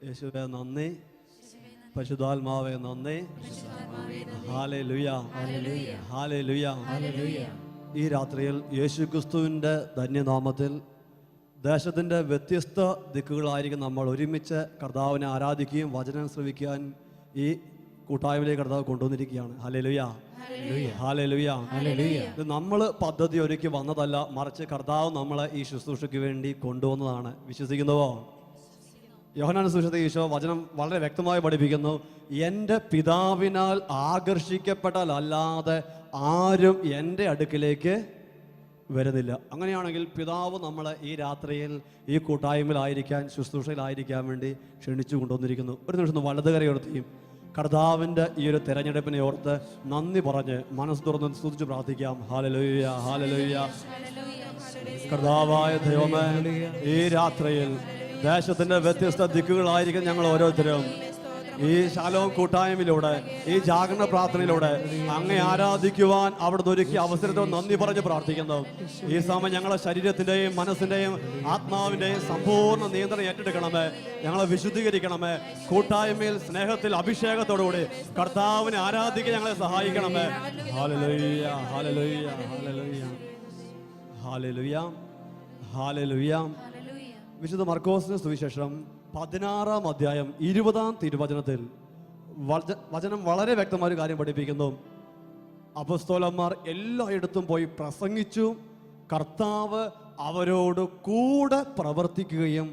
യേശുവേ നന്ദി, പരിശുദ്ധാത്മാവേ നന്ദി. Hallelujah, hallelujah. ഈ രാത്രിയിൽ യേശുക്രിസ്തുവിൻ്റെ ധന്യനാമത്തിൽ ദേശത്തിൻ്റെ വ്യത്യസ്ത ദിക്കുകളായിരിക്കും നമ്മൾ ഒരുമിച്ച് കർത്താവിനെ ആരാധിക്കുകയും വചനം ശ്രവിക്കാൻ ഈ കൂട്ടായ്മയിലേക്ക് കർത്താവ് കൊണ്ടുവന്നിരിക്കുകയാണ്. Hallelujah, hallelujah. ഇത് നമ്മൾ പദ്ധതി ഒരുക്കി വന്നതല്ല, മറിച്ച് കർത്താവ് നമ്മളെ ഈ ശുശ്രൂഷയ്ക്ക് വേണ്ടി കൊണ്ടുവന്നതാണ്. വിശ്വസിക്കുന്നുവോ? യോഹന്നാൻ സുവിശേഷത്തിൽ ഈശോ വചനം വളരെ വ്യക്തമായി പഠിപ്പിക്കുന്നു, എൻ്റെ പിതാവിനാൽ ആകർഷിക്കപ്പെട്ടാലല്ലാതെ ആരും എൻ്റെ അടുക്കിലേക്ക് വരുന്നില്ല. അങ്ങനെയാണെങ്കിൽ പിതാവ് നമ്മളെ ഈ രാത്രിയിൽ ഈ കൂട്ടായ്മയിലായിരിക്കാൻ, ശുശ്രൂഷയിലായിരിക്കാൻ വേണ്ടി ക്ഷണിച്ചു കൊണ്ടുവന്നിരിക്കുന്നു. ഒരു നിമിഷം വലതുകരയോർത്തിയും കർത്താവിൻ്റെ ഈ ഒരു തെരഞ്ഞെടുപ്പിനെ ഓർത്ത് നന്ദി പറഞ്ഞ് മനസ്സ് തുറന്ന് സ്തുതിച്ച് പ്രാർത്ഥിക്കാം. Hallelujah, hallelujah. കർത്താവായ ദൈവമേ, ഈ രാത്രിയിൽ ദേശത്തിൻ്റെ വ്യത്യസ്ത ദിക്കുകളായിരിക്കും ഞങ്ങൾ ഓരോരുത്തരും ഈ ശാലോം കൂട്ടായ്മയിലൂടെ, ഈ ജാഗരണ പ്രാർത്ഥനയിലൂടെ അങ്ങേ ആരാധിക്കുവാൻ അവിടുന്ന് ഒരുക്കിയ അവസരത്തെ നന്ദി പറഞ്ഞ് പ്രാർത്ഥിക്കുന്നു. ഈ സമയം ഞങ്ങളെ ശരീരത്തിൻ്റെയും മനസ്സിൻ്റെയും ആത്മാവിൻ്റെയും സമ്പൂർണ്ണ നിയന്ത്രണം ഏറ്റെടുക്കണമേ. ഞങ്ങളെ വിശുദ്ധീകരിക്കണമേ. കൂട്ടായ്മയിൽ സ്നേഹത്തിൽ അഭിഷേകത്തോടുകൂടി കർത്താവിനെ ആരാധിക്കാൻ ഞങ്ങളെ സഹായിക്കണമേ. ഹല്ലേലൂയ, ഹല്ലേലൂയ, ഹല്ലേലൂയ, ഹല്ലേലൂയ, ഹല്ലേലൂയ. വിശുദ്ധ മർക്കോസിന്റെ സുവിശേഷം 16-ാം അധ്യായം 20-ാം തിരുവചനത്തിൽ വചനം വളരെ വ്യക്തമായ ഒരു കാര്യം പഠിപ്പിക്കുന്നു. അപ്പോസ്തലന്മാർ എല്ലായിടത്തും പോയി പ്രസംഗിച്ചു, കർത്താവ് അവരോട് കൂടെ പ്രവർത്തിക്കുകയും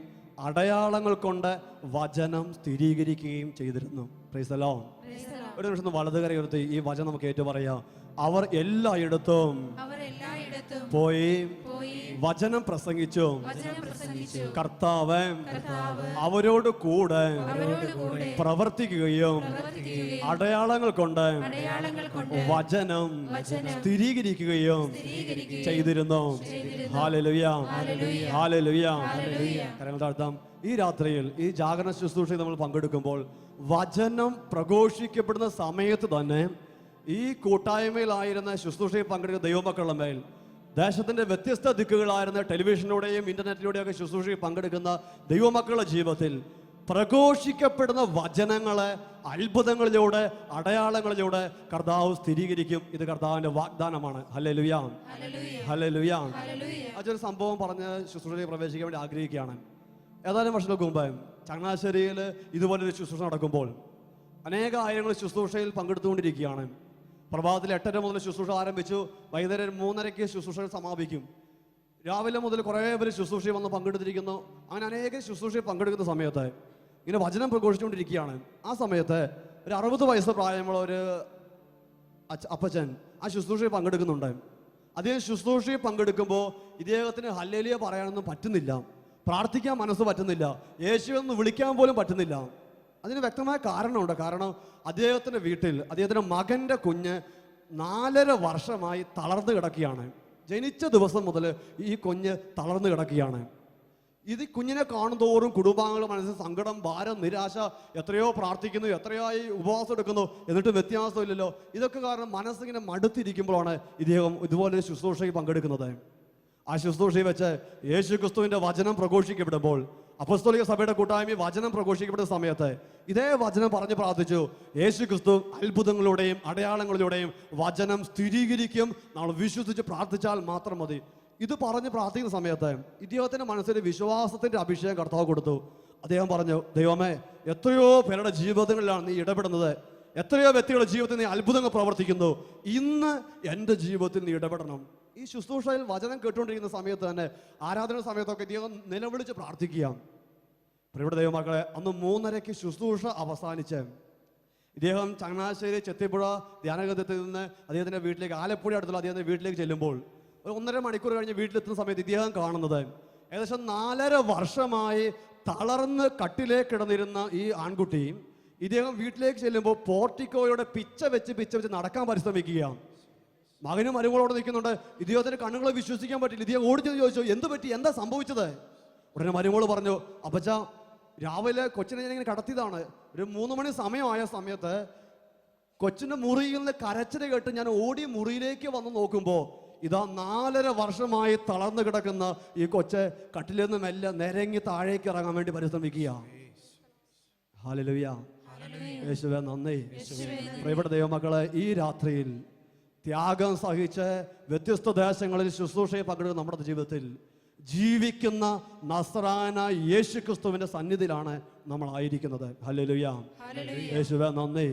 അടയാളങ്ങൾ കൊണ്ട് വചനം സ്ഥിരീകരിക്കുകയും ചെയ്തിരുന്നു. Price the Lord. ഒരു നിമിഷം വലതുകര ഉയർത്തി ഈ വചനം നമുക്ക് ഏറ്റു പറയാം. അവർ എല്ലായിടത്തും പോയി വചനം പ്രസംഗിച്ചു, കർത്താവ് അവരോട് കൂടെ പ്രവർത്തിക്കുകയും അടയാളങ്ങൾ കൊണ്ട് വചനം സ്ഥിരീകരിക്കുകയും ചെയ്തിരുന്നു. Hallelujah, hallelujah. കരങ്ങൾ താഴ്ത്താം. ഈ രാത്രിയിൽ ഈ ജാഗരണ ശുശ്രൂഷയിൽ നമ്മൾ പങ്കെടുക്കുമ്പോൾ വചനം പ്രഘോഷിക്കപ്പെടുന്ന സമയത്ത് തന്നെ ഈ കൂട്ടായ്മയിലായിരുന്ന ശുശ്രൂഷയിൽ പങ്കെടുക്കുന്ന ദൈവമക്കളുടെ മേൽ ദേശത്തിൻ്റെ വ്യത്യസ്ത ദിക്കുകളായിരുന്ന ടെലിവിഷനിലൂടെയും ഇന്റർനെറ്റിലൂടെയൊക്കെ ശുശ്രൂഷയിൽ പങ്കെടുക്കുന്ന ദൈവമക്കളുടെ ജീവിതത്തിൽ പ്രഘോഷിക്കപ്പെടുന്ന വചനങ്ങളെ അത്ഭുതങ്ങളിലൂടെ, അടയാളങ്ങളിലൂടെ കർത്താവ് സ്ഥിരീകരിക്കും. ഇത് കർത്താവിന്റെ വാഗ്ദാനമാണ്. ഹല്ലേലൂയ, ഹല്ലേലൂയ. അതൊരു സംഭവം പറഞ്ഞ് ശുശ്രൂഷയിൽ പ്രവേശിക്കാൻ വേണ്ടി ആഗ്രഹിക്കുകയാണ്. ഏതാനും വർഷങ്ങൾക്ക് മുമ്പ് ചങ്ങനാശ്ശേരിയിൽ ഇതുപോലൊരു ശുശ്രൂഷ നടക്കുമ്പോൾ അനേകായിരങ്ങൾ ശുശ്രൂഷയിൽ പങ്കെടുത്തുകൊണ്ടിരിക്കുകയാണ്. പ്രഭാതത്തിൽ 8:30 മുതൽ ശുശ്രൂഷ ആരംഭിച്ചു, വൈകുന്നേരം 3:30 ശുശ്രൂഷ സമാപിക്കും. രാവിലെ മുതൽ കുറേ പേര് ശുശ്രൂഷയിൽ വന്ന് പങ്കെടുത്തിരിക്കുന്നു. അങ്ങനെ അനേക ശുശ്രൂഷയിൽ പങ്കെടുക്കുന്ന സമയത്ത് ഇങ്ങനെ വചനം പ്രഘോഷിച്ചുകൊണ്ടിരിക്കുകയാണ്. ആ സമയത്ത് ഒരു 60 വയസ്സ് പ്രായമുള്ള ഒരു അപ്പച്ചൻ ആ ശുശ്രൂഷയിൽ പങ്കെടുക്കുന്നുണ്ട്. അദ്ദേഹം ശുശ്രൂഷയിൽ പങ്കെടുക്കുമ്പോൾ ഇദ്ദേഹത്തിന് ഹല്ലേലൂയ പറയാനൊന്നും പറ്റുന്നില്ല, പ്രാർത്ഥിക്കാൻ മനസ്സ് പറ്റുന്നില്ല, യേശുവെന്ന് വിളിക്കാൻ പോലും പറ്റുന്നില്ല. അതിന് വ്യക്തമായ കാരണമുണ്ട്. കാരണം അദ്ദേഹത്തിൻ്റെ വീട്ടിൽ അദ്ദേഹത്തിൻ്റെ മകൻ്റെ കുഞ്ഞ് 4.5 വർഷമായി തളർന്നു കിടക്കുകയാണ്. ജനിച്ച ദിവസം മുതൽ ഈ കുഞ്ഞ് തളർന്നു കിടക്കുകയാണ്. ഇത് കുഞ്ഞിനെ കാണുന്തോറും കുടുംബാംഗങ്ങളുടെ മനസ്സിൽ സങ്കടം, ഭാരം, നിരാശ, എത്രയോ പ്രാർത്ഥിക്കുന്നു, എത്രയായി ഉപവാസം എടുക്കുന്നു, എന്നിട്ട് വ്യത്യാസമില്ലല്ലോ. ഇതൊക്കെ കാരണം മനസ്സിങ്ങനെ മടുത്തിരിക്കുമ്പോഴാണ് ഇദ്ദേഹം ഇതുപോലെ ശുശ്രൂഷയിൽ പങ്കെടുക്കുന്നത്. ആ ശുശ്രൂഷയിൽ വെച്ച് യേശുക്രിസ്തുവിൻ്റെ വചനം പ്രഘോഷിക്കപ്പെടുമ്പോൾ, അപ്പോസ്തലിക സഭയുടെ കൂട്ടായ്മ വചനം പ്രഘോഷിക്കപ്പെടുന്ന സമയത്ത് ഇതേ വചനം പറഞ്ഞ് പ്രാർത്ഥിച്ചു, യേശുക്രിസ്തു അത്ഭുതങ്ങളിലൂടെയും അടയാളങ്ങളിലൂടെയും വചനം സ്ഥിരീകരിക്കും, നമ്മൾ വിശ്വസിച്ച് പ്രാർത്ഥിച്ചാൽ മാത്രം മതി. ഇത് പറഞ്ഞ് പ്രാർത്ഥിക്കുന്ന സമയത്ത് ഇദ്ദേഹത്തിൻ്റെ മനസ്സിൽ വിശ്വാസത്തിൻ്റെ അഭിഷേകം കർത്താവ് കൊടുത്തു. അദ്ദേഹം പറഞ്ഞു, ദൈവമേ, എത്രയോ പേരുടെ ജീവിതങ്ങളിലാണ് നീ ഇടപെടുന്നത്, എത്രയോ വ്യക്തികളുടെ ജീവിതത്തിൽ നീ അത്ഭുതങ്ങൾ പ്രവർത്തിക്കുന്നു, ഇന്ന് എൻ്റെ ജീവിതത്തിൽ നീ ഇടപെടണം. ഈ ശുശ്രൂഷയിൽ വചനം കേട്ടുകൊണ്ടിരിക്കുന്ന സമയത്ത് തന്നെ, ആരാധന സമയത്തൊക്കെ ഇദ്ദേഹം നിലവിളിച്ച് പ്രാർത്ഥിക്കുക. പ്രിയപ്പെട്ട ദൈവമക്കളെ, അന്ന് 3:30 ശുശ്രൂഷ അവസാനിച്ച് ഇദ്ദേഹം ചങ്ങനാശ്ശേരി ചെത്തിപ്പുഴ ധ്യാനകേന്ദ്രത്തിൽ നിന്ന് അദ്ദേഹത്തിൻ്റെ വീട്ടിലേക്ക്, ആലപ്പുഴ അടുത്തുള്ള അദ്ദേഹത്തിൻ്റെ വീട്ടിലേക്ക് ചെല്ലുമ്പോൾ ഒരു 1.5 മണിക്കൂർ കഴിഞ്ഞ് വീട്ടിലെത്തുന്ന സമയത്ത് ഇദ്ദേഹം കാണുന്നത് ഏകദേശം 4.5 വർഷമായി തളർന്ന് കട്ടിലേക്ക് കിടന്നിരുന്ന ഈ ആൺകുട്ടി ഇദ്ദേഹം വീട്ടിലേക്ക് ചെല്ലുമ്പോൾ പോർട്ടിക്കോയുടെ പിച്ച വെച്ച് നടക്കാൻ പരിശ്രമിക്കുകയാണ്. മകനും മരുമകളോട് നിൽക്കുന്നുണ്ട്. ഇദ്ദേഹത്തിന്റെ കണ്ണുകളെ വിശ്വസിക്കാൻ പറ്റില്ല. ഇദ്ദേഹം ഓടിച്ചെന്ന് ചോദിച്ചു, എന്ത് പറ്റി, എന്താ സംഭവിച്ചത്? ഉടനെ മരുമോള് പറഞ്ഞു, അപ്പച്ച, രാവിലെ കൊച്ചിനെ ഞാൻ ഇങ്ങനെ കടത്തിയതാണ്. ഒരു 3 മണി സമയമായ സമയത്ത് കൊച്ചിന്റെ മുറിയിൽ നിന്ന് കരച്ചിൽ കേട്ട് ഞാൻ ഓടി മുറിയിലേക്ക് വന്ന് നോക്കുമ്പോൾ ഇതാ 4.5 വർഷമായി തളർന്നു കിടക്കുന്ന ഈ കൊച്ച് കട്ടിലിൽ നിന്ന് മെല്ലെ നിരങ്ങി താഴേക്ക് ഇറങ്ങാൻ വേണ്ടി പരിശ്രമിക്കുക. ഹല്ലേലൂയ. യേശുവേ നന്ദി. പ്രിയപ്പെട്ട ദൈവമക്കളെ, ഈ രാത്രിയിൽ ത്യാഗം സഹിച്ച് വ്യത്യസ്ത ദേശങ്ങളിൽ ശുശ്രൂഷയെ പങ്കെടുക്കുന്ന നമ്മുടെ ജീവിതത്തിൽ ജീവിക്കുന്ന നസ്രാന യേശു ക്രിസ്തുവിന്റെ സന്നിധിയിലാണ് നമ്മൾ ആയിരിക്കുന്നത്. ഹല്ലേലൂയ. യേശുവേ നന്ദി.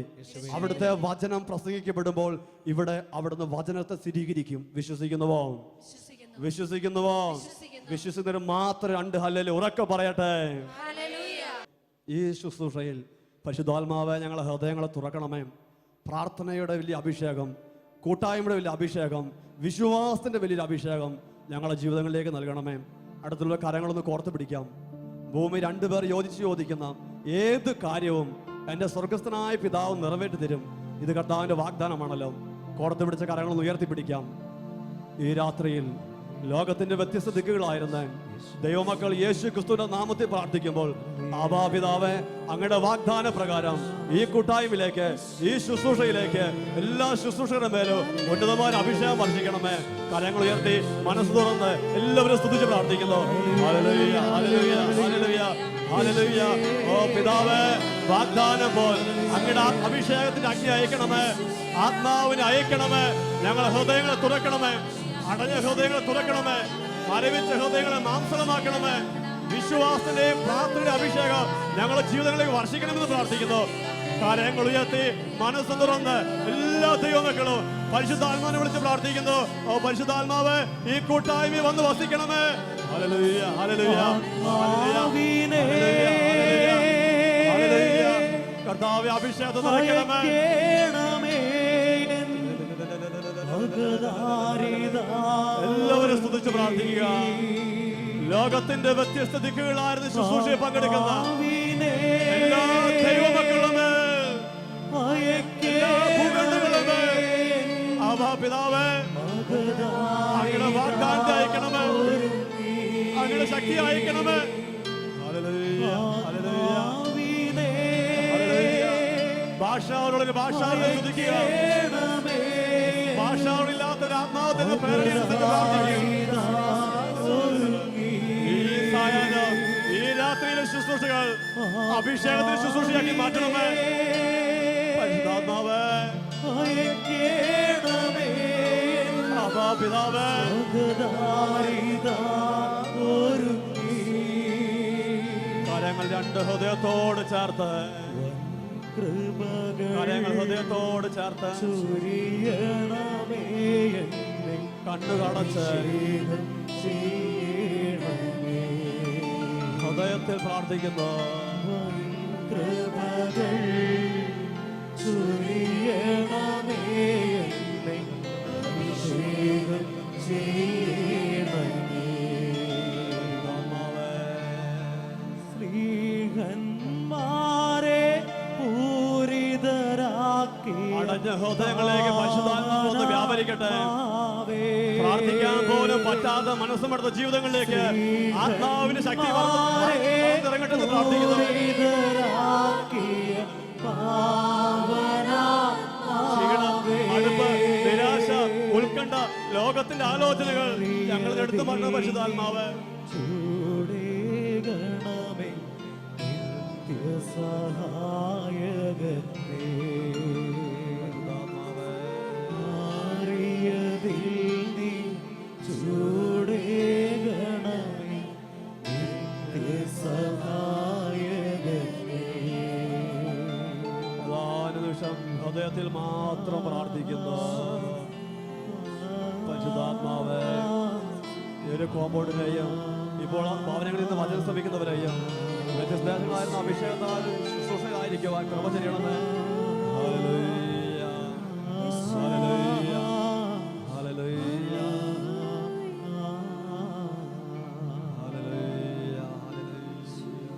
അവിടുത്തെ വചനം പ്രസംഗിക്കപ്പെടുമ്പോൾ ഇവിടെ അവിടുന്ന് വചനത്തെ സ്ഥിരീകരിക്കും. വിശ്വസിക്കുന്നുവോ? വിശ്വസിക്കുന്നവർ മാത്രം 2 ഹല്ലേലൂയ ഉറക്കെ പറയട്ടെ. ഈ ശുശ്രൂഷയിൽ പരിശുദ്ധാത്മാവേ, ഞങ്ങളെ ഹൃദയങ്ങളെ തുറക്കണമേ. പ്രാർത്ഥനയുടെ വലിയ അഭിഷേകം, കൂട്ടായ്മയുടെ വലിയ അഭിഷേകം, വിശ്വാസത്തിന്റെ വലിയൊരു അഭിഷേകം ഞങ്ങളുടെ ജീവിതങ്ങളിലേക്ക് നൽകണമേ. അടുത്തുള്ള കരങ്ങളൊന്ന് കോർത്ത് പിടിക്കാം. ഭൂമി 2 പേർ ചോദിക്കുന്ന ഏത് കാര്യവും എൻ്റെ സ്വർഗസ്ഥനായ പിതാവ് നിറവേറ്റി തരും. ഇത് കർത്താവിൻ്റെ വാഗ്ദാനമാണല്ലോ. കോർത്ത് പിടിച്ച കരങ്ങളൊന്ന് ഉയർത്തിപ്പിടിക്കാം. ഈ രാത്രിയിൽ ലോകത്തിന്റെ വ്യത്യസ്ത ദിക്കുകളായിരുന്ന ദൈവമക്കൾ യേശു ക്രിസ്തുവിന്റെ നാമത്തിൽ പ്രാർത്ഥിക്കുമ്പോൾ, ആബാ പിതാവേ, അങ്ങയുടെ വാഗ്ദാന പ്രകാരം ഈ കൂട്ടായ്മയിലേക്ക്, ഈ ശുശ്രൂഷയിലേക്ക് എല്ലാ ശുശ്രൂഷകളുടെ മേലും ഉന്നതമായ അഭിഷേകം വർഷിക്കണമേ. കരങ്ങൾ ഉയർത്തി മനസ്സ് തുറന്ന് എല്ലാവരും സ്തുതിച്ച് പ്രാർത്ഥിക്കുന്നു. ഹല്ലേലൂയ, ഹല്ലേലൂയ, ഹല്ലേലൂയ, ഹല്ലേലൂയ. ഓ പിതാവേ, വാഗ്ദാനം പോൽ അങ്ങയുടെ അഭിഷേകത്തിന്റെ അഗ്നി അയക്കണമേ, ആത്മാവിനെ അയക്കണമേ. ഞങ്ങളുടെ ഹൃദയങ്ങളെ തുറക്കണമേ, അടഞ്ഞ ഹൃദയങ്ങളെ തുറക്കണമേ, മരവിച്ച ഹൃദയങ്ങളെ മാംസളമാക്കണമേ. വിശ്വാസത്തിന്റെയും പ്രാർത്ഥനയുടെ അഭിഷേകം ഞങ്ങളുടെ ജീവിതങ്ങളിലേക്ക് വർഷിക്കണമെന്ന് പ്രാർത്ഥിക്കുന്നു. കരങ്ങൾ ഉയർത്തി മനസ്സ് തുറന്ന് എല്ലാ ദൈവമക്കളും പരിശുദ്ധാത്മാവിനെ വിളിച്ച് പ്രാർത്ഥിക്കുന്നു. ഓ പരിശുദ്ധാത്മാവ്, ഈ കൂട്ടായ്മ വന്ന് വസിക്കണമേ. ഹല്ലേലൂയ, ഹല്ലേലൂയ, ഹല്ലേലൂയ. കർത്താവേ, അഭിഷേകത്തെ നിറയ്ക്കണമേ. എല്ലാവരും സ്തുതിച്ച് പ്രാർത്ഥിക്കുക. ലോകത്തിന്റെ വ്യത്യസ്ത ദിക്കുകളായിരുന്നു ശുശ്രൂഷയെ പങ്കെടുക്കുന്ന എല്ലാ ദൈവമക്കളും പിതാവേ, അങ്ങയുടെ വാഗ്ദാനത്തെ അയക്കണമേ, അങ്ങയുടെ ശക്തി അയക്കണമേ. ഹല്ലേലൂയ, ഹല്ലേലൂയ, ഹല്ലേലൂയ. ഭാഷകളോട് ഭാഷകളെ സ്തുതിക്കുക. ഭാഷകളില്ലാത്തൊരു ആത്മാവത്തിന്റെ പ്രേരണ ഈ രാത്രിയിലെ ശുശ്രൂഷകൾ അഭിഷേകത്തിന് ശുശ്രൂഷയാക്കി മാറ്റണമേ. പരിശുദ്ധാത്മാവേ, അപ്പാ പിതാവേ, കാര്യങ്ങൾ 2 ഹൃദയത്തോട് ചേർത്ത്, കാര്യങ്ങൾ ഹൃദയത്തോട് ചേർത്ത് കണ്ണുകടച്ച് ഹൃദയത്തിൽ പ്രാർത്ഥിക്കുന്നു. കൃപകൾ ശ്രീഹന്മാരെ പൂരിതരാക്കി അടഞ്ഞ ഹൃദയങ്ങളിലേക്ക് പരിശുദ്ധാത്മാവ് ഒന്ന് വ്യാപരിക്കട്ടെ. പ്രാർത്ഥിക്കാൻ പോലും പറ്റാത്ത മനസ്സുമെടുത്ത ജീവിതങ്ങളിലേക്ക് ആത്മാവിന് ശക്തി ഇറങ്ങട്ടെ എന്ന് പ്രാർത്ഥിക്കുന്നു. അടുപ്പ്, നിരാശ, ഉത്കണ്ഠ, ലോകത്തിന്റെ ആലോചനകൾ ഞങ്ങളുടെ അടുത്ത് മണ്ണ പരിശുദ്ധാത്മാവ്. ഹൃദയത്തിൽ മാത്രം പ്രാർത്ഥിക്കുന്നു. പരിശുദ്ധാത്മാവേ, ഈ ഒരു കോമ്പൗണ്ടിനെയും ഇപ്പോൾ ഭവനങ്ങളിൽ നിന്ന് വചനം ശ്രമിക്കുന്നവരെയും വ്യത്യസ്തമായിരുന്ന അഭിഷേകത്താൽ ശുശ്രൂഷയായിരിക്കുവാൻ കൃപ ചെയ്യണമേ. ഹല്ലേലൂയ, ഹല്ലേലൂയ, ഹല്ലേലൂയ, ഹല്ലേലൂയ, ഹല്ലേലൂയ.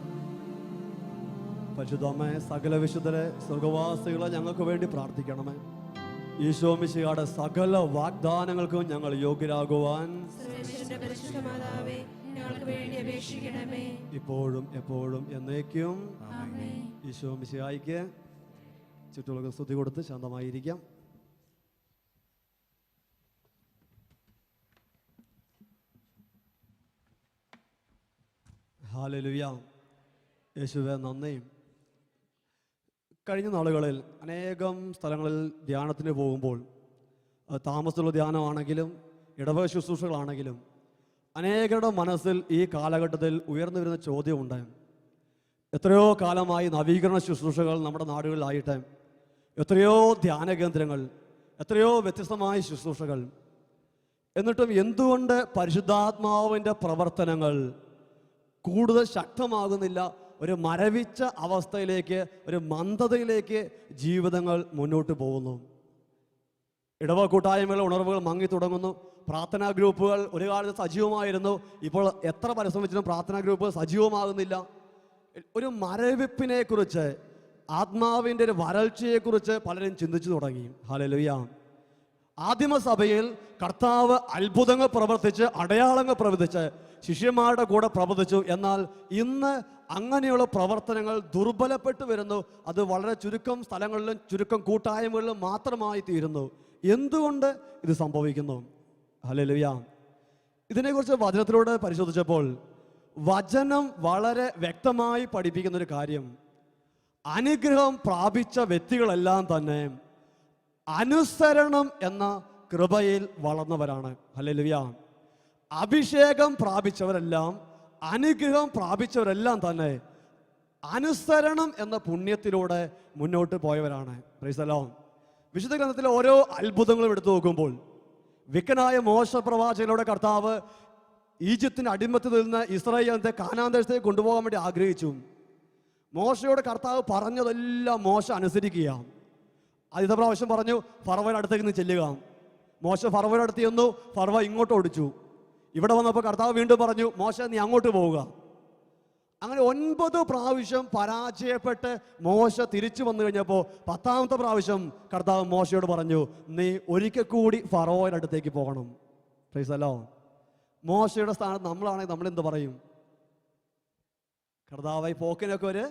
പരിശുദ്ധമേ, സകല വിശുദ്ധരെ, സ്വർഗവാസികളെ ഞങ്ങൾക്ക് വേണ്ടി പ്രാർത്ഥിക്കണമേ. ഈശോ മിശിഹായുടെ സകല വാഗ്ദാനങ്ങൾക്കും ഞങ്ങൾ യോഗ്യരാകുവാൻ ഇപ്പോഴും എപ്പോഴും എന്നേക്കും ഈശോ മിശിഹായ്ക്ക് ചുറ്റുമുള്ള സ്തുതി കൊടുത്ത് ശാന്തമായിരിക്കാം. ഹല്ലേലൂയ. യേശുവേ നന്ദി. കഴിഞ്ഞ നാളുകളിൽ അനേകം സ്ഥലങ്ങളിൽ ധ്യാനത്തിന് പോകുമ്പോൾ, താമസമുള്ള ധ്യാനമാണെങ്കിലും ഇടവക ശുശ്രൂഷകളാണെങ്കിലും, അനേകരുടെ മനസ്സിൽ ഈ കാലഘട്ടത്തിൽ ഉയർന്നു വരുന്ന ചോദ്യമുണ്ട്. എത്രയോ കാലമായി നവീകരണ ശുശ്രൂഷകൾ നമ്മുടെ നാടുകളിലായിട്ട്, എത്രയോ ധ്യാന കേന്ദ്രങ്ങൾ, എത്രയോ വ്യത്യസ്തമായ ശുശ്രൂഷകൾ, എന്നിട്ടും എന്തുകൊണ്ട് പരിശുദ്ധാത്മാവിൻ്റെ പ്രവർത്തനങ്ങൾ കൂടുതൽ ശക്തമാകുന്നില്ല? ഒരു മരവിച്ച അവസ്ഥയിലേക്ക്, ഒരു മന്ദതയിലേക്ക് ജീവിതങ്ങൾ മുന്നോട്ട് പോകുന്നു. ഇടവക കൂട്ടായ്മകൾ, ഉണർവുകൾ മങ്ങി തുടങ്ങുന്നു. പ്രാർത്ഥനാ ഗ്രൂപ്പുകൾ ഒരു കാലത്ത് സജീവമായിരുന്നു, ഇപ്പോൾ എത്ര പരിശ്രമിച്ചിട്ടും പ്രാർത്ഥനാ ഗ്രൂപ്പുകൾ സജീവമാകുന്നില്ല. ഒരു മരവിപ്പിനെ കുറിച്ച്, ആത്മാവിൻ്റെ ഒരു വരൾച്ചയെക്കുറിച്ച് പലരും ചിന്തിച്ചു തുടങ്ങി. ഹല്ലേലൂയ. ആദിമസഭയിൽ കർത്താവ് അത്ഭുതങ്ങൾ പ്രവർത്തിച്ച്, അടയാളങ്ങൾ പ്രവർത്തിച്ച് ശിഷ്യന്മാരുടെ കൂടെ പ്രവർത്തിച്ചു. എന്നാൽ ഇന്ന് അങ്ങനെയുള്ള പ്രവർത്തനങ്ങൾ ദുർബലപ്പെട്ടു വരുന്നു. അത് വളരെ ചുരുക്കം സ്ഥലങ്ങളിലും ചുരുക്കം കൂട്ടായ്മകളിലും മാത്രമായി തീരുന്നു. എന്തുകൊണ്ട് ഇത് സംഭവിക്കുന്നു? ഹല്ലേലൂയ. ഇതിനെക്കുറിച്ച് വചനത്തിലൂടെ പരിശോധിച്ചപ്പോൾ വചനം വളരെ വ്യക്തമായി പഠിപ്പിക്കുന്നൊരു കാര്യം, അനുഗ്രഹം പ്രാപിച്ച വ്യക്തികളെല്ലാം തന്നെ അനുസരണം എന്ന കൃപയിൽ വളർന്നവരാണ്. ഹല്ലേലൂയ. അഭിഷേകം പ്രാപിച്ചവരെല്ലാം, അനുഗ്രഹം പ്രാപിച്ചവരെല്ലാം തന്നെ അനുസരണം എന്ന പുണ്യത്തിലൂടെ മുന്നോട്ട് പോയവരാണ്. Price the Lord. വിശുദ്ധ ഗ്രന്ഥത്തിലെ ഓരോ അത്ഭുതങ്ങളും എടുത്തു നോക്കുമ്പോൾ, വിക്കനായ മോശ പ്രവാചകനോട് കർത്താവ് ഈജിപ്തിന്റെ അടിമത്തത്തിൽ നിന്ന് ഇസ്രായേലിനെ കാനാൻ ദേശത്തേക്ക് കൊണ്ടുപോകാൻ വേണ്ടി ആഗ്രഹിച്ചു. മോശയോട് കർത്താവ് പറഞ്ഞതെല്ലാം മോശ അനുസരിക്കുക. ആദ്യത്തെ പ്രാവശ്യം പറഞ്ഞു ഫറവോയുടെ അടുത്തേക്ക് നിന്ന് ചെല്ലുക. മോശ ഫറവോയുടെ അടുത്ത് ചെന്നു, ഫറവോ ഇങ്ങോട്ട് ഓടിച്ചു. ഇവിടെ വന്നപ്പോൾ കർത്താവ് വീണ്ടും പറഞ്ഞു, മോശ നീ അങ്ങോട്ട് പോവുക. അങ്ങനെ 9 പ്രാവശ്യം പരാജയപ്പെട്ട് മോശ തിരിച്ചു വന്നു കഴിഞ്ഞപ്പോൾ 10ാമത്തെ പ്രാവശ്യം കർത്താവ് മോശയോട് പറഞ്ഞു, നീ ഒരിക്കൽ കൂടി ഫറവോയുടെ അടുത്തേക്ക് പോകണം. Price the Lord. മോശയുടെ സ്ഥാനത്ത് നമ്മളാണെങ്കിൽ നമ്മൾ എന്ത് പറയും? കർത്താവ് ഈ പോക്കിനൊക്കെ ഒരു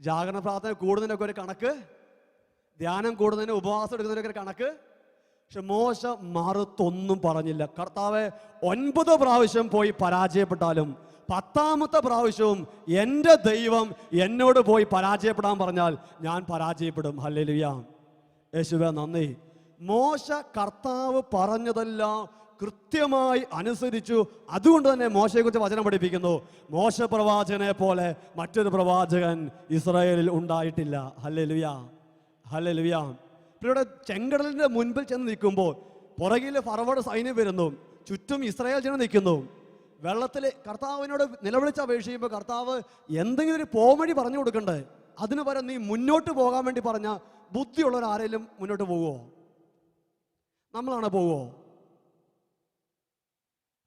ജാഗരണ പ്രാർത്ഥന കൂടുന്നതിനൊക്കെ ഒരു കണക്ക്, ധ്യാനം കൂടുന്നതിന്, ഉപവാസം എടുക്കുന്നതിനൊക്കെ ഒരു കണക്ക്. പക്ഷെ മോശ മറുത്തൊന്നും പറഞ്ഞില്ല. കർത്താവ് 9 പ്രാവശ്യം പോയി പരാജയപ്പെട്ടാലും 10ാമത്തെ പ്രാവശ്യവും എൻ്റെ ദൈവം എന്നോട് പോയി പരാജയപ്പെടാൻ പറഞ്ഞാൽ ഞാൻ പരാജയപ്പെടും. ഹല്ലേലൂയ. യേശുവേ നന്ദി. മോശ കർത്താവ് പറഞ്ഞതെല്ലാം കൃത്യമായി അനുസരിച്ചു. അതുകൊണ്ട് തന്നെ മോശയെക്കുറിച്ച് വചനം പഠിപ്പിക്കുന്നു, മോശ പ്രവാചകനെ പോലെ മറ്റൊരു പ്രവാചകൻ ഇസ്രായേലിൽ ഉണ്ടായിട്ടില്ല. ഹല്ലേലൂയ. ഹല്ലേലൂയ. ഇവിടെ ചെങ്കടലിന്റെ മുൻപിൽ ചെന്ന് നിൽക്കുമ്പോൾ പുറകിൽ ഫറവോയുടെ സൈന്യം വരുന്നു, ചുറ്റും ഇസ്രായേൽ ജനം നിൽക്കുന്നു. വെള്ളത്തിൽ കർത്താവിനോട് നിലവിളിച്ച് അപേക്ഷിക്കുമ്പോൾ കർത്താവ് എന്തെങ്കിലും ഒരു പോംവഴി പറഞ്ഞു കൊടുക്കണ്ടേ? അതിന് പകരം നീ മുന്നോട്ട് പോകാൻ വേണ്ടി പറഞ്ഞ ബുദ്ധിയുള്ളവർ ആരെങ്കിലും മുന്നോട്ട് പോകുമോ? നമ്മളാണ് പോകുമോ?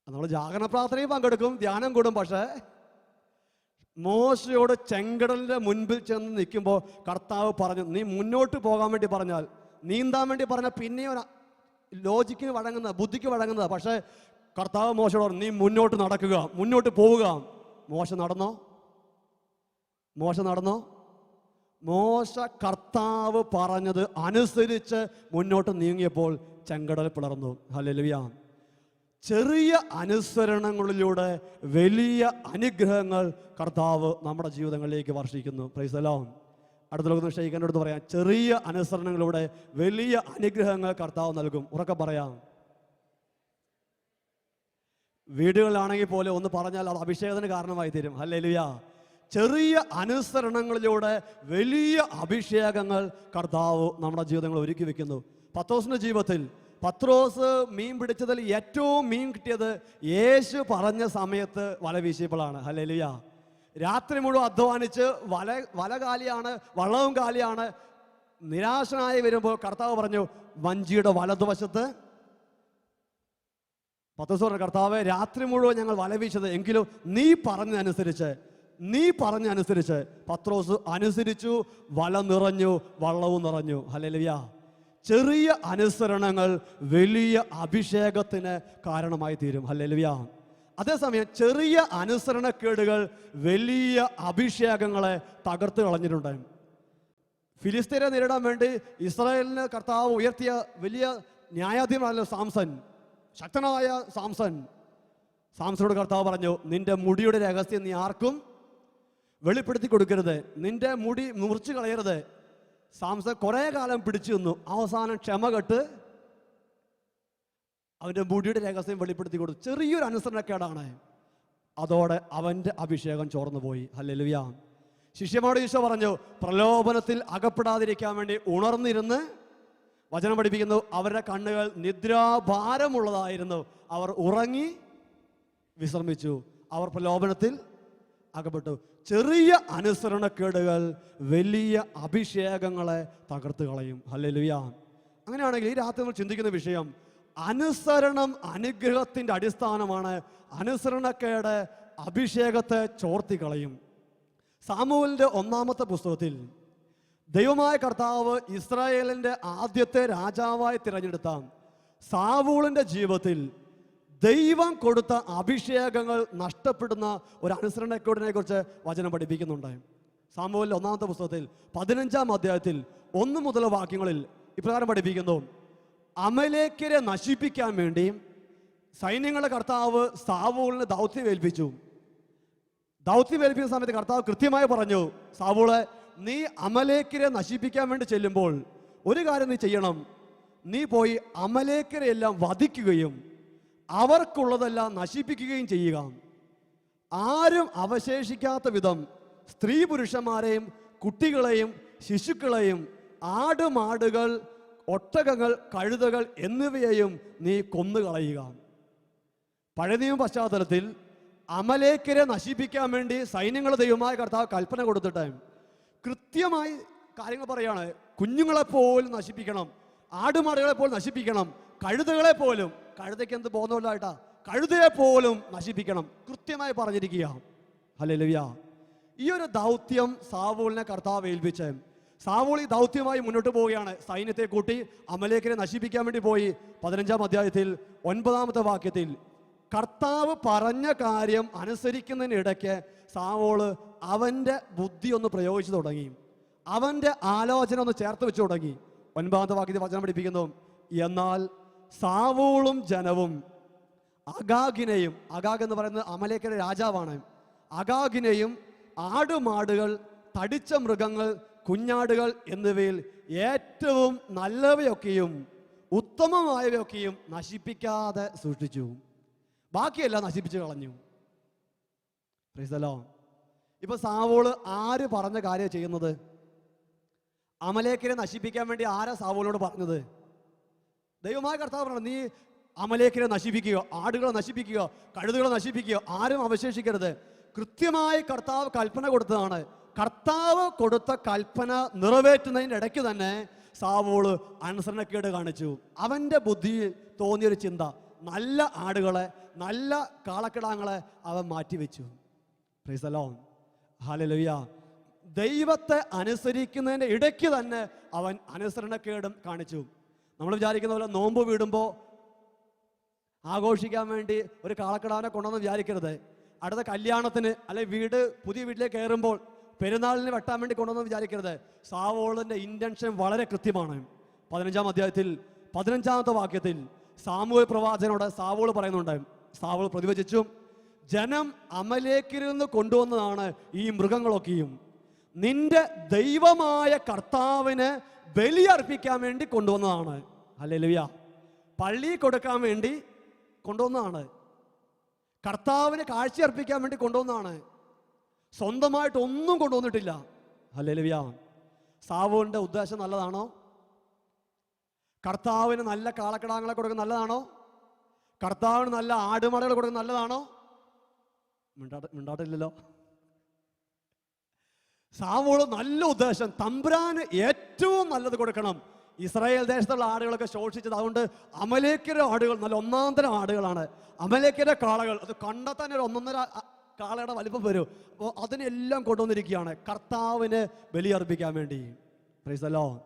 നമ്മൾ ജാഗരണ പ്രാർത്ഥനയിൽ പങ്കെടുക്കും, ധ്യാനം കൂടും. പക്ഷേ മോശയോട് ചെങ്കടലിന്റെ മുൻപിൽ ചെന്ന് നിൽക്കുമ്പോൾ കർത്താവ് പറഞ്ഞു, നീ മുന്നോട്ട് പോകാൻ വേണ്ടി പറഞ്ഞാൽ, നീന്താൻ വേണ്ടി പറഞ്ഞാൽ പിന്നെയും ലോജിക്കിന് വഴങ്ങുന്ന, ബുദ്ധിക്ക് വഴങ്ങുന്നത്. പക്ഷേ കർത്താവ് മോശയോട് പറഞ്ഞു, നീ മുന്നോട്ട് നടക്കുക, മുന്നോട്ട് പോവുക. മോശ നടന്നോ? മോശ നടന്നോ? മോശ കർത്താവ് പറഞ്ഞത് അനുസരിച്ച് മുന്നോട്ട് നീങ്ങിയപ്പോൾ ചെങ്കടൽ പിളർന്നു. ഹല്ലേലൂയ. ചെറിയ അനുസരണങ്ങളിലൂടെ വലിയ അനുഗ്രഹങ്ങൾ കർത്താവ് നമ്മുടെ ജീവിതങ്ങളിലേക്ക് വർഷിക്കുന്നു. Praise the lord. അടുത്ത ലോകം ഷെയ്ഖിന്റെ അടുത്ത് പറയാം, ചെറിയ അനുസരണങ്ങളിലൂടെ വലിയ അനുഗ്രഹങ്ങൾ കർത്താവ് നൽകും. ഉറക്കെ പറയാം. വീടുകളിലാണെങ്കിൽ പോലും ഒന്ന് പറഞ്ഞാൽ അത് അഭിഷേകത്തിന് കാരണമായി തീരും. ഹല്ലേലൂയ. ചെറിയ അനുസരണങ്ങളിലൂടെ വലിയ അഭിഷേകങ്ങൾ കർത്താവ് നമ്മുടെ ജീവിതങ്ങൾ ഒരുക്കി വെക്കുന്നു. പത്രോസിന്റെ ജീവിതത്തിൽ പത്രോസ് മീൻ പിടിച്ചതിൽ ഏറ്റവും മീൻ കിട്ടിയത് യേശു പറഞ്ഞ സമയത്ത് വല വീശിയപ്പോഴാണ്. ഹല്ലേലൂയ. രാത്രി മുഴുവൻ അധ്വാനിച്ച് വല കാലിയാണ്, വള്ളവും കാലിയാണ്. നിരാശനായി വരുമ്പോൾ കർത്താവ് പറഞ്ഞു, വഞ്ചിയുടെ വലതുവശത്ത്. പത്രോസ് പറഞ്ഞു, കർത്താവ് രാത്രി മുഴുവൻ ഞങ്ങൾ വല വീശത്, എങ്കിലും നീ പറഞ്ഞനുസരിച്ച് പത്രോസ് അനുസരിച്ചു. വല നിറഞ്ഞു, വള്ളവും നിറഞ്ഞു. ഹല്ലേലൂയ. ചെറിയ അനുസരണങ്ങൾ വലിയ അഭിഷേകത്തിന് കാരണമായി തീരും. ഹല്ലേലൂയ. അതേസമയം ചെറിയ അനുസരണക്കേടുകൾ വലിയ അഭിഷേകങ്ങളെ തകർത്ത് കളഞ്ഞിട്ടുണ്ട്. ഫിലിസ്തീനെ നേരിടാൻ വേണ്ടി ഇസ്രായേലിന് കർത്താവ് ഉയർത്തിയ വലിയ ന്യായാധിപനാണല്ലോ സാംസൺ, ശക്തനായ സാംസൺ. സാംസണോട് കർത്താവ് പറഞ്ഞു, നിന്റെ മുടിയുടെ രഹസ്യം നീ ആർക്കും വെളിപ്പെടുത്തി കൊടുക്കരുത്, നിന്റെ മുടി മുറിച്ച് കളയരുത്. സാംസൺ കുറേ കാലം പിടിച്ചു നിന്നു, അവസാനം ക്ഷമ കെട്ട് അവൻ്റെ മുടിയുടെ രഹസ്യം വെളിപ്പെടുത്തി കൊടുത്തു. ചെറിയൊരു അനുസരണക്കേടാണ്, അതോടെ അവൻ്റെ അഭിഷേകം ചോർന്നു പോയി. ഹല്ലേലൂയ. ശിഷ്യന്മാരോട് ഈശോ പറഞ്ഞു, പ്രലോഭനത്തിൽ അകപ്പെടാതിരിക്കാൻ വേണ്ടി ഉണർന്നിരുന്ന് വചനം പഠിപ്പിക്കുന്നു. അവരുടെ കണ്ണുകൾ നിദ്രാഭാരമുള്ളതായിരുന്നു, അവർ ഉറങ്ങി വിശ്രമിച്ചു. അവർ പ്രലോഭനത്തിൽ അകപ്പെട്ടു. ചെറിയ അനുസരണക്കേടുകൾ വലിയ അഭിഷേകങ്ങളെ തകർത്ത് കളയും. ഹല്ലേലൂയ. അങ്ങനെയാണെങ്കിൽ ഈ രാത്രി നമ്മൾ ചിന്തിക്കുന്ന വിഷയം, അനുസരണം അനുഗ്രഹത്തിൻ്റെ അടിസ്ഥാനമാണ്. അനുസരണക്കേട് അഭിഷേകത്തെ ചോർത്തിക്കളയും. സാമുവേലിന്റെ 1-ാമത്തെ പുസ്തകത്തിൽ ദൈവമായ കർത്താവ് ഇസ്രായേലിന്റെ ആദ്യത്തെ രാജാവായി തിരഞ്ഞെടുത്ത സാവൂളിന്റെ ജീവിതത്തിൽ ദൈവം കൊടുത്ത അഭിഷേകങ്ങൾ നഷ്ടപ്പെടുന്ന ഒരു അനുസരണക്കേടിനെ കുറിച്ച് വചനം പഠിപ്പിക്കുന്നുണ്ട്. സാമുവേലിന്റെ 1-ാമത്തെ പുസ്തകത്തിൽ 15-ാം അധ്യായത്തിൽ 1 മുതൽ വാക്യങ്ങളിൽ ഇപ്രകാരം പഠിപ്പിക്കുന്നു. അമലേക്യരെ നശിപ്പിക്കാൻ വേണ്ടി സൈന്യങ്ങളുടെ കർത്താവ് സാവൂളിന് ദൗത്യമേൽപ്പിച്ചു. ദൗത്യമേൽപ്പിക്കുന്ന സമയത്ത് കർത്താവ് കൃത്യമായി പറഞ്ഞു, സാവൂളെ, നീ അമലേക്യരെ നശിപ്പിക്കാൻ വേണ്ടി ചെല്ലുമ്പോൾ ഒരു കാര്യം നീ ചെയ്യണം. നീ പോയി അമലേക്യരെ എല്ലാം വധിക്കുകയും അവർക്കുള്ളതെല്ലാം നശിപ്പിക്കുകയും ചെയ്യുക. ആരും അവശേഷിക്കാത്ത വിധം സ്ത്രീ പുരുഷന്മാരെയും കുട്ടികളെയും ശിശുക്കളെയും ആടുമാടുകൾ ഒട്ടകങ്ങൾ കഴുതകൾ എന്നിവയെയും നീ കൊന്നുകളയുക. പഴയ നിയമ പശ്ചാത്തലത്തിൽ അമലേക്യരെ നശിപ്പിക്കാൻ വേണ്ടി സൈന്യങ്ങളുടെ ദൈവമായ കർത്താവ് കൽപ്പന കൊടുത്തിട്ട് കൃത്യമായി കാര്യങ്ങൾ പറയാണ്. കുഞ്ഞുങ്ങളെപ്പോലും നശിപ്പിക്കണം, ആടുമാടുകളെപ്പോലും നശിപ്പിക്കണം, കഴുതകളെപ്പോലും, കഴുതയ്ക്ക് എന്ത് ബോധമില്ലായിട്ടാ, കഴുതയെപ്പോലും നശിപ്പിക്കണം, കൃത്യമായി പറഞ്ഞിരിക്കുക. ഹല്ലേലൂയ. ഈ ഒരു ദൗത്യം സാവൂളിനെ കർത്താവ് ഏൽപ്പിച്ച് സാവൂൾ ഈ ദൗത്യമായി മുന്നോട്ട് പോവുകയാണ്. സൈന്യത്തെ കൂട്ടി അമലേക്യരെ നശിപ്പിക്കാൻ വേണ്ടി പോയി. 15-ാം അധ്യായത്തിൽ 9-ാമത്തെ വാക്യത്തിൽ കർത്താവ് പറഞ്ഞ കാര്യം അനുസരിക്കുന്നതിനിടയ്ക്ക് സാവൂൾ അവൻ്റെ ബുദ്ധി ഒന്ന് പ്രയോഗിച്ചു തുടങ്ങി, അവൻ്റെ ആലോചന ഒന്ന് ചേർത്ത് വെച്ച് തുടങ്ങി. 9-ാമത്തെ വാക്യത്തിൽ വചനം പഠിപ്പിക്കുന്നു, എന്നാൽ സാവൂളും ജനവും അഗാഗിനെയും, അഗാഗ് എന്ന് പറയുന്നത് അമലേക്യരുടെ രാജാവാണ്, അഗാഗിനെയും ആടുമാടുകൾ തടിച്ച മൃഗങ്ങൾ കുഞ്ഞാടുകൾ എന്നിവയിൽ ഏറ്റവും നല്ലവയൊക്കെയും ഉത്തമമായവയൊക്കെയും നശിപ്പിക്കാതെ സൂക്ഷിച്ചു. ബാക്കിയെല്ലാം നശിപ്പിച്ചു കളഞ്ഞു. Price the Lord. ഇപ്പൊ സാവൂള് ആര് പറഞ്ഞ കാര്യം ചെയ്യുന്നത്? അമലേക്യരെ നശിപ്പിക്കാൻ വേണ്ടി ആരാ സാവൂളിനോട് പറഞ്ഞത്? ദൈവമായ കർത്താവ് പറഞ്ഞു, നീ അമലേക്യരെ നശിപ്പിക്കുക, ആടുകളെ നശിപ്പിക്കുക, കഴുതുകളെ നശിപ്പിക്കുക, ആരും അവശേഷിക്കരുത്. കൃത്യമായി കർത്താവ് കൽപ്പന കൊടുത്തതാണ്. കർത്താവ് കൊടുത്ത കൽപ്പന നിറവേറ്റുന്നതിൻ്റെ ഇടയ്ക്ക് തന്നെ സാവൂള് അനുസരണക്കേട് കാണിച്ചു. അവൻ്റെ ബുദ്ധിയിൽ തോന്നിയൊരു ചിന്ത, നല്ല ആടുകളെ, നല്ല കാളക്കിടാങ്ങളെ അവൻ മാറ്റിവെച്ചു. Price the lord. ഹല്ലേലൂയ. ദൈവത്തെ അനുസരിക്കുന്നതിൻ്റെ ഇടയ്ക്ക് തന്നെ അവൻ അനുസരണക്കേടും കാണിച്ചു. നമ്മൾ വിചാരിക്കുന്ന പോലെ നോമ്പ് വീടുമ്പോൾ ആഘോഷിക്കാൻ വേണ്ടി ഒരു കാളക്കിടാവിനെ കൊണ്ടുവന്ന് വിചാരിക്കരുത്. അടുത്ത കല്യാണത്തിന് അല്ലെങ്കിൽ പുതിയ വീട്ടിലേക്ക് കയറുമ്പോൾ പെരുന്നാളിന് വെട്ടാൻ വേണ്ടി കൊണ്ടുവന്ന് വിചാരിക്കരുത്. സാവൂളിൻ്റെ ഇൻറ്റൻഷൻ വളരെ കൃത്യമാണ്. 15-ാം അധ്യായത്തിൽ 15-ാമത്തെ വാക്യത്തിൽ സാമുവേൽ പ്രവാചകനോട് സാവൂൾ പറയുന്നുണ്ട്, സാവൂൾ പ്രതിവചിച്ചു, ജനം അമലേക്യരിൽ നിന്ന് കൊണ്ടുവന്നതാണ് ഈ മൃഗങ്ങളൊക്കെയും, നിന്റെ ദൈവമായ കർത്താവിന് ബലിയർപ്പിക്കാൻ വേണ്ടി കൊണ്ടുവന്നതാണ്. ഹല്ലേലൂയ. പള്ളി കൊടുക്കാൻ വേണ്ടി കൊണ്ടുവന്നതാണ്, കർത്താവിന് കാഴ്ചയർപ്പിക്കാൻ വേണ്ടി കൊണ്ടുവന്നതാണ്, സ്വന്തമായിട്ട് ഒന്നും കൊണ്ടുവന്നിട്ടില്ല. ഹല്ലേലൂയ. സാവൂളിന്റെ ഉദ്ദേശം നല്ലതാണോ? കർത്താവിന് നല്ല കാളക്കിടാങ്ങളെ കൊടുക്കുന്ന നല്ലതാണോ? കർത്താവിന് നല്ല ആടുമടകൾ കൊടുക്കുന്ന നല്ലതാണോ? മിണ്ടാട്ടില്ലല്ലോ. സാവൂള് നല്ല ഉദ്ദേശം, തമ്പുരാന് ഏറ്റവും നല്ലത് കൊടുക്കണം. ഇസ്രായേൽ ദേശത്തുള്ള ആടുകളൊക്കെ ശോഷിച്ചത്, അതുകൊണ്ട് അമലേക്യരുടെ ആടുകൾ നല്ല ഒന്നാന്തരം ആടുകളാണ്. അമലേക്യരുടെ കാളകൾ അത് കണ്ടാൽ തന്നെ ഒരു 1.5 കാളയുടെ വലിപ്പം വരും. അപ്പോൾ അതിനെല്ലാം കൊണ്ടുവന്നിരിക്കുകയാണ് കർത്താവിന് ബലിയർപ്പിക്കാൻ വേണ്ടി. Price the Lord.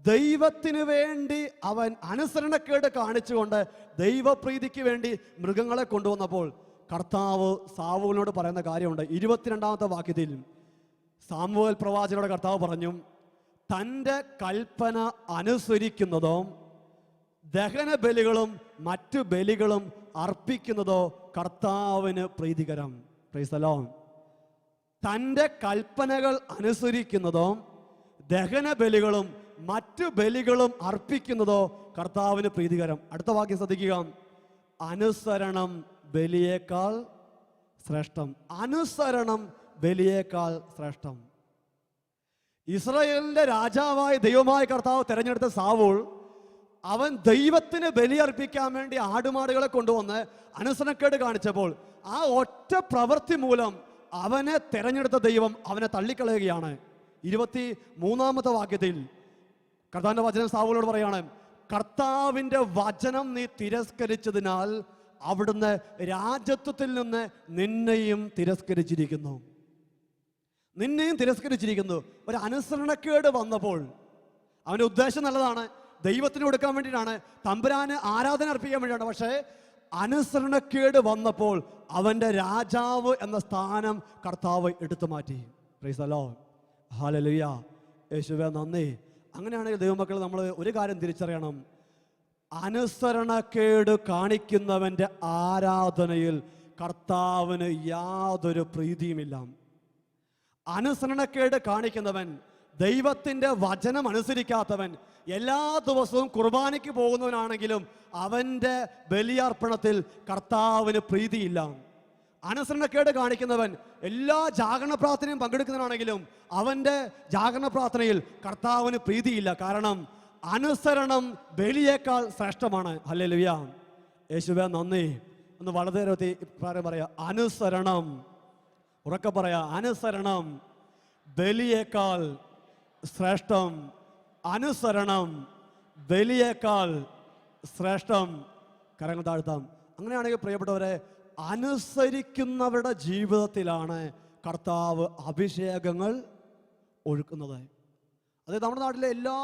ദൈവത്തിന് വേണ്ടി അവൻ അനുസരണക്കേട് കാണിച്ചുകൊണ്ട് ദൈവപ്രീതിക്ക് വേണ്ടി മൃഗങ്ങളെ കൊണ്ടുവന്നപ്പോൾ കർത്താവ് സാവൂലിനോട് പറയുന്ന കാര്യമുണ്ട്. 22-ാമത്തെ വാക്യത്തിൽ സാമുവേൽ പ്രവാചകനോട് കർത്താവ് പറഞ്ഞു, തൻ്റെ കൽപ്പന അനുസരിക്കുന്നതോ ദഹന ബലികളും മറ്റു ബലികളും അർപ്പിക്കുന്നതോ കർത്താവിന് പ്രീതികരം. Price the Lord. തൻ്റെ കൽപ്പനകൾ അനുസരിക്കുന്നതോ ദഹന ബലികളും മറ്റു ബലികളും അർപ്പിക്കുന്നതോ കർത്താവിന് പ്രീതികരം. അടുത്ത വാക്യം ശ്രദ്ധിക്കുക. അനുസരണം ബലിയേക്കാൾ ശ്രേഷ്ഠം. അനുസരണം ബലിയേക്കാൾ ശ്രേഷ്ഠം. ഇസ്രായേലിന്റെ രാജാവായ ദൈവമായ കർത്താവ് തെരഞ്ഞെടുത്ത സാവൂൾ, അവൻ ദൈവത്തിന് ബലിയർപ്പിക്കാൻ വേണ്ടി ആടുമാടുകളെ കൊണ്ടുവന്ന് അനുസരണക്കേട് കാണിച്ചപ്പോൾ ആ ഒറ്റ പ്രവൃത്തി മൂലം അവനെ തെരഞ്ഞെടുത്ത ദൈവം അവനെ തള്ളിക്കളയുകയാണ്. 23-ാമത്തെ വാക്യത്തിൽ കർത്താവിന്റെ വചനം സാവൂളിനോട് പറയാണ്, കർത്താവിന്റെ വചനം നീ തിരസ്കരിച്ചതിനാൽ അവിടുന്ന് രാജത്വത്തിൽ നിന്ന് നിന്നെയും തിരസ്കരിച്ചിരിക്കുന്നു. നിന്നെയും തിരസ്കരിച്ചിരിക്കുന്നു. ഒരു അനുസരണക്കേട് വന്നപ്പോൾ അവൻ്റെ ഉദ്ദേശം നല്ലതാണ്, ദൈവത്തിന് കൊടുക്കാൻ വേണ്ടിയിട്ടാണ്, തമ്പുരാന് ആരാധന അർപ്പിക്കാൻ വേണ്ടിയാണ്. പക്ഷേ അനുസരണക്കേട് വന്നപ്പോൾ അവൻ്റെ രാജാവ് എന്ന സ്ഥാനം കർത്താവ് എടുത്തു മാറ്റി. പ്രൈസ് ദി ലോർഡ്, ഹല്ലേലൂയ, യേശുവേ നന്ദി. അങ്ങനെയാണെങ്കിൽ ദൈവമക്കൾ, നമ്മൾ ഒരു കാര്യം തിരിച്ചറിയണം. അനുസരണക്കേട് കാണിക്കുന്നവൻ്റെ ആരാധനയിൽ കർത്താവിന് യാതൊരു പ്രീതിയുമില്ല. അനുസരണക്കേട് കാണിക്കുന്നവൻ, ദൈവത്തിൻ്റെ വചനം അനുസരിക്കാത്തവൻ, എല്ലാ ദിവസവും കുർബാനയ്ക്ക് പോകുന്നവനാണെങ്കിലും അവൻ്റെ ബലിയർപ്പണത്തിൽ കർത്താവിന് പ്രീതിയില്ല. അനുസരണക്കേട് കാണിക്കുന്നവൻ എല്ലാ ജാഗരണ പ്രാർത്ഥനയും പങ്കെടുക്കുന്നവനാണെങ്കിലും അവൻ്റെ ജാഗരണ പ്രാർത്ഥനയിൽ കർത്താവിന് പ്രീതിയില്ല. കാരണം അനുസരണം ബലിയേക്കാൾ ശ്രേഷ്ഠമാണ്. ഹല്ലേലൂയ, യേശുവേ നന്ദി. ഒന്ന് വളരെ പറയാം, അനുസരണം. ഉറക്കെ പറയാ, അനുസരണം ബലിയേക്കാൾ ശ്രേഷ്ഠം. അനുസരണം ബലിയേക്കാൾ ശ്രേഷ്ഠം. കരങ്ങൾ താഴ്ത്താം. അങ്ങനെയാണെങ്കിൽ പ്രിയപ്പെട്ടവരെ, അനുസരിക്കുന്നവരുടെ ജീവിതത്തിലാണ് കർത്താവ് അഭിഷേകങ്ങൾ ഒഴുക്കുന്നത്. അതായത് നമ്മുടെ നാട്ടിലെ എല്ലാ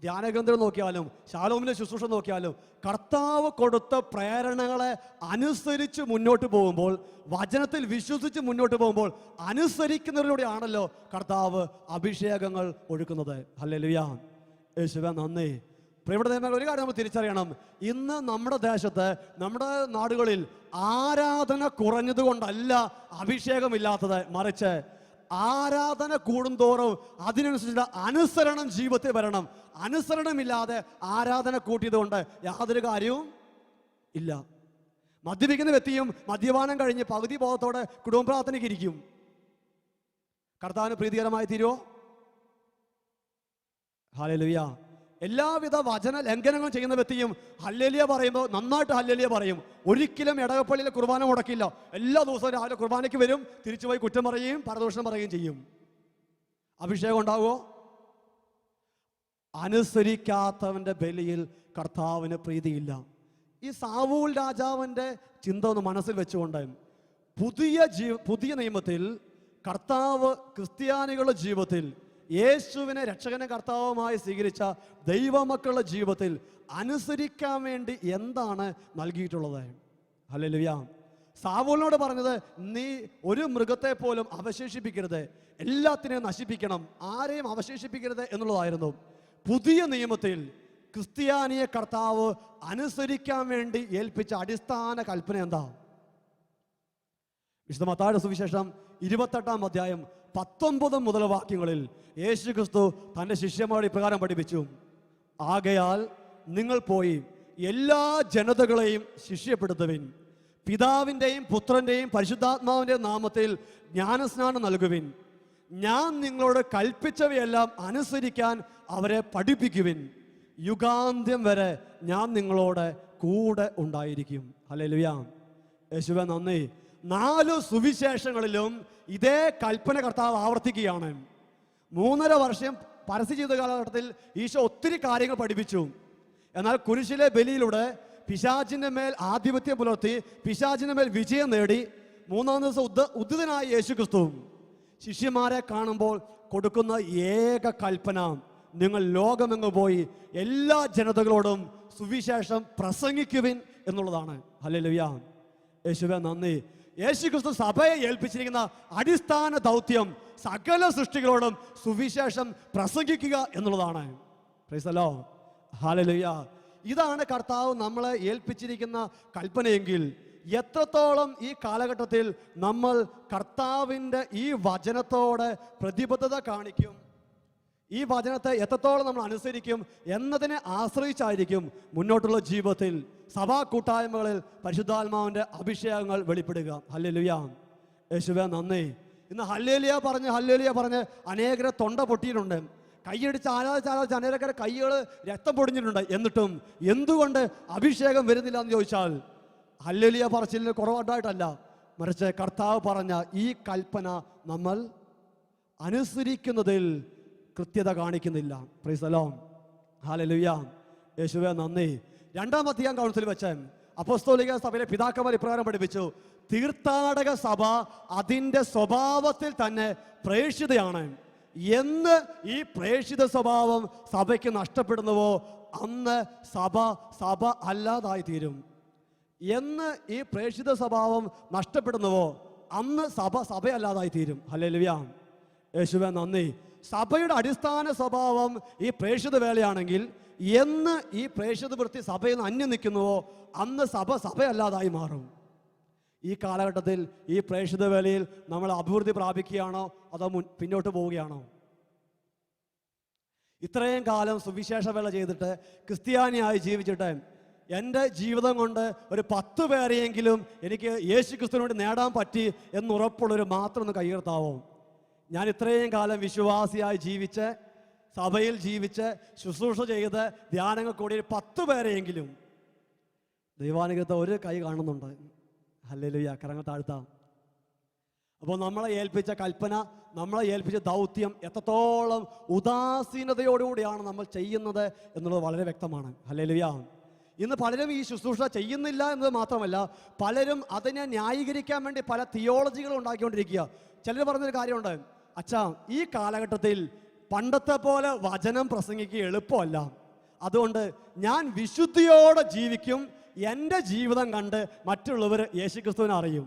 ധ്യാനഗ്രന്ഥം നോക്കിയാലും ശാലോമിലെ ശുശ്രൂഷ നോക്കിയാലും കർത്താവ് കൊടുത്ത പ്രേരണകളെ അനുസരിച്ച് മുന്നോട്ട് പോകുമ്പോൾ, വചനത്തിൽ വിശ്വസിച്ച് മുന്നോട്ട് പോകുമ്പോൾ അനുസരിക്കുന്നവരിലൂടെയാണല്ലോ കർത്താവ് അഭിഷേകങ്ങൾ ഒഴുക്കുന്നത്. ഹല്ലേലൂയ, യേശുവേ നന്ദി. പ്രിയപ്പെട്ട ഒരു കാര്യം നമ്മൾ തിരിച്ചറിയണം. ഇന്ന് നമ്മുടെ ദേശത്ത്, നമ്മുടെ നാടുകളിൽ ആരാധന കുറഞ്ഞതുകൊണ്ടല്ല അഭിഷേകമില്ലാത്തത്, മറിച്ച് ആരാധന കൂടുന്തോറും അതിനനുസരിച്ചുള്ള അനുസരണം ജീവിതത്തിൽ വരണം. അനുസരണമില്ലാതെ ആരാധന കൂട്ടിയത് കൊണ്ട് യാതൊരു കാര്യവും ഇല്ല. മദ്യപിക്കുന്ന വ്യക്തിയും മദ്യപാനം കഴിഞ്ഞ് പകുതി ബോധത്തോടെ കുടുംബ പ്രാർത്ഥനയ്ക്ക് ഇരിക്കും. കർത്താവിന് പ്രീതികരമായി തീരുമോ? ഹല്ലേലൂയ. എല്ലാവിധ വചന ലംഘനങ്ങളും ചെയ്യുന്ന വ്യക്തിയും ഹല്ലേലൂയ പറയുമ്പോൾ നന്നായിട്ട് ഹല്ലേലൂയ പറയും. ഒരിക്കലും ഇടവപ്പള്ളിയിലെ കുർബാന മുടക്കില്ല. എല്ലാ ദിവസവും രാവിലെ കുർബാനയ്ക്ക് വരും, തിരിച്ചു പോയി കുറ്റം പറയുകയും പരദൂഷണം പറയുകയും ചെയ്യും. അഭിഷേകം ഉണ്ടാവുമോ? അനുസരിക്കാത്തവന്റെ ബലിയിൽ കർത്താവിന് പ്രീതിയില്ല. ഈ സാവൂൾ രാജാവിൻ്റെ ചിന്ത ഒന്ന് മനസ്സിൽ വെച്ചുകൊണ്ട് പുതിയ നിയമത്തിൽ കർത്താവ് ക്രിസ്ത്യാനികളുടെ ജീവിതത്തിൽ യേശുവിനെ രക്ഷകനെ കർത്താവുമായി സ്വീകരിച്ച ദൈവമക്കളുടെ ജീവിതത്തിൽ അനുസരിക്കാൻ വേണ്ടി എന്താണ് നൽകിയിട്ടുള്ളത്? ഹല്ലേലൂയ. സാവൂളിനോട് പറഞ്ഞത്, നീ ഒരു മൃഗത്തെ പോലും അവശേഷിപ്പിക്കരുത്, എല്ലാത്തിനെയും നശിപ്പിക്കണം, ആരെയും അവശേഷിപ്പിക്കരുത് എന്നുള്ളതായിരുന്നു. പുതിയ നിയമത്തിൽ ക്രിസ്ത്യാനിയെ കർത്താവ് അനുസരിക്കാൻ വേണ്ടി ഏൽപ്പിച്ച അടിസ്ഥാന കൽപ്പന എന്താ? വിശുദ്ധ മത്തായിയുടെ സുവിശേഷം 28-ാം അധ്യായം 19 മുതൽ വാക്യങ്ങളിൽ യേശു ക്രിസ്തു തൻ്റെ ശിഷ്യന്മാരെ ഇപ്രകാരം പഠിപ്പിച്ചു: ആകയാൽ നിങ്ങൾ പോയി എല്ലാ ജനതകളെയും ശിഷ്യപ്പെടുത്തുവിൻ, പിതാവിൻ്റെയും പുത്രൻ്റെയും പരിശുദ്ധാത്മാവിൻ്റെയും നാമത്തിൽ ജ്ഞാനസ്നാനം നൽകുവിൻ, ഞാൻ നിങ്ങളോട് കൽപ്പിച്ചവയെല്ലാം അനുസരിക്കാൻ അവരെ പഠിപ്പിക്കുവിൻ, യുഗാന്ത്യം വരെ ഞാൻ നിങ്ങളോട് കൂടെ ഉണ്ടായിരിക്കും. ഹല്ലേലൂയ, യേശുവേ നന്ദി. 4 സുവിശേഷങ്ങളിലും ഇതേ കൽപ്പന കർത്താവ് ആവർത്തിക്കുകയാണ്. 3.5 വർഷം പരസ്യ ജീവിത കാലഘട്ടത്തിൽ ഈശോ ഒത്തിരി കാര്യങ്ങൾ പഠിപ്പിച്ചു. എന്നാൽ കുരിശിലെ ബലിയിലൂടെ പിശാചിന്റെ മേൽ ആധിപത്യം പുലർത്തി പിശാചിന്റെ മേൽ വിജയം നേടി 3-ാം ദിവസം ഉദ്ധിതനായ യേശു ക്രിസ്തു ശിഷ്യന്മാരെ കാണുമ്പോൾ കൊടുക്കുന്ന ഏക കൽപ്പന, നിങ്ങൾ ലോകമെങ്ങ് പോയി എല്ലാ ജനതകളോടും സുവിശേഷം പ്രസംഗിക്കുവിൻ എന്നുള്ളതാണ്. ഹല്ലേലൂയ, യേശുവേ നന്ദി. യേശു ക്രിസ്തു സഭയെ ഏൽപ്പിച്ചിരിക്കുന്ന അടിസ്ഥാന ദൗത്യം സകല സൃഷ്ടികളോടും സുവിശേഷം പ്രസംഗിക്കുക എന്നുള്ളതാണ്. Price the lord, hallelujah. ഇതാണ് കർത്താവ് നമ്മളെ ഏൽപ്പിച്ചിരിക്കുന്ന കൽപ്പനയെങ്കിൽ എത്രത്തോളം ഈ കാലഘട്ടത്തിൽ നമ്മൾ കർത്താവിൻ്റെ ഈ വചനത്തോട് പ്രതിബദ്ധത കാണിക്കും, ഈ വചനത്തെ എത്രത്തോളം നമ്മൾ അനുസരിക്കും എന്നതിനെ ആശ്രയിച്ചായിരിക്കും മുന്നോട്ടുള്ള ജീവിതത്തിൽ സഭാ കൂട്ടായ്മകളിൽ പരിശുദ്ധാത്മാവിൻ്റെ അഭിഷേകങ്ങൾ വെളിപ്പെടുക. ഹല്ലേലൂയ. യേശുവേ നന്ദി. ഇന്ന് ഹല്ലേലൂയ പറഞ്ഞ് അനേകരെ തൊണ്ട പൊട്ടിയിട്ടുണ്ട്. കൈയടിച്ച് ആരാധിച്ച് അനേകരെ കൈകൾ രക്തം പൊടിഞ്ഞിട്ടുണ്ട്. എന്നിട്ടും എന്തുകൊണ്ട് അഭിഷേകം വരുന്നില്ല എന്ന് ചോദിച്ചാൽ ഹല്ലേലൂയ പറച്ചിലിന് കുറവുണ്ടായിട്ടല്ല, മറിച്ച് കർത്താവ് പറഞ്ഞ ഈ കൽപ്പന നമ്മൾ അനുസരിക്കുന്നതിൽ കൃത്യത കാണിക്കുന്നില്ല. Price the lord. ഹല്ലേലൂയ. യേശുവേ നന്ദി. രണ്ടാം വത്തിക്കാൻ കൗൺസിൽ വെച്ച് അപ്പോസ്തോലിക സഭയിലെ പിതാക്കന്മാർ ഇപ്രകാരം പഠിപ്പിച്ചു: തീർത്ഥാടക സഭ അതിൻ്റെ സ്വഭാവത്തിൽ തന്നെ പ്രേക്ഷിതയാണ്. എന്ന് ഈ പ്രേക്ഷിത സ്വഭാവം സഭയ്ക്ക് നഷ്ടപ്പെടുന്നുവോ അന്ന് സഭ അല്ലാതായി തീരും. എന്ന് ഈ പ്രേക്ഷിത സ്വഭാവം നഷ്ടപ്പെടുന്നുവോ അന്ന് സഭയല്ലാതായി തീരും. ഹല്ലേലൂയ. യേശുവേ നന്ദി. സഭയുടെ അടിസ്ഥാന സ്വഭാവം ഈ പ്രേക്ഷിത വേലയാണെങ്കിൽ എന്ന് ഈ പ്രേക്ഷിത വൃത്തി സഭയിൽ നിന്ന് അന്യം നിൽക്കുന്നുവോ അന്ന് സഭയല്ലാതായി മാറും. ഈ കാലഘട്ടത്തിൽ ഈ പ്രേക്ഷിത വേലയിൽ നമ്മൾ അഭിവൃദ്ധി പ്രാപിക്കുകയാണോ അതോ പിന്നോട്ട് പോവുകയാണോ? ഇത്രയും കാലം സുവിശേഷ വേല ചെയ്തിട്ട് ക്രിസ്ത്യാനിയായി ജീവിച്ചിട്ട് എൻ്റെ ജീവിതം കൊണ്ട് ഒരു 10 പേരെയെങ്കിലും എനിക്ക് യേശു ക്രിസ്തുവിന് വേണ്ടി നേടാൻ പറ്റി എന്നുറപ്പുള്ളൊരു മാത്രം ഒന്ന് കൈയ്യർത്താവോ? ഞാൻ ഇത്രയും കാലം വിശ്വാസിയായി ജീവിച്ച് സഭയിൽ ജീവിച്ച് ശുശ്രൂഷ ചെയ്ത് ധ്യാനങ്ങൾ കൂടി 10 പേരെയെങ്കിലും ദൈവാനുഗ്രഹത്തെ ഒരു കൈ കാണുന്നുണ്ട്. ഹല്ലേലൂയ. കരങ്ങൾ താഴ്ത്താം. അപ്പോൾ നമ്മളെ ഏൽപ്പിച്ച കൽപ്പന, നമ്മളെ ഏൽപ്പിച്ച ദൗത്യം എത്രത്തോളം ഉദാസീനതയോടുകൂടിയാണ് നമ്മൾ ചെയ്യുന്നത് എന്നുള്ളത് വളരെ വ്യക്തമാണ്. ഹല്ലേലൂയ. ഇന്ന് പലരും ഈ ശുശ്രൂഷ ചെയ്യുന്നില്ല എന്നത് മാത്രമല്ല, പലരും അതിനെ ന്യായീകരിക്കാൻ വേണ്ടി പല തിയോളജികളും ഉണ്ടാക്കിക്കൊണ്ടിരിക്കുക. ചിലർ പറഞ്ഞൊരു കാര്യമുണ്ട്: അച്ഛാ, ഈ കാലഘട്ടത്തിൽ പണ്ടത്തെ പോലെ വചനം പ്രസംഗിക്കുക എളുപ്പമല്ല, അതുകൊണ്ട് ഞാൻ വിശുദ്ധിയോടെ ജീവിക്കും, എൻ്റെ ജീവിതം കണ്ട് മറ്റുള്ളവർ യേശുക്രിസ്തുവിനെ അറിയും.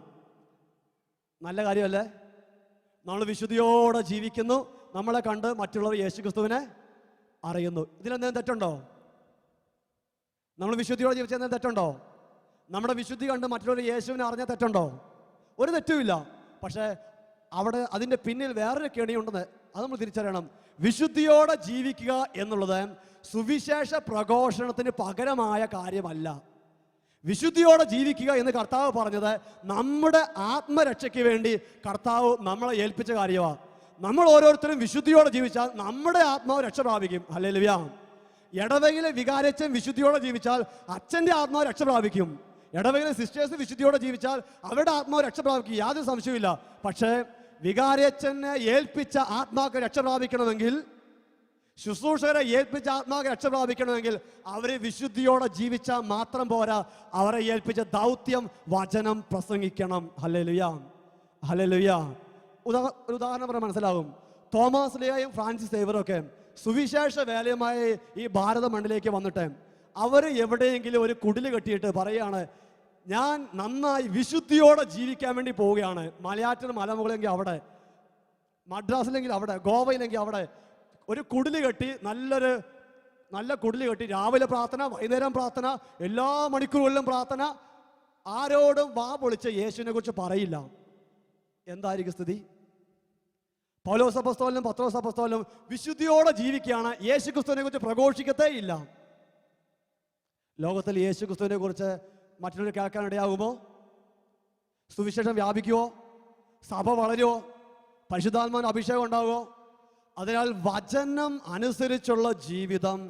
നല്ല കാര്യമല്ലേ? നമ്മൾ വിശുദ്ധിയോടെ ജീവിക്കുന്നു, നമ്മളെ കണ്ട് മറ്റുള്ളവർ യേശുക്രിസ്തുവിനെ അറിയുന്നു. ഇതിലെന്തെങ്കിലും തെറ്റുണ്ടോ? നമ്മൾ വിശുദ്ധിയോടെ ജീവിച്ചെന്തെങ്കിലും തെറ്റുണ്ടോ? നമ്മുടെ വിശുദ്ധി കണ്ട് മറ്റുള്ളവർ യേശുവിനെ അറിഞ്ഞ തെറ്റുണ്ടോ? ഒരു തെറ്റുമില്ല. പക്ഷേ അവിടെ അതിൻ്റെ പിന്നിൽ വേറൊരു കെണിയുണ്ടെന്ന് അത് നമ്മൾ തിരിച്ചറിയണം. വിശുദ്ധിയോടെ ജീവിക്കുക എന്നുള്ളത് സുവിശേഷ പ്രഘോഷണത്തിന് പകരമായ കാര്യമല്ല. വിശുദ്ധിയോടെ ജീവിക്കുക എന്ന് കർത്താവ് പറഞ്ഞത് നമ്മുടെ ആത്മരക്ഷയ്ക്ക് വേണ്ടി കർത്താവ് നമ്മളെ ഏൽപ്പിച്ച കാര്യമാണ്. നമ്മൾ ഓരോരുത്തരും വിശുദ്ധിയോടെ ജീവിച്ചാൽ നമ്മുടെ ആത്മാവ് രക്ഷ പ്രാപിക്കും. ഹല്ലേലൂയ. ഇടവകയിലെ വികാരച്ചൻ വിശുദ്ധിയോടെ ജീവിച്ചാൽ അച്ഛൻ്റെ ആത്മാവ് രക്ഷ പ്രാപിക്കും. ഇടവകയിലെ സിസ്റ്റേഴ്സ് വിശുദ്ധിയോടെ ജീവിച്ചാൽ അവരുടെ ആത്മാവ് രക്ഷ പ്രാപിക്കും, യാതൊരു സംശയമില്ല. പക്ഷേ വികാരച്ചനെ ഏൽപ്പിച്ച ആത്മാക്ക് രക്ഷ പ്രാപിക്കണമെങ്കിൽ, ശുശ്രൂഷകരെ ഏൽപ്പിച്ച ആത്മാക്ക് രക്ഷ പ്രാപിക്കണമെങ്കിൽ അവർ വിശുദ്ധിയോടെ ജീവിച്ചാൽ മാത്രം പോരാ, അവരെ ഏൽപ്പിച്ച ദൗത്യം വചനം പ്രസംഗിക്കണം. ഹല്ലേലൂയ. ഹല്ലേലൂയ. ഒരു ഉദാഹരണം പറഞ്ഞാൽ മനസ്സിലാകും. തോമസ് ലിയായും ഫ്രാൻസിസ് സേവറൊക്കെ സുവിശേഷ വേലയുമായി ഈ ഭാരത മണ്ണിലേക്ക് വന്നിട്ട് അവർ എവിടെയെങ്കിലും ഒരു കുടില് കെട്ടിയിട്ട് പറയാണ്: ഞാൻ നന്നായി വിശുദ്ധിയോടെ ജീവിക്കാൻ വേണ്ടി പോവുകയാണ്. മലയാറ്റൂർ മലമുകളെങ്കിൽ അവിടെ, മദ്രാസിലെങ്കിൽ അവിടെ, ഗോവയിലെങ്കിൽ അവിടെ ഒരു കുടില് കെട്ടി, നല്ല കുടില് കെട്ടി രാവിലെ പ്രാർത്ഥന, വൈകുന്നേരം പ്രാർത്ഥന, എല്ലാ മണിക്കൂറുകളിലും പ്രാർത്ഥന, ആരോടും വാ പൊളിച്ച് യേശുവിനെ കുറിച്ച് പറയില്ല. എന്തായിരിക്കും സ്ഥിതി? പൗലോസ് അപ്പോസ്തലനും പത്രോസ് അപ്പോസ്തലനും വിശുദ്ധിയോടെ ജീവിക്കുകയാണ്, യേശു ക്രിസ്തുവിനെ കുറിച്ച് പ്രഘോഷിക്കത്തേ ഇല്ല. ലോകത്തിൽ യേശു ക്രിസ്തുവിനെ കുറിച്ച് മറ്റുള്ളവർ കേൾക്കാനിടയാകുമോ? സുവിശേഷം വ്യാപിക്കുമോ? സഭ വളരുമോ? പരിശുദ്ധാത്മാവിന്റെ അഭിഷേകം ഉണ്ടാകുമോ? അതിനാൽ വചനം അനുസരിച്ചുള്ള ജീവിതം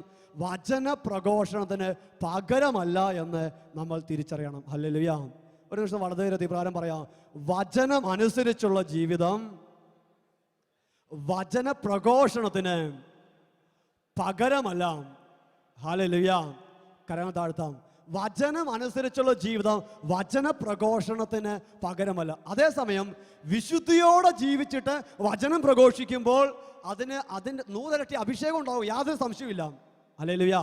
വചന പ്രഘോഷണത്തിന് പകരമല്ല എന്ന് നമ്മൾ തിരിച്ചറിയണം. ഹല്ലേലൂയ. ഒരു നിമിഷം വളരെ തീപ്രകാരം പറയാം: വചനം അനുസരിച്ചുള്ള ജീവിതം വചന പ്രഘോഷണത്തിന് പകരമല്ല. ഹല്ലേലൂയ. കരങ്ങൾ താഴ്ത്താം. വചനം അനുസരിച്ചുള്ള ജീവിതം വചന പ്രഘോഷണത്തിന് പകരമല്ല. അതേസമയം വിശുദ്ധിയോടെ ജീവിച്ചിട്ട് വചനം പ്രഘോഷിക്കുമ്പോൾ അതിൻ്റെ 100 ഇരട്ടി അഭിഷേകം ഉണ്ടാവും, യാതൊരു സംശയമില്ല. ഹല്ലേലൂയ.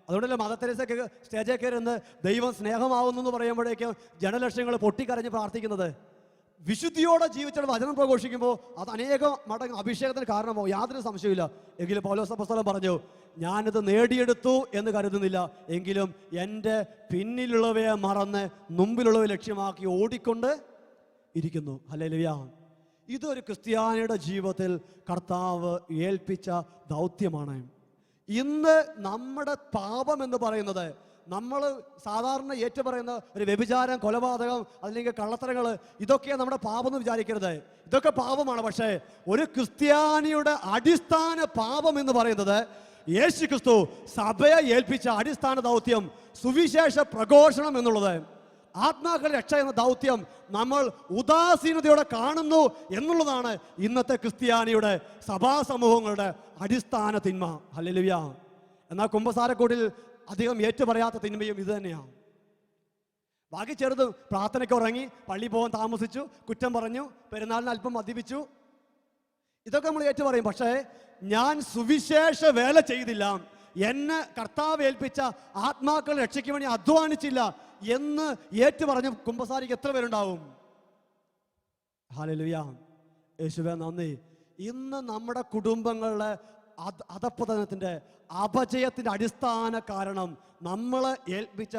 അതുകൊണ്ടല്ലേ മദർ തെരേസയൊക്കെ സ്റ്റേജിൽ കയറുന്നത് ദൈവം സ്നേഹമാവുന്നു എന്ന് പറയുമ്പോഴേക്കും ജനലക്ഷങ്ങൾ പൊട്ടിക്കരഞ്ഞ് പ്രാർത്ഥിക്കുന്നത്. വിശുദ്ധിയോടെ ജീവിച്ച വചനം പ്രഘോഷിക്കുമ്പോൾ അത് അനേകം മടങ്ങ് അഭിഷേകത്തിന് കാരണമാവും, യാതൊരു സംശയമില്ല. എങ്കിലും പൗലോസ് അപ്പോസ്തലൻ പറഞ്ഞു, ഞാനിത് നേടിയെടുത്തു എന്ന് കരുതുന്നില്ല, എങ്കിലും എൻ്റെ പിന്നിലുള്ളവയെ മറന്ന് മുമ്പിലുള്ളവയെ ലക്ഷ്യമാക്കി ഓടിക്കൊണ്ട് ഇരിക്കുന്നു. ഹല്ലേലൂയ. ഇതൊരു ക്രിസ്ത്യാനിയുടെ ജീവിതത്തിൽ കർത്താവ് ഏൽപ്പിച്ച ദൗത്യമാണ്. ഇന്ന് നമ്മുടെ പാപം എന്ന് പറയുന്നത്, നമ്മൾ സാധാരണ ഏറ്റുപറയുന്ന ഒരു വ്യഭിചാരം, കൊലപാതകം, അല്ലെങ്കിൽ കള്ളത്തരങ്ങൾ, ഇതൊക്കെ നമ്മുടെ പാപം എന്ന് വിചാരിക്കരുത്. ഇതൊക്കെ പാപമാണ്. പക്ഷേ ഒരു ക്രിസ്ത്യാനിയുടെ അടിസ്ഥാന പാപം എന്ന് പറയുന്നത് യേശു ക്രിസ്തു സഭയെ ഏൽപ്പിച്ച അടിസ്ഥാന ദൗത്യം സുവിശേഷ പ്രഘോഷണം എന്നുള്ളത്, ആത്മാക്കളുടെ രക്ഷ എന്ന ദൗത്യം നമ്മൾ ഉദാസീനതയോടെ കാണുന്നു എന്നുള്ളതാണ് ഇന്നത്തെ ക്രിസ്ത്യാനിയുടെ സഭാ സമൂഹങ്ങളുടെ അടിസ്ഥാന തിന്മ. ഹല്ലേലൂയ. എന്നാൽ കുമ്പസാരക്കൂട്ടിൽ അധികം ഏറ്റുപറയാത്ത തിന്മയും ഇത് തന്നെയാണ്. ബാക്കി ചെറുത്, പ്രാർത്ഥനയ്ക്ക് ഉറങ്ങി, പള്ളി പോകാൻ താമസിച്ചു, കുറ്റം പറഞ്ഞു, പെരുന്നാളിന് അല്പം മദ്യപിച്ചു, ഇതൊക്കെ നമ്മൾ ഏറ്റുപറയും. പക്ഷേ ഞാൻ സുവിശേഷ വേല ചെയ്തില്ല, എന്നെ കർത്താവ് ഏൽപ്പിച്ച ആത്മാക്കൾ രക്ഷയ്ക്ക് വേണ്ടി അധ്വാനിച്ചില്ല എന്ന് ഏറ്റുപറഞ്ഞ് കുമ്പസാരിക്ക് എത്ര പേരുണ്ടാവും? ഹല്ലേലൂയ. യേശുവേ നന്ദി. ഇന്ന് നമ്മുടെ കുടുംബങ്ങളുടെ അധപ്പതനത്തിൻ്റെ, അപജയത്തിൻ്റെ അടിസ്ഥാന കാരണം നമ്മളെ ഏൽപ്പിച്ച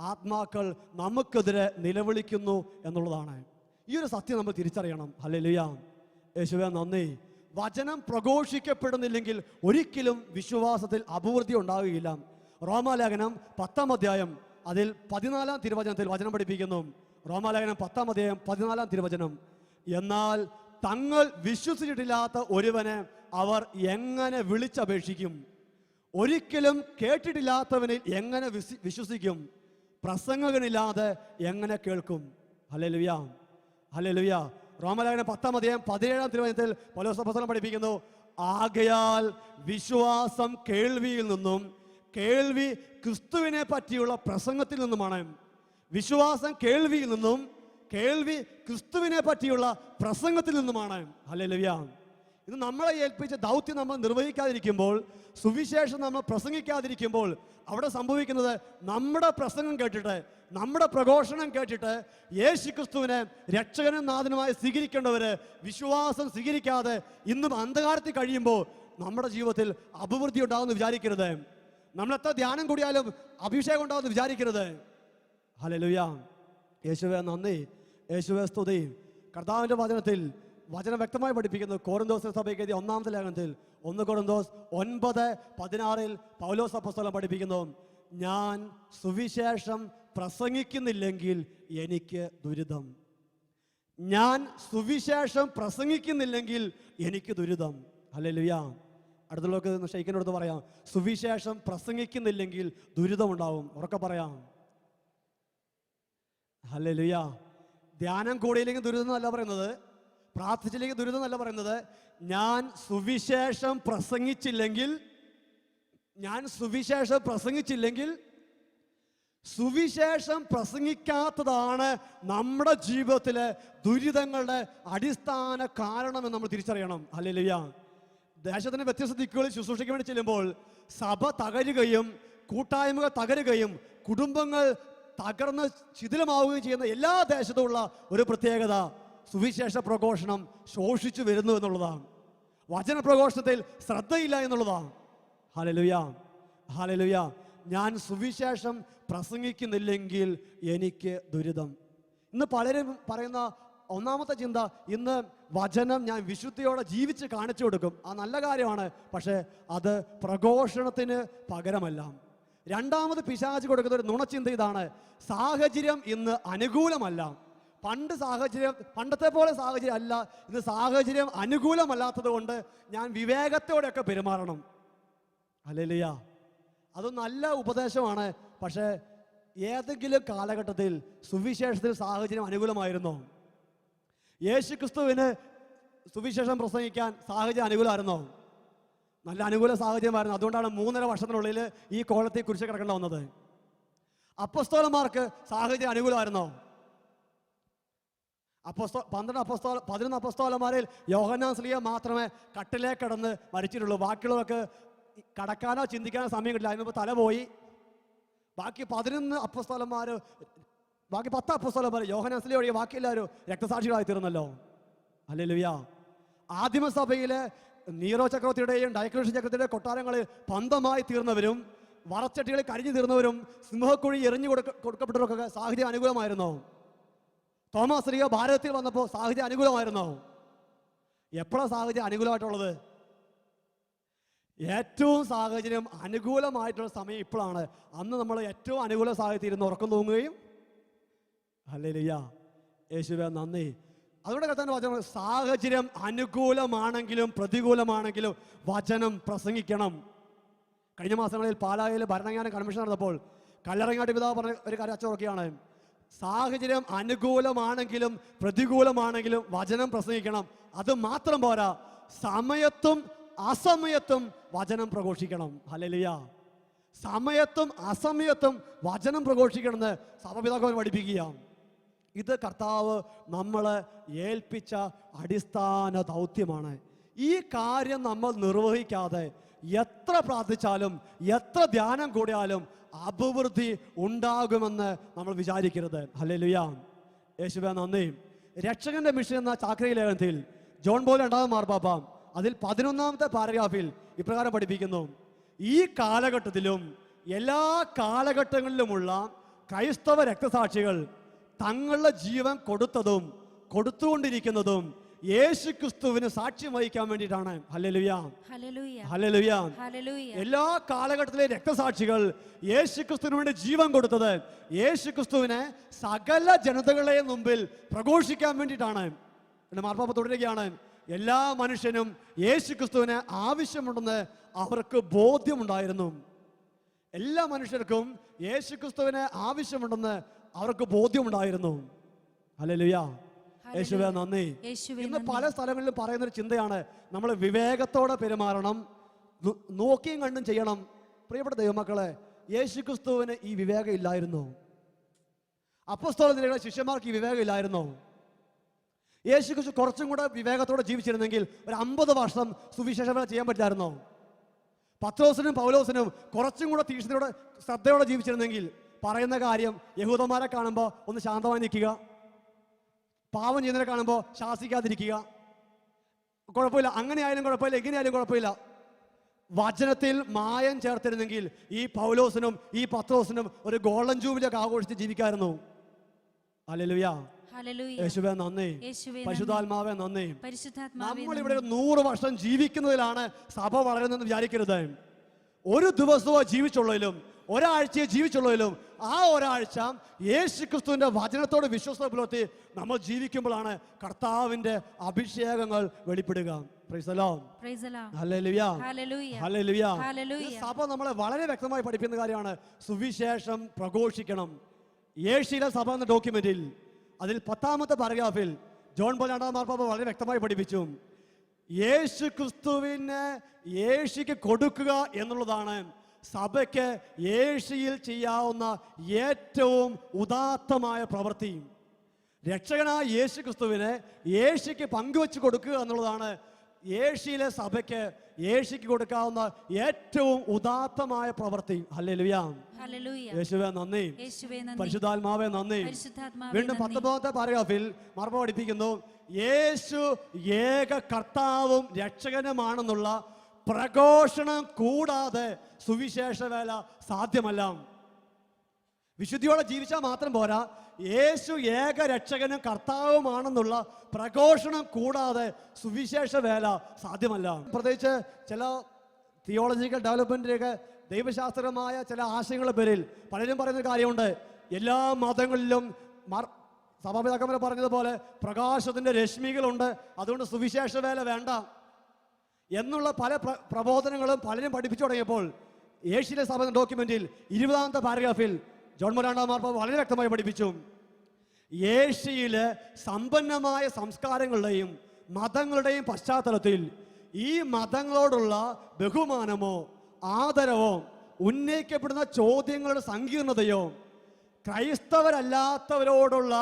ആത്മാക്കൾ നമുക്കെതിരെ നിലവിളിക്കുന്നു എന്നുള്ളതാണ്. ഈ ഒരു സത്യം നമ്മൾ തിരിച്ചറിയണം. ഹല്ലേലൂയ. യേശുവേ നന്ദി. വചനം പ്രഘോഷിക്കപ്പെടുന്നില്ലെങ്കിൽ ഒരിക്കലും വിശ്വാസത്തിൽ അഭിവൃദ്ധി ഉണ്ടാവുകയില്ല. റോമാലേഖനം 10-ാം അധ്യായം അതിൽ 14-ാം തിരുവചനത്തിൽ വചനം പഠിപ്പിക്കുന്നു. റോമാലേഖനം 10-ാം അധ്യായം 14-ാം തിരുവചനം, എന്നാൽ തങ്ങൾ വിശ്വസിച്ചിട്ടില്ലാത്ത ഒരുവനെ അവർ എങ്ങനെ വിളിച്ചപേക്ഷിക്കും? ഒരിക്കലും കേട്ടിട്ടില്ലാത്തവനിൽ എങ്ങനെ വിശ്വസിക്കും? പ്രസംഗകനില്ലാതെ എങ്ങനെ കേൾക്കും? ഹല്ലേലൂയ. ഹല്ലേലൂയ. റോമാലേഖനം 10-ാം അധ്യായം 17-ാം തിരുവചനത്തിൽ പൗലോസ് അപ്പോസ്തലൻ പഠിപ്പിക്കുന്നു, ആകയാൽ വിശ്വാസം കേൾവിയിൽ നിന്നും, കേൾവി ക്രിസ്തുവിനെ പറ്റിയുള്ള പ്രസംഗത്തിൽ നിന്നുമാണ്. വിശ്വാസം കേൾവിയിൽ നിന്നും, കേൾവി ക്രിസ്തുവിനെ പറ്റിയുള്ള പ്രസംഗത്തിൽ നിന്നുമാണ്. ഹല്ലേലൂയ. ഇത് നമ്മളെ ഏൽപ്പിച്ച ദൗത്യം നമ്മൾ നിർവഹിക്കാതിരിക്കുമ്പോൾ, സുവിശേഷം നമ്മൾ പ്രസംഗിക്കാതിരിക്കുമ്പോൾ അവിടെ സംഭവിക്കുന്നത്, നമ്മുടെ പ്രസംഗം കേട്ടിട്ട്, നമ്മുടെ പ്രഘോഷണം കേട്ടിട്ട് യേശു ക്രിസ്തുവിനെ രക്ഷകനും നാഥനുമായി സ്വീകരിക്കേണ്ടവര് വിശ്വാസം സ്വീകരിക്കാതെ ഇന്നും അന്ധകാരത്തിൽ കഴിയുമ്പോൾ നമ്മുടെ ജീവിതത്തിൽ അഭിവൃദ്ധി ഉണ്ടാകുമെന്ന് വിചാരിക്കരുത്. നമ്മളെത്ര ധ്യാനം കൂടിയാലും അഭിഷേകം ഉണ്ടാകുമെന്ന് വിചാരിക്കരുത്. ഹല്ലേലൂയ. യേശുവേ നന്ദി, യേശുവേ സ്തുതി. കർത്താവിൻ്റെ വചനത്തിൽ വചനം വ്യക്തമായി പഠിപ്പിക്കുന്നു. കൊരിന്തോസ് സഭയ്ക്ക് എഴുതിയ 1-ാമത്തെ ലേഖനത്തിൽ 1 കൊരിന്തോസ് 9:16 പൗലോസ് അപ്പോസ്തലൻ പഠിപ്പിക്കുന്നു, ഞാൻ സുവിശേഷം പ്രസംഗിക്കുന്നില്ലെങ്കിൽ എനിക്ക് ദുരിതം. ഞാൻ സുവിശേഷം പ്രസംഗിക്കുന്നില്ലെങ്കിൽ എനിക്ക് ദുരിതം. ഹല്ലേലൂയ. അടുത്തുള്ളവർക്ക് ഷെയ്ഖിനോട് പറയാം, സുവിശേഷം പ്രസംഗിക്കുന്നില്ലെങ്കിൽ ദുരിതമുണ്ടാവും. ഉറക്കെ പറയാം. ഹല്ലേലൂയ. ധ്യാനം കൂടിയില്ലെങ്കിൽ ദുരിതം എന്നല്ല പറയുന്നത്, പ്രാർത്ഥിച്ചില്ലെങ്കിൽ ദുരിതം എന്നല്ല പറയുന്നത്. ഞാൻ സുവിശേഷം പ്രസംഗിച്ചില്ലെങ്കിൽ, സുവിശേഷം പ്രസംഗിക്കാത്തതാണ് നമ്മുടെ ജീവിതത്തിലെ ദുരിതങ്ങളുടെ അടിസ്ഥാന കാരണമെന്ന് നമ്മൾ തിരിച്ചറിയണം. ഹല്ലേലൂയ. ദേശത്തിന് വ്യത്യസ്ത ദിക്കുകളിൽ ശുശ്രൂഷയ്ക്ക് വേണ്ടി ചെല്ലുമ്പോൾ സഭ തകരുകയും കൂട്ടായ്മകൾ തകരുകയും കുടുംബങ്ങൾ തകർന്ന് ശിഥിലമാവുകയും ചെയ്യുന്ന എല്ലാ ദേശത്തുമുള്ള ഒരു പ്രത്യേകത സുവിശേഷ പ്രഘോഷണം ശോഷിച്ചു വരുന്നു എന്നുള്ളതാണ്. വചന പ്രഘോഷണത്തിൽ ശ്രദ്ധയില്ല എന്നുള്ളതാണ്. ഹല്ലേലൂയ. ഹല്ലേലൂയ. ഞാൻ സുവിശേഷം പ്രസംഗിക്കുന്നില്ലെങ്കിൽ എനിക്ക് ദുരിതം. ഇന്ന് പലരും പറയുന്ന ഒന്നാമത്തെ ചിന്ത, ഇന്ന് വചനം ഞാൻ വിശുദ്ധിയോടെ ജീവിച്ച് കാണിച്ചു കൊടുക്കും. ആ നല്ല കാര്യമാണ്, പക്ഷേ അത് പ്രഘോഷണത്തിന് പകരമല്ല. രണ്ടാമത് പിശാച് കൊടുക്കുന്ന ഒരു നുണച്ചിന്ത ഇതാണ്, സാഹചര്യം ഇന്ന് അനുകൂലമല്ല. പണ്ടത്തെ പോലെ സാഹചര്യം അല്ല, ഇന്ന് സാഹചര്യം അനുകൂലമല്ലാത്തത് കൊണ്ട് ഞാൻ വിവേകത്തോടെയൊക്കെ പെരുമാറണം. ഹല്ലേലൂയ. അത് നല്ല ഉപദേശമാണ്. പക്ഷേ ഏതെങ്കിലും കാലഘട്ടത്തിൽ സുവിശേഷത്തിൽ സാഹചര്യം അനുകൂലമായിരുന്നോ? യേശു ക്രിസ്തുവിന് സുവിശേഷം പ്രസംഗിക്കാൻ സാഹചര്യം അനുകൂലമായിരുന്നോ? നല്ല അനുകൂല സാഹചര്യമായിരുന്നു. അതുകൊണ്ടാണ് 3.5 വർഷത്തിനുള്ളിൽ ഈ കോളത്തിൽ കുരിശ് കിടക്കേണ്ട വന്നത്. അപ്പോസ്തലന്മാർക്ക് സാഹചര്യം അനുകൂലമായിരുന്നോ? 11 അപ്പോസ്തലന്മാരിൽ യോഹന്നാൻ സ്ലീഹ മാത്രമേ കട്ടിലേ കിടന്ന് മരിച്ചിട്ടുള്ളൂ. ബാക്കിയുള്ളവർക്ക് കടക്കാനോ ചിന്തിക്കാനോ സമയം കിട്ടില്ല. അതിന് മുമ്പ് തല പോയി. ബാക്കി 11 അപ്പോസ്തലന്മാർ ബാക്കി 10 അപ്പോസ്തലന്മാർ യോഹന്നാൻ ഒഴികെ ബാക്കി എല്ലാവരും രക്തസാക്ഷികളായി തീർന്നല്ലോ. ഹല്ലേലൂയ. ആദിമസഭയിലെ നീറോ ചക്രവർത്തിയുടെയും ഡയക്ലീഷ്യൻ ചക്രവർത്തിയുടെയും കൊട്ടാരങ്ങളിൽ പന്തമായി തീർന്നവരും വറച്ചട്ടികളിൽ കരിഞ്ഞു തീർന്നവരും സിംഹക്കുഴി എറിഞ്ഞു കൊടുക്കപ്പെട്ടവർക്കൊക്കെ സാഹചര്യം അനുകൂലമായിരുന്നോ? തോമസ് ശ്രീക ഭാരതത്തിൽ വന്നപ്പോൾ സാഹചര്യം അനുകൂലമായിരുന്നോ? എപ്പോഴാണ് സാഹചര്യം അനുകൂലമായിട്ടുള്ളത്? ഏറ്റവും സാഹചര്യം അനുകൂലമായിട്ടുള്ള സമയം ഇപ്പോഴാണ്. അന്ന് നമ്മൾ ഏറ്റവും അനുകൂല സാഹചര്യത്തിൽ ഇരുന്ന് ഉറക്കം തൂങ്ങുകയും. ഹല്ലേലൂയ, യേശുവേ നന്ദി. അതുകൊണ്ട് കർത്താവിന്റെ വചനം, സാഹചര്യം അനുകൂലമാണെങ്കിലും പ്രതികൂലമാണെങ്കിലും വചനം പ്രസംഗിക്കണം. കഴിഞ്ഞ മാസങ്ങളിൽ പാലായിൽ ഭരണങ്ങാന കൺവെൻഷൻ നടന്നപ്പോൾ കല്ലറങ്ങാട്ട് പിതാവ് പറഞ്ഞ ഒരു കാര്യം അച്ചോക്കിയാണ്, സാഹചര്യം അനുകൂലമാണെങ്കിലും പ്രതികൂലമാണെങ്കിലും വചനം പ്രസംഗിക്കണം. അത് മാത്രം പോരാ, സമയത്തും അസമയത്തും വചനം പ്രഘോഷിക്കണം. ഹല്ലേലൂയ. സമയത്തും അസമയത്തും വചനം പ്രഘോഷിക്കണമെന്ന് സഭാപിതാക്കൾ പഠിപ്പിക്കുക. ഇത് കർത്താവ് നമ്മളെ ഏൽപ്പിച്ച അടിസ്ഥാന ദൗത്യമാണ്. ഈ കാര്യം നമ്മൾ നിർവഹിക്കാതെ എത്ര പ്രാർത്ഥിച്ചാലും എത്ര ധ്യാനം കൂടിയാലും അഭിവൃദ്ധി ഉണ്ടാകുമെന്ന് നമ്മൾ വിചാരിക്കരുത്. ഹല്ലേലൂയ, യേശുവേ നന്ദി. രക്ഷകന്റെ മിഷൻ എന്ന ചാക്രിക ലേഖനത്തിൽ ജോൺ പോൾ രണ്ടാമത് മാർപ്പാപ്പ അതിൽ 11ാമത്തെ പാരഗ്രാഫിൽ ഇപ്രകാരം പഠിപ്പിക്കുന്നു: ഈ കാലഘട്ടത്തിലും എല്ലാ കാലഘട്ടങ്ങളിലുമുള്ള ക്രൈസ്തവ രക്തസാക്ഷികൾ തങ്ങളുടെ ജീവൻ കൊടുത്തതും കൊടുത്തുകൊണ്ടിരിക്കുന്നതും യേശുക്രിസ്തുവിന് സാക്ഷ്യം വഹിക്കാൻ വേണ്ടിയിട്ടാണ്. Hallelujah, hallelujah. എല്ലാ കാലഘട്ടത്തിലെ രക്തസാക്ഷികൾ യേശുക്രിസ്തുവിന് വേണ്ടി ജീവൻ കൊടുത്തത് യേശുക്രിസ്തുവിനെ സകല ജനതകളെ മുമ്പിൽ പ്രഘോഷിക്കാൻ വേണ്ടിയിട്ടാണ്. എന്റെ മാർപ്പാപ്പ തുടരുകയാണ്, എല്ലാ മനുഷ്യനും യേശുക്രിസ്തുവിന് ആവശ്യമുണ്ടെന്ന് അവർക്ക് ബോധ്യമുണ്ടായിരുന്നു. എല്ലാ മനുഷ്യർക്കും യേശുക്രിസ്തുവിന് ആവശ്യമുണ്ടെന്ന് അവർക്ക് ബോധ്യമുണ്ടായിരുന്നു. ഹല്ലേലൂയ, യേശുവേ നന്ദി. ഇന്ന് പല സ്ഥലങ്ങളിലും പറയുന്നൊരു ചിന്തയാണ്, നമ്മൾ വിവേകത്തോടെ പെരുമാറണം, നോക്കിയും കണ്ടും ചെയ്യണം. പ്രിയപ്പെട്ട ദൈവമക്കളെ, യേശുക്രിസ്തുവിന് ഈ വിവേകം ഇല്ലായിരുന്നു. അപ്പോസ്തലന്മാരുടെ ശിഷ്യന്മാർക്ക് ഈ വിവേകം ഇല്ലായിരുന്നു. യേശുക്രിസ്തു കുറച്ചും കൂടെ വിവേകത്തോടെ ജീവിച്ചിരുന്നെങ്കിൽ ഒരു 50 വർഷം സുവിശേഷം ചെയ്യാൻ പറ്റായിരുന്നോ? പത്രോസിനും പൗലോസിനും കുറച്ചും കൂടെ തീക്ഷ്ണതയോടെ ശ്രദ്ധയോടെ ജീവിച്ചിരുന്നെങ്കിൽ പറയുന്ന കാര്യം യഹൂദന്മാരെ കാണുമ്പോൾ ഒന്ന് ശാന്തമായി നിൽക്കുക, പാവം ചെയ്യുന്നവരെ കാണുമ്പോൾ ശാസിക്കാതിരിക്കുക, കുഴപ്പമില്ല, അങ്ങനെ ആയാലും കുഴപ്പമില്ല, എങ്ങനെയായാലും കുഴപ്പമില്ല. വചനത്തിൽ മായം ചേർത്തിരുന്നെങ്കിൽ ഈ പൗലോസിനും ഈ പത്രോസിനും ഒരു ഗോൾഡൻ ജൂബിലിയൊക്കെ ആഘോഷിച്ച് ജീവിക്കായിരുന്നു. ഹല്ലേലൂയ, യേശുവേ നന്ദി, പരിശുദ്ധാത്മാവേ നന്ദി. നമ്മൾ ഇവിടെ 100 വർഷം ജീവിക്കുന്നതിലാണ് സഭ വളരുന്നതെന്ന് വിചാരിക്കരുത്. ഒരു ദിവസമോ ജീവിച്ചുള്ളതിലും ഒരാഴ്ചയെ ജീവിച്ചുള്ളതിലും ആ ഒരാഴ്ച യേശുക്രിസ്തുവിന്റെ വചനത്തോട് വിശ്വസ്ത പുലർത്തി നമ്മൾ ജീവിക്കുമ്പോഴാണ് കർത്താവിന്റെ അഭിഷേകങ്ങൾ വെളിപ്പെടുക. സഭ നമ്മളെ വളരെ വ്യക്തമായി പഠിപ്പിക്കുന്ന കാര്യമാണ്, സുവിശേഷം പ്രഘോഷിക്കണം. ഏഷ്യയിലെ സഭ എന്ന ഡോക്യുമെന്റിൽ അതിൽ 10ാമത്തെ പാരഗ്രാഫിൽ ജോൺ പോൾ രണ്ടാമൻ മാർപ്പാപ്പ വളരെ വ്യക്തമായി പഠിപ്പിച്ചു, യേശുക്രിസ്തുവിനെ ഏഷ്യക്ക് കൊടുക്കുക എന്നുള്ളതാണ് സഭയ്ക്ക് ഏഷ്യയിൽ ചെയ്യാവുന്ന ഏറ്റവും ഉദാത്തമായ പ്രവൃത്തി. രക്ഷകനായ യേശുക്രിസ്തുവിനെ ഏഷ്യക്ക് പങ്കുവെച്ച് കൊടുക്കുക എന്നുള്ളതാണ് ഏഷ്യയിലെ സഭയ്ക്ക് ഏഷ്യക്ക് കൊടുക്കാവുന്ന ഏറ്റവും ഉദാത്തമായ പ്രവൃത്തി. ഹല്ലേലൂയ, യേശുവേ നന്ദി, പരിശുദ്ധാത്മാവേ നന്ദി. വീണ്ടും 19ാമത്തെ പാരഗ്രാഫിൽ മാർപ്പാപ്പ പഠിപ്പിക്കുന്നു, യേശു ഏക കർത്താവും രക്ഷകനുമാണെന്നുള്ള പ്രഘോഷണം കൂടാതെ സുവിശേഷ വേല സാധ്യമല്ല. വിശുദ്ധിയോടെ ജീവിച്ചാൽ മാത്രം പോരാ, യേശു ഏക രക്ഷകനും കർത്താവുമാണെന്നുള്ള പ്രഘോഷണം കൂടാതെ സുവിശേഷ വേല സാധ്യമല്ല. പ്രത്യേകിച്ച് ചില തിയോളജിക്കൽ ഡെവലപ്മെന്റിലേക്ക് ദൈവശാസ്ത്രമായ ചില ആശയങ്ങളുടെ പേരിൽ പലരും പറയുന്ന കാര്യമുണ്ട്, എല്ലാ മതങ്ങളിലും സഭാപിതാക്കന്മാർ പറഞ്ഞതുപോലെ പ്രകാശത്തിന്റെ രശ്മികളുണ്ട്, അതുകൊണ്ട് സുവിശേഷ വേല വേണ്ട എന്നുള്ള പല പ്രബോധനങ്ങളും പലരും പഠിപ്പിച്ചു തുടങ്ങിയപ്പോൾ ഏഷ്യയിലെ സഭ ഡോക്യുമെന്റിൽ 20ാമത്തെ പാരഗ്രാഫിൽ ജോൺ പോൾ രണ്ടാമൻ മാർപ്പാപ്പ വളരെ വ്യക്തമായി പഠിപ്പിച്ചു, ഏഷ്യയിലെ സമ്പന്നമായ സംസ്കാരങ്ങളുടെയും മതങ്ങളുടെയും പശ്ചാത്തലത്തിൽ ഈ മതങ്ങളോടുള്ള ബഹുമാനമോ ആദരവോ ഉന്നയിക്കപ്പെടുന്ന ചോദ്യങ്ങളുടെ സങ്കീർണതയോ ക്രൈസ്തവരല്ലാത്തവരോടുള്ള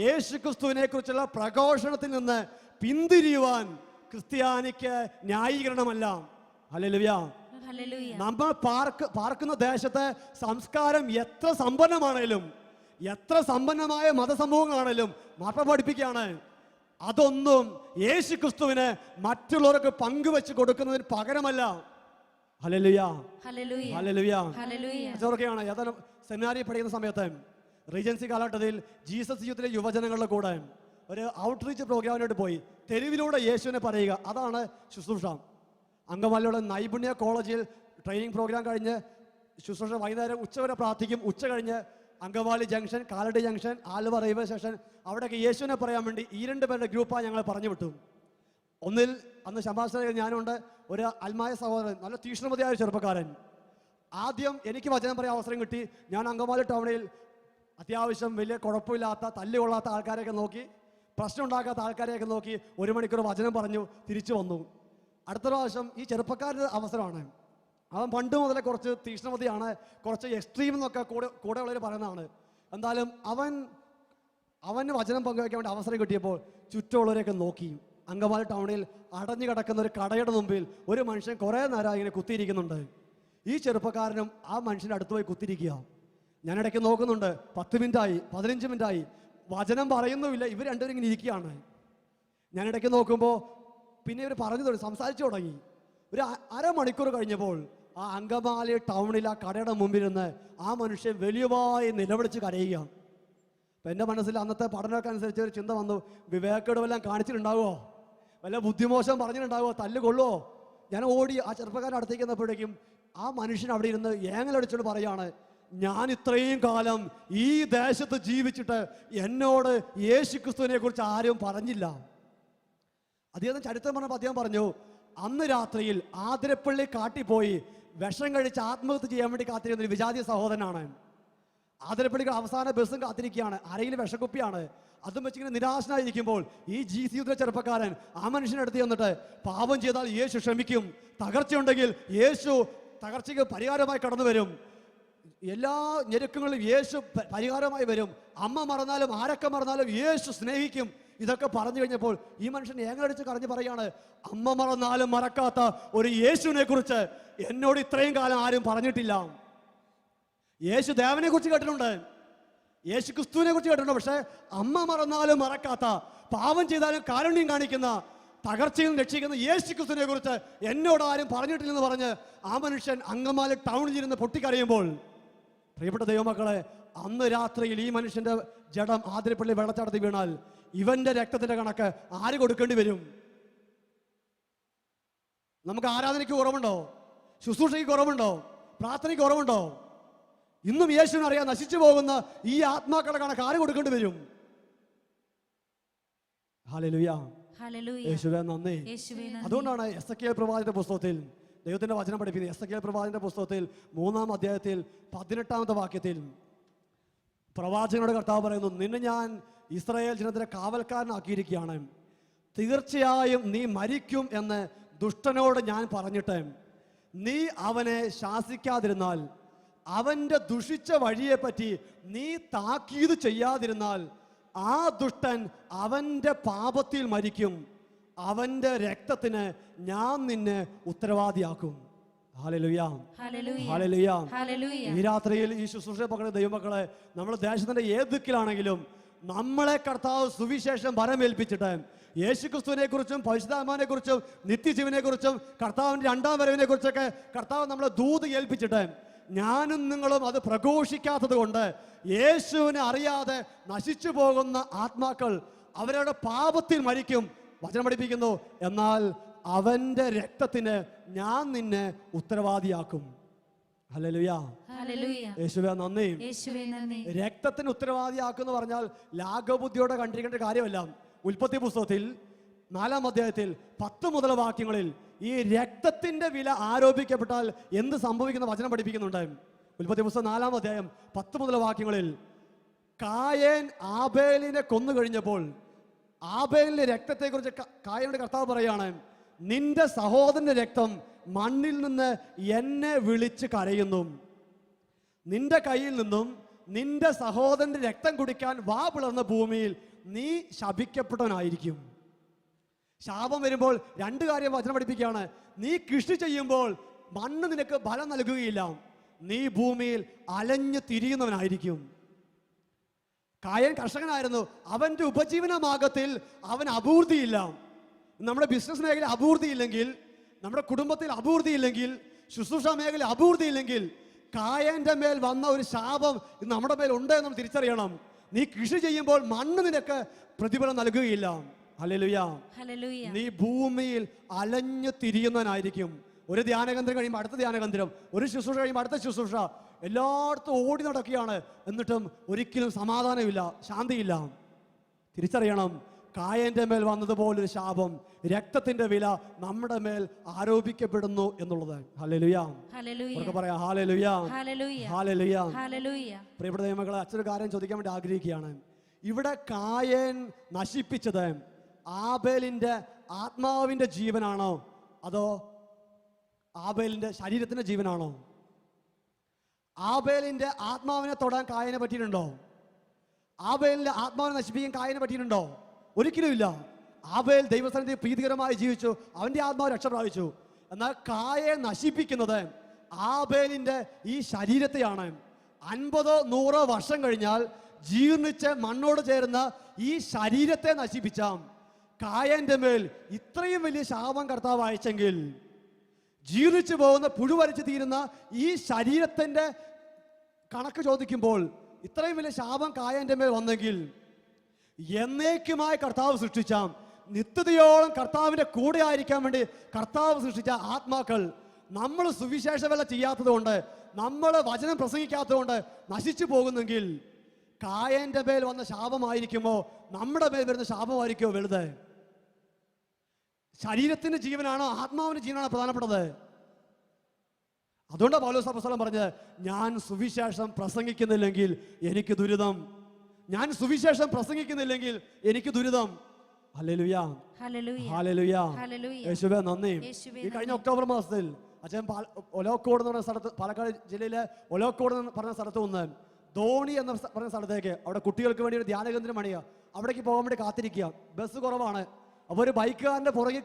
യേശുക്രിസ്തുവിനെ കുറിച്ചുള്ള പ്രഘോഷണത്തിൽ നിന്ന് പിന്തിരിയുവാൻ ക്രിസ്ത്യാനിക്ക് ന്യായീകരണമല്ല. ഹല്ലേലൂയ. നമ്മൾ പാർക്കുന്ന ദേശത്തെ സംസ്കാരം എത്ര സമ്പന്നമാണേലും എത്ര സമ്പന്നമായ മതസമൂഹങ്ങളാണേലും മാർപ്പാപ്പ പഠിപ്പിക്കുകയാണ്, അതൊന്നും യേശു ക്രിസ്തുവിന് മറ്റുള്ളവർക്ക് പങ്കുവെച്ച് കൊടുക്കുന്നതിന് പകരമല്ല. Hallelujah, hallelujah. അതൊക്കെയാണ് ഏതായാലും സെമിനാരിൽ പഠിക്കുന്ന സമയത്ത് റീജൻസി കാലഘട്ടത്തിൽ ജീസസ് യൂത്തിലെ യുവജനങ്ങളുടെ കൂടെ ഒരു ഔട്ട്റീച്ച് പ്രോഗ്രാമിനായിട്ട് പോയി തെരുവിലൂടെ യേശുവിനെ പറയുക. അതാണ് ശുശ്രൂഷ. അങ്കമാലിയുടെ നൈപുണ്യ കോളേജിൽ ട്രെയിനിങ് പ്രോഗ്രാം കഴിഞ്ഞ് ശുശ്രൂഷ വൈകുന്നേരം ഉച്ചവരെ പ്രാർത്ഥിക്കും. ഉച്ച കഴിഞ്ഞ് Angamaly junction, Kalady junction, Aluva railway station അവിടെയൊക്കെ യേശുവിനെ പറയാൻ വേണ്ടി ഈ 2 പേരുടെ ഗ്രൂപ്പാണ് ഞങ്ങൾ പറഞ്ഞു വിട്ടു. ഒന്നിൽ അന്ന് ശംഭാഷണ ഞാനുണ്ട്, ഒരു അൽമായ സഹോദരൻ, നല്ല തീക്ഷ്ണമതിയായ ചെറുപ്പക്കാരൻ. ആദ്യം എനിക്ക് വചനം പറയാൻ അവസരം കിട്ടി. ഞാൻ അങ്കമാലി ടൗണിൽ അത്യാവശ്യം വലിയ കുഴപ്പമില്ലാത്ത തല്ലുകൊള്ളാത്ത ആൾക്കാരെയൊക്കെ നോക്കി, പ്രശ്നം ഉണ്ടാക്കാത്ത ആൾക്കാരെയൊക്കെ നോക്കി 1 മണിക്കൂർ വചനം പറഞ്ഞു തിരിച്ചു വന്നു. അടുത്ത പ്രാവശ്യം ഈ ചെറുപ്പക്കാരുടെ അവസരമാണ്. അവൻ പണ്ട് മുതലേ കുറച്ച് തീക്ഷ്ണമതിയാണ്, കുറച്ച് എക്സ്ട്രീം എന്നൊക്കെ കൂടെ ഉള്ളവർ പറയുന്നതാണ്. എന്തായാലും അവന് വചനം പങ്കുവയ്ക്കാൻ വേണ്ടി അവസരം കിട്ടിയപ്പോൾ ചുറ്റുമുള്ളവരെയൊക്കെ നോക്കി. അങ്കമാലി ടൗണിൽ അടഞ്ഞു കിടക്കുന്ന ഒരു കടയുടെ മുമ്പിൽ ഒരു മനുഷ്യൻ കുറേ നേരം ഇങ്ങനെ കുത്തിയിരിക്കുന്നുണ്ട്. ഈ ചെറുപ്പക്കാരനും ആ മനുഷ്യൻ്റെ അടുത്ത് പോയി കുത്തിയിരിക്കുക. ഞാനിടയ്ക്ക് നോക്കുന്നുണ്ട്, 10 മിനിറ്റായി, 15 മിനിറ്റായി, വചനം പറയുന്നുമില്ല. ഇവർ രണ്ടുപേരും ഇങ്ങനെ ഇരിക്കുകയാണ്. ഞാനിടയ്ക്ക് നോക്കുമ്പോൾ പിന്നെ ഇവർ പറഞ്ഞു തുടങ്ങി, സംസാരിച്ചു തുടങ്ങി. ഒരു അരമണിക്കൂർ കഴിഞ്ഞപ്പോൾ ആ അങ്കമാലി ടൗണിൽ ആ കടയുടെ മുമ്പിരുന്ന് ആ മനുഷ്യൻ വലിയവായി നിലവിളിച്ച് കരയുക. അപ്പം എൻ്റെ മനസ്സിൽ അന്നത്തെ പഠനമൊക്കെ അനുസരിച്ച് ഒരു ചിന്ത വന്നു, വിവേകേട് വല്ലതും കാണിച്ചിട്ടുണ്ടാവുമോ, വല്ല ബുദ്ധിമോശം പറഞ്ഞിട്ടുണ്ടാവുമോ, തല്ലുകൊള്ളുമോ? ഞാൻ ഓടി ആ ചെറുപ്പക്കാരൻ അടുത്തേക്ക് വന്നപ്പോഴേക്കും ആ മനുഷ്യൻ അവിടെ ഇരുന്ന് ഏങ്ങലടിച്ചോട് പറയാണ്, ഞാൻ ഇത്രയും കാലം ഈ ദേശത്ത് ജീവിച്ചിട്ട് എന്നോട് യേശു ക്രിസ്തുവിനെ കുറിച്ച് ആരും പറഞ്ഞില്ല. അദ്ദേഹം ചരിത്രം പറഞ്ഞപ്പോൾ അദ്ദേഹം പറഞ്ഞു, അന്ന് രാത്രിയിൽ ആതിരപ്പള്ളി കാട്ടിപ്പോയി വിഷം കഴിച്ച് ആത്മഹത്യ ചെയ്യാൻ വേണ്ടി കാത്തിരുന്ന ഒരു വിജാതി സഹോദരനാണ്. ആതിരപ്പള്ളിക്ക് അവസാന ബസ്സും കാത്തിരിക്കുകയാണ്, അരയിൽ വിഷക്കുപ്പിയാണ്. അതും വെച്ചിങ്ങനെ നിരാശനായിരിക്കുമ്പോൾ ഈ ജീസസിയുടെ ചെറുപ്പക്കാരൻ ആ മനുഷ്യനെ അടുത്ത് ചെന്നിട്ട്, പാപം ചെയ്താൽ യേശു ക്ഷമിക്കും, തകർച്ചയുണ്ടെങ്കിൽ യേശു തകർച്ചയ്ക്ക് പരിഹാരമായി കടന്നു വരും, എല്ലാ ഞെരുക്കങ്ങളിലും യേശു പരിഹാരമായി വരും, അമ്മ മറന്നാലും ആരൊക്കെ മറന്നാലും യേശു സ്നേഹിക്കും. ഇതൊക്കെ പറഞ്ഞു കഴിഞ്ഞപ്പോൾ ഈ മനുഷ്യൻ ഏങ്ങലടിച്ച് കരഞ്ഞ് പറയാണ്, അമ്മ മറന്നാലും മറക്കാത്ത ഒരു യേശുവിനെ കുറിച്ച് എന്നോട് ഇത്രയും കാലം ആരും പറഞ്ഞിട്ടില്ല. യേശു ദേവനെ കുറിച്ച് കേട്ടിട്ടുണ്ട്, യേശു ക്രിസ്തുവിനെ കുറിച്ച് കേട്ടിട്ടുണ്ട്, പക്ഷെ അമ്മ മറന്നാലും മറക്കാത്ത, പാപം ചെയ്താലും കാരുണ്യം കാണിക്കുന്ന, തകർച്ചയിൽ നിന്ന് രക്ഷിക്കുന്ന യേശു ക്രിസ്തുവിനെ കുറിച്ച് എന്നോട് ആരും പറഞ്ഞിട്ടില്ലെന്ന് പറഞ്ഞ് ആ മനുഷ്യൻ അങ്കമാലി ടൗണിൽ ഇരുന്ന് പൊട്ടിക്കരയുമ്പോൾ, പ്രിയപ്പെട്ട ദൈവമക്കളെ, അന്ന് രാത്രിയിൽ ഈ മനുഷ്യന്റെ ജഡം ആതിരപ്പള്ളി വെള്ളച്ചാട്ടത്തിൽ വീണാൽ ഇവന്റെ രക്തത്തിന്റെ കണക്ക് ആര് കൊടുക്കേണ്ടി വരും? നമുക്ക് ആരാധനയ്ക്ക് കുറവുണ്ടോ? ശുശ്രൂഷയ്ക്ക് കുറവുണ്ടോ? പ്രാർത്ഥനയ്ക്ക് കുറവുണ്ടോ? ഇന്നും യേശുവിനെ അറിയാൻ നശിച്ചു പോകുന്ന ഈ ആത്മാക്കളുടെ കണക്ക് ആര് കൊടുക്കേണ്ടി വരും? ഹല്ലേലൂയ, യേശുവേ നന്ദി. അതുകൊണ്ടാണ് എസെക്കിയേൽ പ്രവാചകന്റെ പുസ്തകത്തിൽ ദൈവത്തിന്റെ വചനം പഠിപ്പിക്കുന്നത്. എസെക്കിയേൽ പ്രവാചകന്റെ പുസ്തകത്തിൽ 3-ാം അധ്യായത്തിൽ 18-ാമത്തെ വാക്യത്തിൽ പ്രവാചകനോട് കർത്താവ് പറയുന്നു, നിന്നെ ഞാൻ ഇസ്രായേൽ ജനത്തിന്റെ കാവൽക്കാരനാക്കിയിരിക്കുകയാണ്, തീർച്ചയായും നീ മരിക്കും എന്ന് ദുഷ്ടനോട് ഞാൻ പറഞ്ഞിട്ട് നീ അവനെ ശാസിക്കാതിരുന്നാൽ, അവന്റെ ദുഷിച്ച വഴിയെപ്പറ്റി നീ താക്കീത് ചെയ്യാതിരുന്നാൽ, ആ ദുഷ്ടൻ അവന്റെ പാപത്തിൽ മരിക്കും, അവന്റെ രക്തത്തിന് ഞാൻ നിന്നെ ഉത്തരവാദിയാക്കും. Hallelujah, hallelujah. ഈ രാത്രിയിൽ ഈ ശുശ്രൂഷ പകരുന്ന ദൈവമക്കളെ, നമ്മുടെ ദേശത്തിന്റെ ഏത് ദിക്കിലാണെങ്കിലും നമ്മളെ കർത്താവ് സുവിശേഷം ഭരമേൽപ്പിച്ചിട്ട് യേശുക്രിസ്തുവിനെ കുറിച്ചും പരിശുദ്ധാത്മാവിനെ കുറിച്ചും നിത്യജീവനെ കുറിച്ചും കർത്താവിന്റെ 2ാം വരവിനെ കുറിച്ചൊക്കെ കർത്താവ് നമ്മളെ ദൂത് ഏൽപ്പിച്ചിട്ട് ഞാനും നിങ്ങളും അത് പ്രഘോഷിക്കാത്തത് കൊണ്ട് യേശുവിനെ അറിയാതെ നശിച്ചു പോകുന്ന ആത്മാക്കൾ അവരുടെ പാപത്തിൽ മരിക്കും. വചനം പഠിപ്പിക്കുന്നു, എന്നാൽ അവന്റെ രക്തത്തിന് ഞാൻ നിന്നെ ഉത്തരവാദിയാക്കും. ഹല്ലേലൂയ, യേശുവേ നന്ദി. രക്തത്തിന് ഉത്തരവാദിയാക്കുമെന്ന് പറഞ്ഞാൽ ലാഘബുദ്ധിയോടെ കണ്ടിരിക്കേണ്ട കാര്യമല്ല. ഉൽപ്പത്തി പുസ്തകത്തിൽ 4-ാം അധ്യായത്തിൽ 10 മുതൽ വാക്യങ്ങളിൽ ഈ രക്തത്തിന്റെ വില ആരോപിക്കപ്പെട്ടാൽ എന്ത് സംഭവിക്കുന്ന വചനം പഠിപ്പിക്കുന്നുണ്ട്. ഉൽപ്പത്തി പുസ്തകം 4-ാം അധ്യായം 10 മുതൽ വാക്യങ്ങളിൽ കായേൻ ആബേലിനെ കൊന്നു കഴിഞ്ഞപ്പോൾ ആബേലിന്റെ രക്തത്തെക്കുറിച്ച് കായേനോട് കർത്താവ് പറയാണ്, നിന്റെ സഹോദരന്റെ രക്തം മണ്ണിൽ നിന്ന് എന്നെ വിളിച്ച് കരയുന്നു, നിന്റെ കയ്യിൽ നിന്നും നിന്റെ സഹോദരന്റെ രക്തം കുടിക്കാൻ വാ പിളർന്ന ഭൂമിയിൽ നീ ശപിക്കപ്പെട്ടവനായിരിക്കും. ശാപം വരുമ്പോൾ 2 കാര്യം വചനം പഠിപ്പിക്കുകയാണ്. നീ കൃഷി ചെയ്യുമ്പോൾ മണ്ണ് നിനക്ക് ഫലം നൽകുകയില്ല, നീ ഭൂമിയിൽ അലഞ്ഞു തിരിയുന്നവനായിരിക്കും. കായൻ കർഷകനായിരുന്നു. അവൻ്റെ ഉപജീവന മാർഗത്തിൽ അവൻ അപൂർത്തിയില്ല. നമ്മുടെ ബിസിനസ് മേഖല അപൂർത്തിയില്ലെങ്കിൽ, നമ്മുടെ കുടുംബത്തിൽ അപൂർത്തിയില്ലെങ്കിൽ, ശുശ്രൂഷ മേഖല അപൂർത്തിയില്ലെങ്കിൽ, കായന്റെ മേൽ വന്ന ഒരു ശാപം നമ്മുടെ മേൽ ഉണ്ട് എന്ന് തിരിച്ചറിയണം. നീ കൃഷി ചെയ്യുമ്പോൾ മണ്ണ് നിനക്ക് പ്രതിഫലം നൽകുകയില്ല. ഹല്ലേലൂയ. നീ ഭൂമിയിൽ അലഞ്ഞു തിരിയുന്നവനായിരിക്കും. ഒരു ധ്യാനകേന്ദ്രം കഴിയുമ്പോൾ അടുത്ത ധ്യാനകേന്ദ്രം, ഒരു ശുശ്രൂഷ കഴിയുമ്പോൾ അടുത്ത ശുശ്രൂഷ, എല്ലായിടത്തും ഓടി നടക്കുകയാണ്. എന്നിട്ടും ഒരിക്കലും സമാധാനമില്ല, ശാന്തിയില്ല. തിരിച്ചറിയണം, കായന്റെ മേൽ വന്നതുപോലൊരു ശാപം, രക്തത്തിന്റെ വില നമ്മുടെ മേൽ ആരോപിക്കപ്പെടുന്നു എന്നുള്ളത്. ഹല്ലേലൂയ. പറയാം ഹല്ലേലൂയ, ഹല്ലേലൂയ. പ്രിയപ്പെട്ട ദൈവമക്കളെ, അച്ഛനൊരു കാര്യം ചോദിക്കാൻ വേണ്ടി ആഗ്രഹിക്കുകയാണ്. ഇവിടെ കായൻ നശിപ്പിച്ചത് ആബേലിന്റെ ആത്മാവിന്റെ ജീവനാണോ അതോ ആബേലിന്റെ ശരീരത്തിന്റെ ജീവനാണോ? ആബേലിന്റെ ആത്മാവിനെ തൊടാൻ കായനെ പറ്റിയിട്ടുണ്ടോ? ആബേലിന്റെ ആത്മാവിനെ നശിപ്പിക്കാൻ കായനെ പറ്റിയിട്ടുണ്ടോ? ഒരിക്കലും ഇല്ല. ആബേൽ ദൈവസന്നിധിയിൽ പ്രീതികരമായി ജീവിച്ചു, അവന്റെ ആത്മാവ് രക്ഷ പ്രാപിച്ചു. എന്നാൽ കായെ നശിപ്പിക്കുന്നത് ആബേലിന്റെ ഈ ശരീരത്തെയാണ്. 50-100 വർഷം കഴിഞ്ഞാൽ ജീർണിച്ച് മണ്ണോട് ചേരുന്ന ഈ ശരീരത്തെ നശിപ്പിച്ച കായന്റെ മേൽ ഇത്രയും വലിയ ശാപം കർത്താവ് അയച്ചെങ്കിൽ, ജീർണിച്ചു പോകുന്ന പുഴുവരിച്ചു തീരുന്ന ഈ ശരീരത്തിന്റെ കണക്ക് ചോദിക്കുമ്പോൾ ഇത്രയും വലിയ ശാപം കായന്റെ മേൽ വന്നെങ്കിൽ, എന്നേക്കുമായി കർത്താവ് സൃഷ്ടിച്ച, നിത്യതയോളം കർത്താവിന്റെ കൂടെ ആയിരിക്കാൻ വേണ്ടി കർത്താവ് സൃഷ്ടിച്ച ആത്മാക്കൾ നമ്മൾ സുവിശേഷ വേല ചെയ്യാത്തത് കൊണ്ട്, നമ്മൾ വചനം പ്രസംഗിക്കാത്തത് കൊണ്ട് നശിച്ചു പോകുന്നെങ്കിൽ, കായന്റെ മേൽ വന്ന ശാപമായിരിക്കുമോ നമ്മുടെ മേൽ വരുന്ന ശാപമായിരിക്കുമോ വലുത്? ശരീരത്തിന്റെ ജീവനാണോ ആത്മാവിന്റെ ജീവനാണോ പ്രധാനപ്പെട്ടത്? അതുകൊണ്ടാണ് പൗലോസ് അപ്പോസ്തലൻ പറഞ്ഞത്, ഞാൻ സുവിശേഷം പ്രസംഗിക്കുന്നില്ലെങ്കിൽ എനിക്ക് ദുരിതം. ഞാൻ സുവിശേഷം പ്രസംഗിക്കുന്നില്ലെങ്കിൽ എനിക്ക് ദുരിതം. Hallelujah, hallelujah. യേശുവേ നന്ദി. ഈ കഴിഞ്ഞ ഒക്ടോബർ മാസത്തിൽ അച്ഛൻ ഒലോക്കോട് എന്ന് പറഞ്ഞ സ്ഥലത്ത്, പാലക്കാട് ജില്ലയിലെ ഒലോക്കോട് എന്ന് പറഞ്ഞ സ്ഥലത്ത് വന്ന് ധോണി എന്ന് പറഞ്ഞ സ്ഥലത്തേക്ക്, അവിടെ കുട്ടികൾക്ക് വേണ്ടി ഒരു ധ്യാനകേന്ദ്രം പണിയുക, അവിടേക്ക് പോകാൻ വേണ്ടി കാത്തിരിക്കുക. ബസ് കുറവാണ്. അപ്പോൾ ഒരു ബൈക്കുകാരൻ്റെ പുറകെ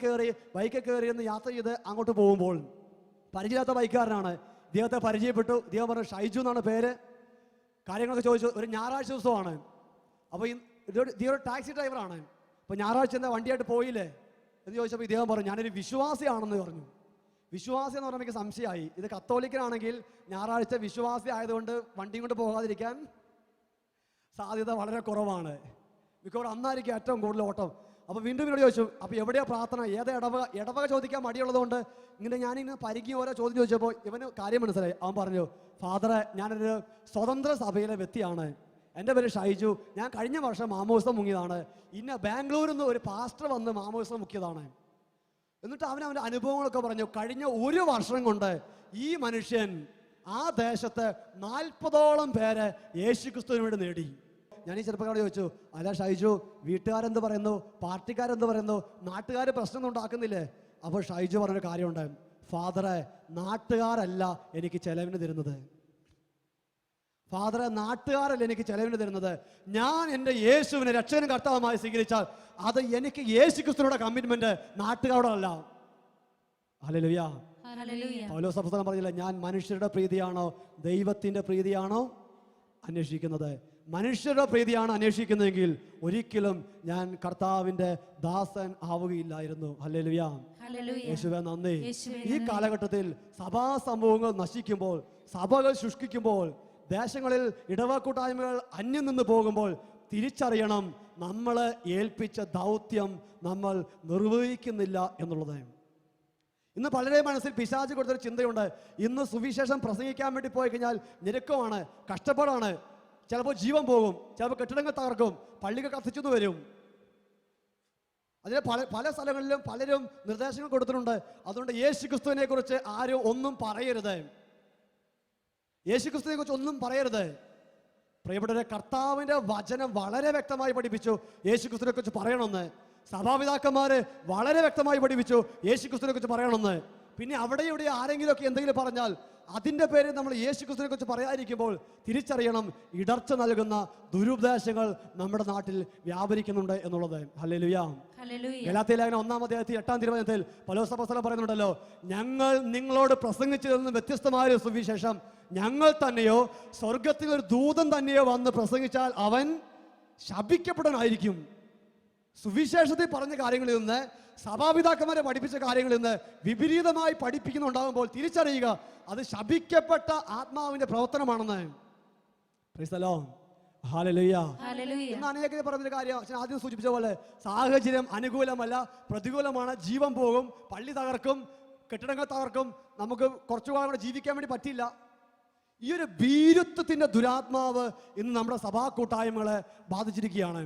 ബൈക്കിൽ കയറി എന്ന് യാത്ര ചെയ്ത് അങ്ങോട്ട് പോകുമ്പോൾ, പരിചയമില്ലാത്ത ബൈക്കുകാരനാണ്. ഇദ്ദേഹത്തെ പരിചയപ്പെട്ടു. ഇദ്ദേഹം പറഞ്ഞു ഷൈജു എന്നാണ് പേര്. കാര്യങ്ങളൊക്കെ ചോദിച്ചു. ഒരു ഞായറാഴ്ച ദിവസമാണ്. അപ്പോൾ ഇദ്ദേഹം ഒരു ടാക്സി ഡ്രൈവറാണ്. അപ്പോൾ ഞായറാഴ്ച എന്താ വണ്ടിയായിട്ട് പോയില്ലേ എന്ന് ചോദിച്ചപ്പോൾ ഇദ്ദേഹം പറഞ്ഞു ഞാനൊരു വിശ്വാസിയാണെന്ന് പറഞ്ഞു. വിശ്വാസി എന്ന് പറഞ്ഞാൽ എനിക്ക് സംശയമായി. ഇത് കത്തോലിക്കനാണെങ്കിൽ ഞായറാഴ്ച വിശ്വാസി ആയതുകൊണ്ട് വണ്ടിയും കൊണ്ട് പോകാതിരിക്കാൻ സാധ്യത വളരെ കുറവാണ്. മിക്കവാറും അന്നായിരിക്കും ഏറ്റവും കൂടുതൽ ഓട്ടം. അപ്പോൾ വീണ്ടും ഇവരോട് ചോദിച്ചു, അപ്പോൾ എവിടെയാ പ്രാർത്ഥന, ഏതാ ഇടവക ചോദിക്കാൻ മടിയുള്ളതുകൊണ്ട് ഇങ്ങനെ ഞാനിങ്ങനെ പരിഗി ഓരോ ചോദ്യം ചോദിച്ചപ്പോൾ ഇവന് കാര്യം മനസ്സിലായി. അവൻ പറഞ്ഞു, ഫാദറെ, ഞാനൊരു സ്വതന്ത്ര സഭയിലെ വ്യക്തിയാണ്, എൻ്റെ പേര് ഷൈജു, ഞാൻ കഴിഞ്ഞ വർഷം മാമോദിസ മുങ്ങിയതാണ്, ഇന്ന ബാംഗ്ലൂരിൽ നിന്ന് ഒരു പാസ്റ്റർ വന്ന് മാമോദിസ മുക്കിയതാണ്. എന്നിട്ട് അവൻ്റെ അനുഭവങ്ങളൊക്കെ പറഞ്ഞു. കഴിഞ്ഞ 1 വർഷം കൊണ്ട് ഈ മനുഷ്യൻ ആ ദേശത്ത് 40ഓളം പേരെ യേശുക്രിസ്തുവിന് വേണ്ടി നേടി. ഞാൻ ഈ ചെറുപ്പക്കാരോട് ചോദിച്ചു, അല്ല ഷൈജു, വീട്ടുകാരെന്ത് പറയുന്നു, പാർട്ടിക്കാരെന്ത് പറയുന്നു, നാട്ടുകാർ പ്രശ്നമൊന്നും ഉണ്ടാക്കുന്നില്ലേ? അപ്പോൾ ഷൈജു പറഞ്ഞൊരു കാര്യമുണ്ട്, ഫാദറെ, നാട്ടുകാരല്ല എനിക്ക് ചെലവിന് തരുന്നത്. ഫാദറെ, നാട്ടുകാരല്ല എനിക്ക് ചെലവിന് തരുന്നത്. ഞാൻ എൻ്റെ യേശുവിനെ രക്ഷകനും കർത്താവുമായി സ്വീകരിച്ചാൽ അത് എനിക്ക് യേശുക്രിസ്തുവിനോട് കമ്മിറ്റ്മെന്റ്, നാട്ടുകാരോടല്ല. ഹല്ലേലൂയ. പൗലോസ് അപ്പോസ്തലൻ പറഞ്ഞില്ല, ഞാൻ മനുഷ്യരുടെ പ്രീതിയാണോ ദൈവത്തിന്റെ പ്രീതിയാണോ അന്വേഷിക്കുന്നത്? മനുഷ്യരുടെ പ്രീതിയാണ് അന്വേഷിക്കുന്നതെങ്കിൽ ഒരിക്കലും ഞാൻ കർത്താവിന്റെ ദാസൻ ആവുകയില്ലായിരുന്നു. ഹല്ലേലൂയ. യേശുവേ നന്ദി. ഈ കാലഘട്ടത്തിൽ സഭാ സമൂഹങ്ങൾ നശിക്കുമ്പോൾ, സഭകൾ ശുഷ്കിക്കുമ്പോൾ, ദേശങ്ങളിൽ ഇടവകൂട്ടായ്മകൾ അന്യം നിന്ന് പോകുമ്പോൾ തിരിച്ചറിയണം, നമ്മളെ ഏൽപ്പിച്ച ദൗത്യം നമ്മൾ നിർവഹിക്കുന്നില്ല എന്നുള്ളത്. ഇന്ന് പലരുടെ മനസ്സിൽ പിശാച് കൊടുത്തൊരു ചിന്തയുണ്ട്, ഇന്ന് സുവിശേഷം പ്രസംഗിക്കാൻ വേണ്ടി പോയി കഴിഞ്ഞാൽ ഞെരുക്കമാണ്, കഷ്ടപ്പാടാണ്, ചിലപ്പോൾ ജീവൻ പോകും, ചിലപ്പോൾ കെട്ടിടങ്ങൾ തകർക്കും, പള്ളികൾ കത്തിച്ചെന്ന് വരും. അതിന് പല സ്ഥലങ്ങളിലും പലരും നിർദ്ദേശങ്ങൾ കൊടുത്തിട്ടുണ്ട്. അതുകൊണ്ട് യേശുക്രിസ്തുവിനെ കുറിച്ച് ആരും ഒന്നും പറയരുത്, യേശുക്രിസ്തുവിനെ കുറിച്ച് ഒന്നും പറയരുത്. പ്രിയപ്പെട്ടവരെ, കർത്താവിന്റെ വചനം വളരെ വ്യക്തമായി പഠിപ്പിച്ചു യേശുക്രിസ്തുവിനെ കുറിച്ച് പറയണമെന്ന്. സഭാപിതാക്കന്മാര് വളരെ വ്യക്തമായി പഠിപ്പിച്ചു യേശുക്രിസ്തുവിനെ കുറിച്ച് പറയണമെന്ന്. പിന്നെ അവിടെ ഇവിടെ ആരെങ്കിലുമൊക്കെ എന്തെങ്കിലും പറഞ്ഞാൽ അതിൻ്റെ പേരിൽ നമ്മൾ യേശുക്രിസ്തുവിനെ കുറിച്ച് പറയാതിരിക്കുമ്പോൾ തിരിച്ചറിയണം, ഇടർച്ച നൽകുന്ന ദുരുപദേശങ്ങൾ നമ്മുടെ നാട്ടിൽ വ്യാപരിക്കുന്നുണ്ട് എന്നുള്ളത്. ഹല്ലേലൂയ. ഗലാത്യ ലേഖനം 1-ാം അധ്യായത്തിൽ 8-ാം തിരുവചനത്തിൽ പൗലോസ് അപ്പോസ്തലൻ പറയുന്നുണ്ടല്ലോ, ഞങ്ങൾ നിങ്ങളോട് പ്രസംഗിച്ചതിൽ നിന്ന് വ്യത്യസ്തമായ സുവിശേഷം ഞങ്ങൾ തന്നെയോ സ്വർഗത്തിൽ ഒരു ദൂതൻ തന്നെയോ വന്ന് പ്രസംഗിച്ചാൽ അവൻ ശപിക്കപ്പെടാനായിരിക്കും. സുവിശേഷത്തിൽ പറഞ്ഞ കാര്യങ്ങളിൽ നിന്ന്, സഭാപിതാക്കന്മാരെ പഠിപ്പിച്ച കാര്യങ്ങളിൽ നിന്ന് വിപരീതമായി പഠിപ്പിക്കുന്നുണ്ടാകുമ്പോൾ തിരിച്ചറിയുക, അത് ശപിക്കപ്പെട്ട ആത്മാവിന്റെ പ്രവർത്തനമാണെന്ന്. Praise the lord. ഹല്ലേലൂയ. ഇന്ന് അനേകരെ പറഞ്ഞൊരു കാര്യം അച്ഛൻ ആദ്യം സൂചിപ്പിച്ച പോലെ, സാഹചര്യം അനുകൂലമല്ല, പ്രതികൂലമാണ്. ജീവൻ പോകും, പള്ളി തകർക്കും, കെട്ടിടങ്ങൾ തകർക്കും, നമുക്ക് കുറച്ചുകാലം കൂടെ ജീവിക്കാൻ വേണ്ടി പറ്റില്ല. ഈ ഒരു ഭീരുത്വത്തിന്റെ ദുരാത്മാവ് ഇന്ന് നമ്മുടെ സഭാ കൂട്ടായ്മകളെ ബാധിച്ചിരിക്കുകയാണ്.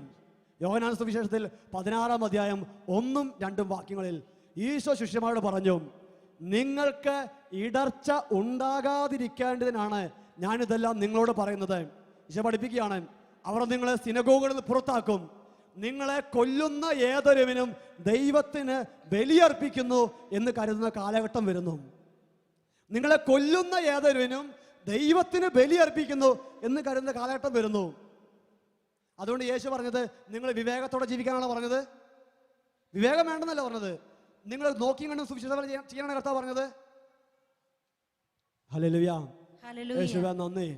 യോഹന്നാൻ സുവിശേഷത്തിൽ 16-ാം അധ്യായം 1-2 വാക്യങ്ങളിൽ ഈശോ ശിഷ്യന്മാരോട് പറഞ്ഞു, നിങ്ങൾക്ക് ഇടർച്ച ഉണ്ടാകാതിരിക്കേണ്ടതിനാണ് ഞാനിതെല്ലാം നിങ്ങളോട് പറയുന്നത്. ഈശോ പഠിപ്പിക്കുകയാണ്, അവർ നിങ്ങളെ സിനഗോഗുകളിൽ നിന്ന് പുറത്താക്കും, നിങ്ങളെ കൊല്ലുന്ന ഏതൊരുവനും ദൈവത്തിന് ബലിയർപ്പിക്കുന്നു എന്ന് കരുതുന്ന കാലഘട്ടം വരുന്നു. നിങ്ങളെ കൊല്ലുന്ന ഏതൊരുവനും ദൈവത്തിന് ബലിയർപ്പിക്കുന്നു എന്ന് കരുതുന്ന കാലഘട്ടം വരുന്നു. അതുകൊണ്ട് യേശു പറഞ്ഞത് നിങ്ങൾ വിവേകത്തോടെ ജീവിക്കാനാണ് പറഞ്ഞത്. വിവേകം വേണ്ടെന്നല്ല പറഞ്ഞത്, നിങ്ങൾ നോക്കി കണ്ടും സുവിശേഷം ചെയ്യാനാണ് കർത്താവ് പറഞ്ഞത്. ഹല്ലേലൂയ. യേശുവേ നന്ദി.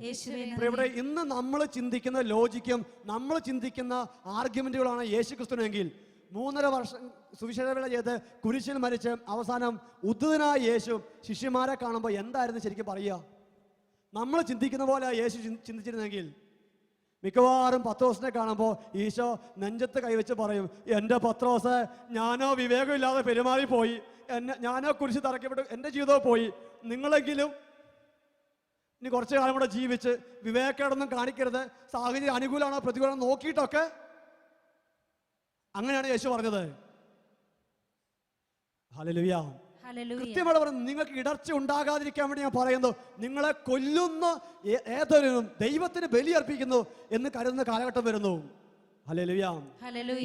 ഇവിടെ ഇന്ന് നമ്മൾ ചിന്തിക്കുന്ന ലോജിക്കും നമ്മൾ ചിന്തിക്കുന്ന ആർഗ്യുമെന്റുകളാണ് യേശുക്രിസ്തുവിനെങ്കിൽ 3.5 വർഷം സുവിശേഷവേല ചെയ്ത് കുരിശിൽ മരിച്ച് അവസാനം ഉദ്ധിതനായ യേശു ശിഷ്യന്മാരെ കാണുമ്പോൾ എന്തായിരുന്നു ശരിക്കും പറയുക? നമ്മൾ ചിന്തിക്കുന്ന പോലെ യേശു ചിന്തിച്ചിരുന്നെങ്കിൽ മിക്കവാറും പത്രോസിനെ കാണുമ്പോൾ ഈശോ നെഞ്ചത്ത് കൈവച്ച് പറയും, എൻ്റെ പത്രോസ്, ഞാനോ വിവേകമില്ലാതെ പെരുമാറിപ്പോയി, ഞാനോ കുരിശ് തറയ്ക്കപ്പെട്ടു, എൻ്റെ ജീവിതവും പോയി, നിങ്ങളെങ്കിലും ഇനി കുറച്ചു കാലം കൂടെ ജീവിച്ച് വിവേകേടൊന്നും കാണിക്കരുത്, സാഹചര്യം അനുകൂലമാണോ പ്രതികൂലമാണോ നോക്കിയിട്ടൊക്കെ. അങ്ങനെയാണ് യേശു പറഞ്ഞത്. ഹല്ലേലൂയ. കൃത്യമായിട്ട് പറഞ്ഞു, നിങ്ങൾക്ക് ഇടർച്ച ഉണ്ടാകാതിരിക്കാൻ വേണ്ടി ഞാൻ പറയുന്നു, നിങ്ങളെ കൊല്ലുന്ന ഏതൊരും ദൈവത്തിന് ബലിയർപ്പിക്കുന്നു എന്ന് കരുതുന്ന കാലഘട്ടം വരുന്നു. ഹല്ലേലൂയ.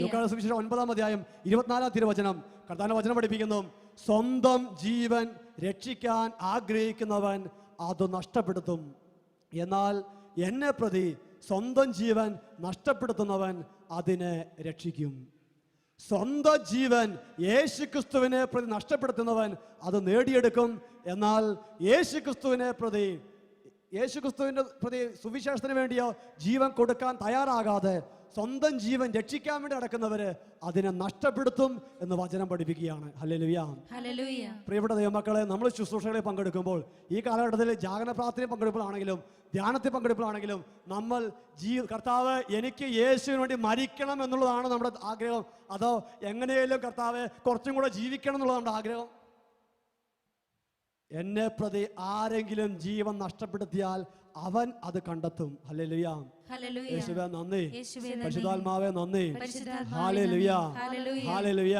ലൂക്കായുടെ സുവിശേഷം 9-ാം അധ്യായം 24-ാം തിരുവചനം കർത്താവിന്റെ വചനം പഠിപ്പിക്കുന്നു, സ്വന്തം ജീവൻ രക്ഷിക്കാൻ ആഗ്രഹിക്കുന്നവൻ അത് നഷ്ടപ്പെടുത്തും, എന്നാൽ എന്നെ പ്രതി സ്വന്തം ജീവൻ നഷ്ടപ്പെടുത്തുന്നവൻ അതിനെ രക്ഷിക്കും. സ്വന്തം ജീവൻ യേശുക്രിസ്തുവിനെ പ്രതി നഷ്ടപ്പെടുത്തുന്നവൻ അത് നേടിയെടുക്കും. എന്നാൽ യേശുക്രിസ്തുവിന്റെ പ്രതി സുവിശേഷത്തിന് വേണ്ടിയോ ജീവൻ കൊടുക്കാൻ തയ്യാറാകാതെ സ്വന്തം ജീവൻ രക്ഷിക്കാൻ വേണ്ടി നടക്കുന്നവര് അതിനെ നഷ്ടപ്പെടുത്തും എന്ന് വചനം പഠിപ്പിക്കുകയാണ്. ഹല്ലേലൂയ. പ്രിയപ്പെട്ട ദൈവമക്കളെ, നമ്മൾ ശുശ്രൂഷകളിൽ പങ്കെടുക്കുമ്പോൾ, ഈ കാലഘട്ടത്തിൽ ജാഗരണ പ്രാർത്ഥനയിൽ പങ്കെടുപ്പിലാണെങ്കിലും ധ്യാനത്തിൽ പങ്കെടുപ്പിലാണെങ്കിലും, നമ്മൾ കർത്താവ് എനിക്ക് യേശുവിന് വേണ്ടി മരിക്കണം എന്നുള്ളതാണ് നമ്മുടെ ആഗ്രഹം, അതോ എങ്ങനെയും കർത്താവ് കുറച്ചും കൂടെ ജീവിക്കണം എന്നുള്ളത് നമ്മുടെ ആഗ്രഹം? എന്നെ പ്രതി ആരെങ്കിലും ജീവൻ നഷ്ടപ്പെടുത്തിയാൽ അവൻ അത് കണ്ടെത്തും. ഹല്ലേലൂയ. യേശുവേ നന്ദി. പരിശുദ്ധാത്മാവേ നന്ദി. ഹല്ലേലൂയ. ഹല്ലേലൂയ.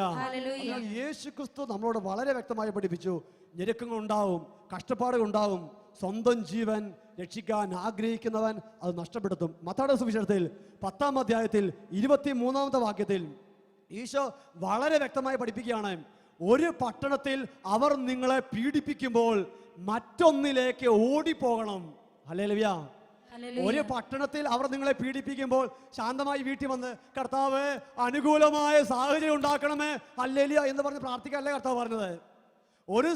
യേശുക്രിസ്തു നമ്മളോട് വളരെ വ്യക്തമായി പഠിപ്പിച്ചു, ഞെരുക്കങ്ങൾ ഉണ്ടാവും, കഷ്ടപ്പാടുകൾ ഉണ്ടാവും, സ്വന്തം ജീവൻ രക്ഷിക്കാൻ ആഗ്രഹിക്കുന്നവൻ അത് നഷ്ടപ്പെടുത്തും. മത്തായിയുടെ സുവിശേഷത്തിൽ 10-ാം അധ്യായത്തിൽ 23-ാമത്തെ വാക്യത്തിൽ ഈശോ വളരെ വ്യക്തമായി പഠിപ്പിക്കുകയാണ്, ഒരു പട്ടണത്തിൽ അവർ നിങ്ങളെ പീഡിപ്പിക്കുമ്പോൾ മറ്റൊന്നിലേക്ക് ഓടിപ്പോകണം. ഹല്ലേലൂയ. ഒരു പട്ടണത്തിൽ അവർ നിങ്ങളെ പീഡിപ്പിക്കുമ്പോൾ ശാന്തമായി വീട്ടിൽ വന്ന് കർത്താവ് അനുകൂലമായ സാഹചര്യം ഉണ്ടാക്കണമേ ഹല്ലേലൂയ എന്ന് പറഞ്ഞ് പ്രാർത്ഥിക്കാനല്ലേ കർത്താവ് പറഞ്ഞത്? ഒരു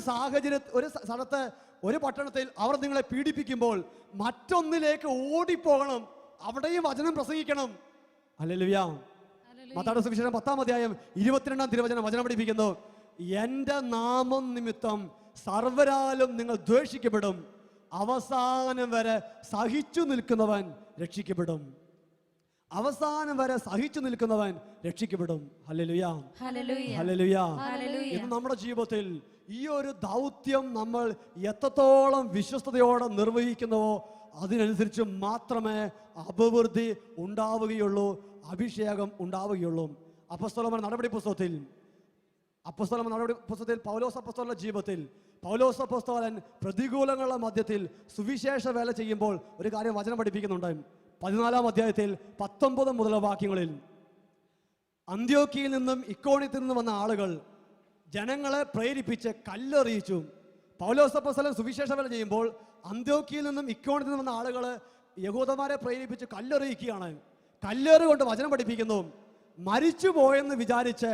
സ്ഥലത്ത് ഒരു പട്ടണത്തിൽ അവർ നിങ്ങളെ പീഡിപ്പിക്കുമ്പോൾ മറ്റൊന്നിലേക്ക് ഓടിപ്പോകണം, അവിടെയും വചനം പ്രസംഗിക്കണം. ഹല്ലേലൂയ. മത്തായിയുടെ സുവിശേഷം 10-ാം അധ്യായം 22-ാം തിരുവചനം വചനം പഠിപ്പിക്കുന്നു, എന്റെ നാമം നിമിത്തം സർവരാലും നിങ്ങൾ ദ്വേഷിക്കപ്പെടും, അവസാനം വരെ സഹിച്ചു നിൽക്കുന്നവൻ രക്ഷിക്കപ്പെടും. അവസാനം വരെ സഹിച്ചു നിൽക്കുന്നവൻ രക്ഷിക്കപ്പെടും. ഹല്ലേലൂയ. ഹല്ലേലൂയ. ഇന്ന് നമ്മുടെ ജീവിതത്തിൽ ഈ ഒരു ദൗത്യം നമ്മൾ എത്രത്തോളം വിശ്വസ്തയോടെ നിർവഹിക്കുന്നുവോ അതിനനുസരിച്ച് മാത്രമേ അഭിവൃദ്ധി ഉണ്ടാവുകയുള്ളൂ, അഭിഷേകം ഉണ്ടാവുകയുള്ളൂ. അപ്പോസ്തലന്മാരുടെ നടപടി പുസ്തകത്തിൽ പൗലോസ് അപ്പോസ്തലന്റെ ജീവിതത്തിൽ പൗലോസ് അപ്പോസ്തലൻ പ്രതികൂലങ്ങളുടെ മധ്യത്തിൽ സുവിശേഷ വേല ചെയ്യുമ്പോൾ ഒരു കാര്യം വചനം പഠിപ്പിക്കുന്നുണ്ട്. 14-ാം അധ്യായത്തിൽ 19 മുതലുള്ള വാക്യങ്ങളിൽ, അന്ത്യോക്യയിൽ നിന്നും ഇക്കോണിയത്തിൽ നിന്നും വന്ന ആളുകൾ ജനങ്ങളെ പ്രേരിപ്പിച്ച് കല്ലെറിയിച്ചു. പൗലോസ് അപ്പോസ്തലൻ സുവിശേഷ വേല ചെയ്യുമ്പോൾ അന്ത്യോക്യയിൽ നിന്നും ഇക്കോണിയത്തിൽ നിന്നും വന്ന ആളുകൾ യഹൂദന്മാരെ പ്രേരിപ്പിച്ച് കല്ലെറിയിക്കുകയാണ്. കല്ലേറ് കൊണ്ട് വചനം പഠിപ്പിക്കുന്നു, മരിച്ചു പോയെന്ന് വിചാരിച്ച്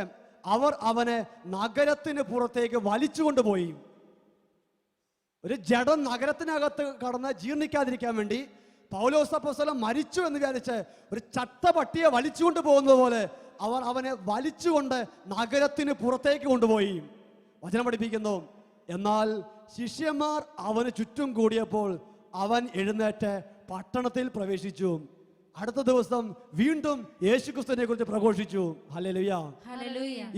അവർ അവനെ നഗരത്തിന് പുറത്തേക്ക് വലിച്ചുകൊണ്ടുപോയി. ഒരു ജഡം നഗരത്തിനകത്ത് കടന്ന് ജീർണിക്കാതിരിക്കാൻ വേണ്ടി പൗലോസ് അപ്പോസ്തലൻ മരിച്ചു എന്ന് വിചാരിച്ച് ഒരു ചത്ത പട്ടിയെ വലിച്ചുകൊണ്ട് പോകുന്നത് പോലെ അവർ അവനെ വലിച്ചുകൊണ്ട് നഗരത്തിന് പുറത്തേക്ക് കൊണ്ടുപോയി. വചനം പഠിപ്പിക്കുന്നു, എന്നാൽ ശിഷ്യന്മാർ അവന് ചുറ്റും കൂടിയപ്പോൾ അവൻ എഴുന്നേറ്റ് പട്ടണത്തിൽ പ്രവേശിച്ചു. അടുത്ത ദിവസം വീണ്ടും യേശുക്രിസ്തുവിനെ കുറിച്ച് പ്രഘോഷിച്ചു. ഹല്ലേലൂയ.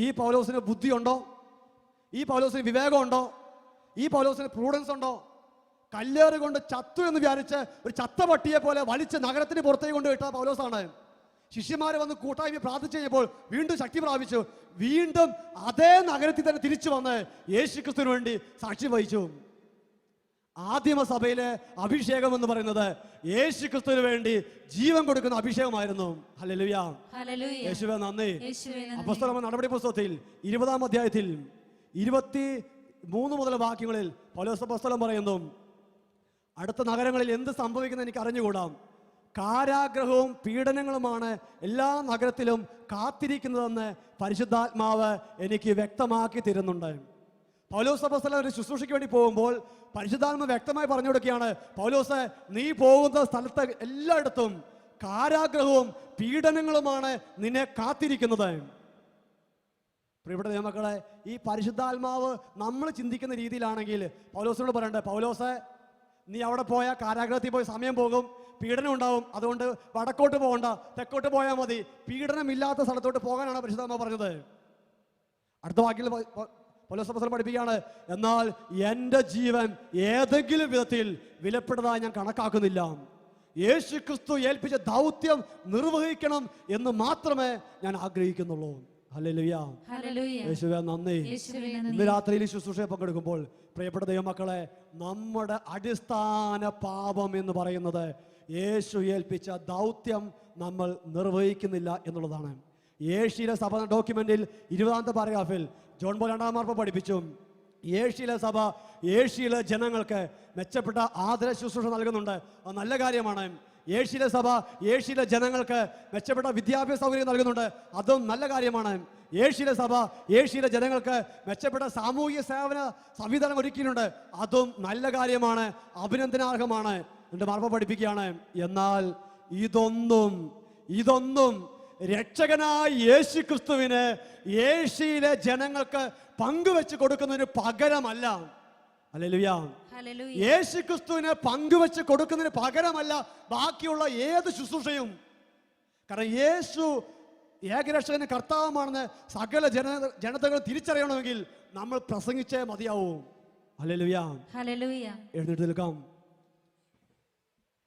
ഈ പൗലോസിന് ബുദ്ധിയുണ്ടോ? ഈ പൗലോസിന് വിവേകമുണ്ടോ? ഈ പൗലോസിന് പ്രൂഡൻസ് ഉണ്ടോ? കല്ലേറ് കൊണ്ട് ചത്തു എന്ന് വിചാരിച്ച് ഒരു ചത്ത പട്ടിയെ പോലെ വലിച്ച് നഗരത്തിന് പുറത്തേക്ക് കൊണ്ടുപോയിട്ട പൗലോസാണ്. ശിഷ്യന്മാരെ വന്ന് കൂട്ടായ്മ പ്രാർത്ഥിച്ചു കഴിഞ്ഞപ്പോൾ വീണ്ടും ശക്തി പ്രാപിച്ചു. വീണ്ടും അതേ നഗരത്തിൽ തന്നെ തിരിച്ചു വന്ന് യേശുക്രിസ്തുവിന് വേണ്ടി സാക്ഷ്യം വഹിച്ചു. ആദിമസഭയിലെ അഭിഷേകം എന്ന് പറയുന്നത് യേശുക്രിസ്തുവിന് വേണ്ടി ജീവൻ കൊടുക്കുന്ന അഭിഷേകമായിരുന്നു. ഹല്ലേലൂയ. യേശുവേ നന്ദി. അപ്പോസ്തലന്മാരുടെ നടപടി പുസ്തകത്തിൽ 20-ാം അധ്യായത്തിൽ 23 മുതൽ വാക്യങ്ങളിൽ പൗലോസ് അപ്പോസ്തലൻ പറയുന്നു, അടുത്ത നഗരങ്ങളിൽ എന്ത് സംഭവിക്കുന്നത് എനിക്ക് അറിഞ്ഞുകൂടാ. കാരാഗ്രഹവും പീഡനങ്ങളുമാണ് എല്ലാ നഗരത്തിലും കാത്തിരിക്കുന്നതെന്ന് പരിശുദ്ധാത്മാവ് എനിക്ക് വ്യക്തമാക്കി തരുന്നുണ്ട്. പൗലോസ് അപ്പോസ്തലൻ ഒരു ശുശ്രൂഷയ്ക്ക് വേണ്ടി പോകുമ്പോൾ പരിശുദ്ധാത്മാവ് വ്യക്തമായി പറഞ്ഞു കൊടുക്കുകയാണ്, പൗലോസ് നീ പോകുന്ന സ്ഥലത്ത് എല്ലായിടത്തും കാരാഗ്രഹവും പീഡനങ്ങളുമാണ് നിന്നെ കാത്തിരിക്കുന്നത്. പ്രിയപ്പെട്ട ദൈവമക്കളെ, ഈ പരിശുദ്ധാത്മാവ് നമ്മൾ ചിന്തിക്കുന്ന രീതിയിലാണെങ്കിൽ പൗലോസിനോട് പറയണ്ടേ, പൗലോസ് നീ അവിടെ പോയാൽ കാരാഗ്രഹത്തിൽ പോയി സമയം പോകും, പീഡനം ഉണ്ടാവും, അതുകൊണ്ട് വടക്കോട്ട് പോകണ്ട, തെക്കോട്ട് പോയാൽ മതി, പീഡനമില്ലാത്ത സ്ഥലത്തോട്ട് പോകാനാണ് പരിശുദ്ധാത്മാവ് പറഞ്ഞത്. അടുത്ത വാക്കിൽ പൗലോസ് അപ്പോസ്തലൻ പഠിപ്പിക്കുകയാണ്, എന്നാൽ എൻ്റെ ജീവൻ ഏതെങ്കിലും വിധത്തിൽ വിലപ്പെട്ടതായി ഞാൻ കണക്കാക്കുന്നില്ല. യേശുക്രിസ്തു ഏൽപ്പിച്ച ദൗത്യം നിർവഹിക്കണം എന്ന് മാത്രമേ ഞാൻ ആഗ്രഹിക്കുന്നുള്ളൂ. ഹല്ലേലൂയ. യേശുവേ നന്ദി. ഇന്ന് രാത്രിയിൽ ശുശ്രൂഷയെ പങ്കെടുക്കുമ്പോൾ പ്രിയപ്പെട്ട ദൈവമക്കളെ, നമ്മുടെ അടിസ്ഥാന പാപം എന്ന് പറയുന്നത് യേശു ഏൽപ്പിച്ച ദൗത്യം നമ്മൾ നിർവഹിക്കുന്നില്ല എന്നുള്ളതാണ്. ഏഷ്യയിലെ സഭ ഡോക്യുമെന്റിൽ 20-ാമത്തെ പാരഗ്രാഫിൽ ജോൺ പോൾ രണ്ടാം മാർപ്പാപ്പ പഠിപ്പിച്ചു, ഏഷ്യയിലെ സഭ ഏഷ്യയിലെ ജനങ്ങൾക്ക് മെച്ചപ്പെട്ട ആദര ശുശ്രൂഷ നൽകുന്നുണ്ട്. അത് നല്ല കാര്യമാണ്. ഏഷ്യയിലെ സഭ ഏഷ്യയിലെ ജനങ്ങൾക്ക് മെച്ചപ്പെട്ട വിദ്യാഭ്യാസ സൗകര്യം നൽകുന്നുണ്ട്. അതും നല്ല കാര്യമാണ്. ഏഷ്യയിലെ സഭ ഏഷ്യയിലെ ജനങ്ങൾക്ക് മെച്ചപ്പെട്ട സാമൂഹിക സേവന സംവിധാനം ഒരുക്കിയിട്ടുണ്ട്. അതും നല്ല കാര്യമാണ്, അഭിനന്ദനാർഹമാണ്. എൻ്റെ മാർപ്പാപ്പ പഠിപ്പിക്കുകയാണ്, എന്നാൽ ഇതൊന്നും രക്ഷകനായ യേശുക്രിസ്തുവിന് ഏഷ്യയിലെ ജനങ്ങൾക്ക് പങ്കുവെച്ച് കൊടുക്കുന്നതിന് പകരമല്ല. ഹല്ലേലൂയ. യേശുക്രിസ്തുവിനെ പങ്കുവെച്ച് കൊടുക്കുന്നതിന് പകരമല്ല ബാക്കിയുള്ള ഏത് ശുശ്രൂഷയും. കാരണം യേശു ഏകരക്ഷകന് കർത്താവുമാണെന്ന് സകല ജനതകൾ തിരിച്ചറിയണമെങ്കിൽ നമ്മൾ പ്രസംഗിച്ചേ മതിയാവും. ഹല്ലേലൂയ. എഴുന്നേറ്റ് നിൽക്കാം.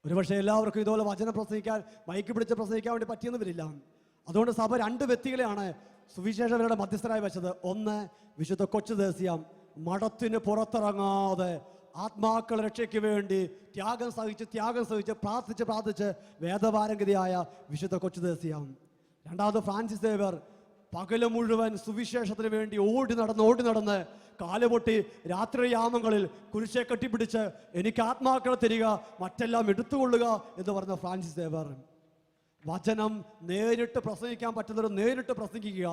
ഒരുപക്ഷെ എല്ലാവർക്കും ഇതുപോലെ വചനം പ്രസംഗിക്കാൻ, മൈക്ക് പിടിച്ച് പ്രസംഗിക്കാൻ വേണ്ടി പറ്റിയെന്ന് വരില്ല. അതുകൊണ്ട് സഭ 2 വ്യക്തികളെയാണ് സുവിശേഷകരുടെ മധ്യസ്ഥരായി വെച്ചത്. ഒന്ന് വിശുദ്ധ കൊച്ചുദേശിയം, മഠത്തിന് പുറത്തിറങ്ങാതെ ആത്മാക്കൾ രക്ഷയ്ക്ക് വേണ്ടി ത്യാഗം സഹിച്ച് പ്രാർത്ഥിച്ച് വേദപാരംഗതിയായ വിശുദ്ധ കൊച്ചുദേശിയം. രണ്ടാമത് ഫ്രാൻസിസ് സേവ്യർ, പകല് മുഴുവൻ സുവിശേഷത്തിന് വേണ്ടി ഓടി നടന്ന് കാലുപൊട്ടി രാത്രിയാമങ്ങളിൽ കുരിശെ കെട്ടിപ്പിടിച്ച് എനിക്ക് ആത്മാക്കളെ തരിക, മറ്റെല്ലാം എടുത്തുകൊള്ളുക എന്ന് പറഞ്ഞ ഫ്രാൻസിസ് സേവ്യർ. വചനം നേരിട്ട് പ്രസംഗിക്കാൻ പറ്റുന്നവർ നേരിട്ട് പ്രസംഗിക്കുക.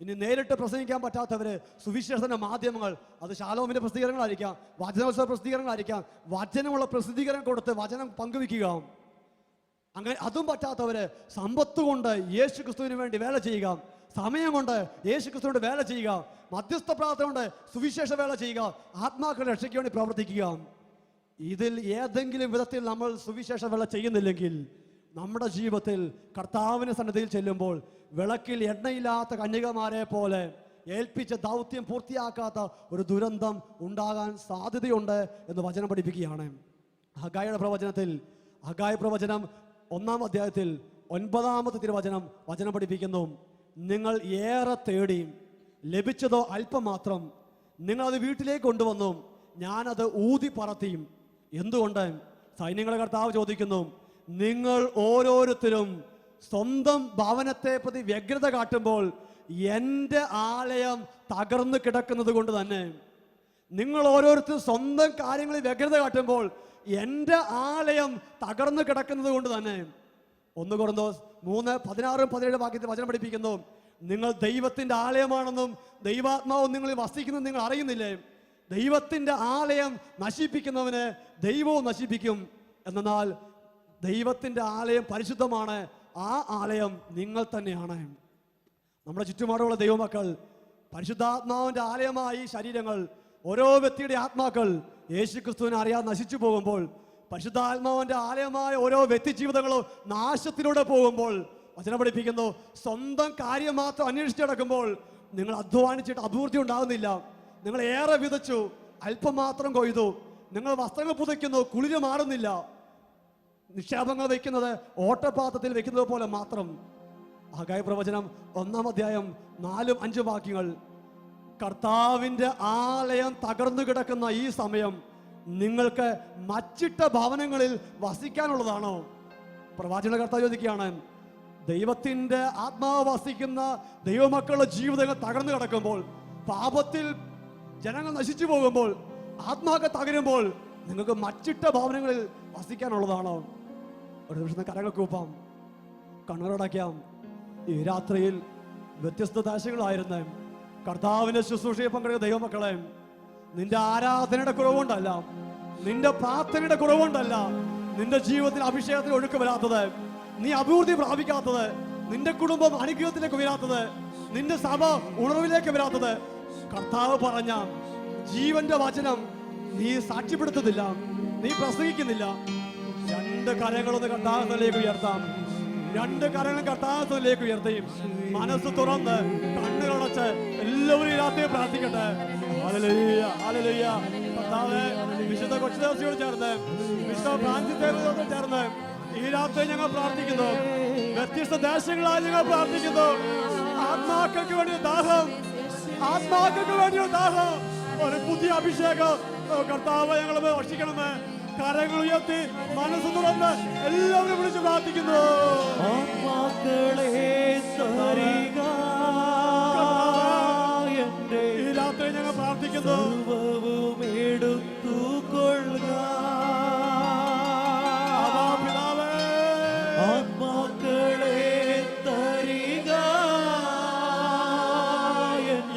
ഇനി നേരിട്ട് പ്രസംഗിക്കാൻ പറ്റാത്തവര് സുവിശേഷത്തിന്റെ മാധ്യമങ്ങൾ, അത് ശാലോമിന്റെ പ്രസിദ്ധീകരണങ്ങളായിരിക്കാം, വചനോത്സവ പ്രസിദ്ധീകരണങ്ങളായിരിക്കാം, വചനമുള്ള പ്രസിദ്ധീകരണം കൊടുത്ത് വചനം പങ്കുവയ്ക്കുക. അങ്ങനെ അതും പറ്റാത്തവര് സമ്പത്ത് കൊണ്ട് യേശു ക്രിസ്തുവിന് വേണ്ടി വേല ചെയ്യുക, സമയം കൊണ്ട് യേശു ക്രിസ്തുവിനോട് വേല ചെയ്യുക, മധ്യസ്ഥ പ്രാർത്ഥന കൊണ്ട് സുവിശേഷ വേല ചെയ്യുക, ആത്മാക്കളുടെ രക്ഷയ്ക്ക് വേണ്ടി പ്രവർത്തിക്കുക. ഇതിൽ ഏതെങ്കിലും വിധത്തിൽ നമ്മൾ സുവിശേഷ വേല ചെയ്യുന്നില്ലെങ്കിൽ നമ്മുടെ ജീവിതത്തിൽ കർത്താവിന്റെ സന്നിധിയിൽ ചെല്ലുമ്പോൾ വിളക്കിൽ എണ്ണയില്ലാത്ത കന്യകമാരെ പോലെ ഏൽപ്പിച്ച ദൗത്യം പൂർത്തിയാക്കാത്ത ഒരു ദുരന്തം ഉണ്ടാകാൻ സാധ്യതയുണ്ട് എന്ന് വചനം പഠിപ്പിക്കുകയാണ്. ഹഗായിയുടെ പ്രവചനത്തിൽ, ഹഗായി പ്രവചനം 1-ാം അധ്യായത്തിൽ 9-ാമത്തെ തിരുവചനം വചനം പഠിപ്പിക്കുന്നു, നിങ്ങൾ ഏറെ തേടി ലഭിച്ചതോ അല്പം മാത്രം, നിങ്ങളത് വീട്ടിലേക്ക് കൊണ്ടുവന്നു, ഞാനത് ഊതി പറത്തിയും. എന്തുകൊണ്ട്? സൈന്യങ്ങളുടെ കർത്താവ് ചോദിക്കുന്നു, നിങ്ങൾ ഓരോരുത്തരും സ്വന്തം ഭവനത്തെ പ്രതി വ്യഗ്രത കാട്ടുമ്പോൾ എൻ്റെ ആലയം തകർന്നു കിടക്കുന്നത് കൊണ്ട് തന്നെ. നിങ്ങൾ ഓരോരുത്തരും സ്വന്തം കാര്യങ്ങളിൽ വ്യഗ്രത കാട്ടുമ്പോൾ എൻ്റെ ആലയം തകർന്നു കിടക്കുന്നത് കൊണ്ട് തന്നെ. 1 കൊരിന്തോസ് 3:16-17 വാക്യത്തിൽ വചനം പഠിപ്പിക്കുന്നു, നിങ്ങൾ ദൈവത്തിന്റെ ആലയമാണെന്നും ദൈവാത്മാവും നിങ്ങളിൽ വസിക്കുന്നതും നിങ്ങൾ അറിയുന്നില്ലേ? ദൈവത്തിന്റെ ആലയം നശിപ്പിക്കുന്നവന് ദൈവവും നശിപ്പിക്കും. എന്നാൽ ദൈവത്തിൻ്റെ ആലയം പരിശുദ്ധമാണ്. ആ ആലയം നിങ്ങൾ തന്നെയാണ്. നമ്മുടെ ചുറ്റുപാടുള്ള ദൈവമക്കൾ പരിശുദ്ധാത്മാവിൻ്റെ ആലയമായി ശരീരങ്ങൾ, ഓരോ വ്യക്തിയുടെ ആത്മാക്കൾ യേശു ക്രിസ്തുവിനെ അറിയാതെ നശിച്ചു പോകുമ്പോൾ, പരിശുദ്ധാത്മാവിൻ്റെ ആലയമായ ഓരോ വ്യക്തി ജീവിതങ്ങളും നാശത്തിലൂടെ പോകുമ്പോൾ, വചനം പഠിപ്പിക്കുന്നു, സ്വന്തം കാര്യം മാത്രം അന്വേഷിച്ച് നടക്കുമ്പോൾ നിങ്ങൾ അധ്വാനിച്ചിട്ട് അഭിവൃദ്ധി ഉണ്ടാകുന്നില്ല. നിങ്ങൾ ഏറെ വിതച്ചു, അല്പം മാത്രം കൊയ്തു. നിങ്ങൾ വസ്ത്രങ്ങൾ പുതയ്ക്കുന്നു, കുളിര് മാറുന്നില്ല. നിക്ഷേപങ്ങൾ വയ്ക്കുന്നത് ഓട്ടപാത്രത്തിൽ വെക്കുന്നത് പോലെ മാത്രം. ഹഗായി പ്രവചനം 1-ാം അധ്യായം 4-5 വാക്യങ്ങൾ. കർത്താവിൻ്റെ ആലയം തകർന്നു കിടക്കുന്ന ഈ സമയം നിങ്ങൾക്ക് മച്ചിട്ട ഭവനങ്ങളിൽ വസിക്കാനുള്ളതാണോ? പ്രവാചകന്റെ കർത്താവ് ചോദിക്കുകയാണ്, ദൈവത്തിൻ്റെ ആത്മാവ് വസിക്കുന്ന ദൈവമക്കളുടെ ജീവിതങ്ങൾ തകർന്നു കിടക്കുമ്പോൾ, പാപത്തിൽ ജനങ്ങൾ നശിച്ചു പോകുമ്പോൾ, ആത്മാക്കൾ തകരുമ്പോൾ നിങ്ങൾക്ക് മച്ചിട്ട ഭവനങ്ങളിൽ വസിക്കാനുള്ളതാണോ? ഒരു നിമിഷം കരങ്ങൾ കൂപ്പാം, കണ്ണുകളടയ്ക്കാം. ഈ രാത്രിയിൽ വ്യത്യസ്ത ദേശങ്ങളായിരുന്ന കർത്താവിന്റെ ശുശ്രൂഷയെ പങ്കെടുക്കുന്ന ദൈവമക്കളെ, നിന്റെ ആരാധനയുടെ കുറവുകൊണ്ടല്ല, നിന്റെ പ്രാർത്ഥനയുടെ കുറവുകൊണ്ടല്ല നിന്റെ ജീവിതത്തിൽ അഭിഷേകത്തിന് ഒഴുക്ക് വരാത്തത്, നീ അഭിവൃദ്ധി പ്രാപിക്കാത്തത്, നിന്റെ കുടുംബം അനുഗ്രഹത്തിലേക്ക് വരാത്തത്, നിന്റെ സഭ ഉണർവിലേക്ക് വരാത്തത്. കർത്താവ് പറഞ്ഞ ജീവന്റെ വചനം നീ സാക്ഷ്യപ്പെടുത്തുന്നില്ല, നീ പ്രസംഗിക്കുന്നില്ല. 2 കരങ്ങളൊന്ന് കർത്താവിലേക്ക് ഉയർത്താം. 2 കരങ്ങൾ കർത്താവിലേക്ക് ഉയർത്തി മനസ്സ് തുറന്ന് കണ്ണുകളടച്ച് എല്ലാവരും രാത്രി പ്രാർത്ഥിക്കട്ടെ. Hallelujah, hallelujah. കർത്താവേ, വിശുദ്ധ കൊച്ചുദേവസിയോട് ചേർന്ന്, വിശുദ്ധ ഫ്രാൻസിസ് ദേവതയോട് ചേർന്ന് ഈ രാത്രി ഞങ്ങൾ പ്രാർത്ഥിക്കുന്നു. വ്യത്യസ്ത ദേശങ്ങളായി ഞങ്ങൾ പ്രാർത്ഥിക്കുന്നു. ആത്മാക്കൾക്ക് വേണ്ടിയ ദാഹം, ആത്മാക്കൾക്ക് വേണ്ടിയ ദാഹം, ഒരു പുതിയ അഭിഷേകം കർത്താവ് ഞങ്ങൾ ഭക്ഷിക്കണമേ. കരങ്ങൾ ഉയർത്തി മനസ്സ് തുറന്ന് എല്ലാവരും വിളിച്ച് പ്രാർത്ഥിക്കുന്നു. ഈ രാത്രി ഞങ്ങൾ പ്രാർത്ഥിക്കുന്നു. പിതാവേ,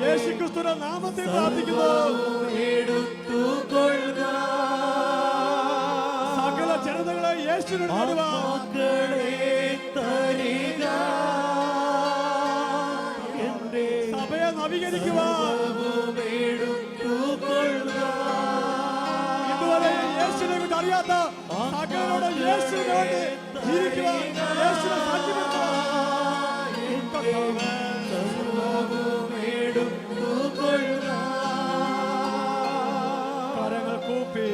യേശുക്രിസ്തുവിന്റെ നാമത്തിൽ പ്രാർത്ഥിക്കുന്നു. സകല ജനതകളെ യേശുവിന്റെ സഭയെ നവീകരിക്കുക. ഇതുവരെ യേശുവിനെ കുറിച്ച് അറിയാത്ത സകലരോട് യേശുവിനെ വേണ്ടി ജീവിക്കുക, യേശുവിനെ സാക്ഷ്യപ്പെടുത്തുക. കരങ്ങൾ കൂപ്പി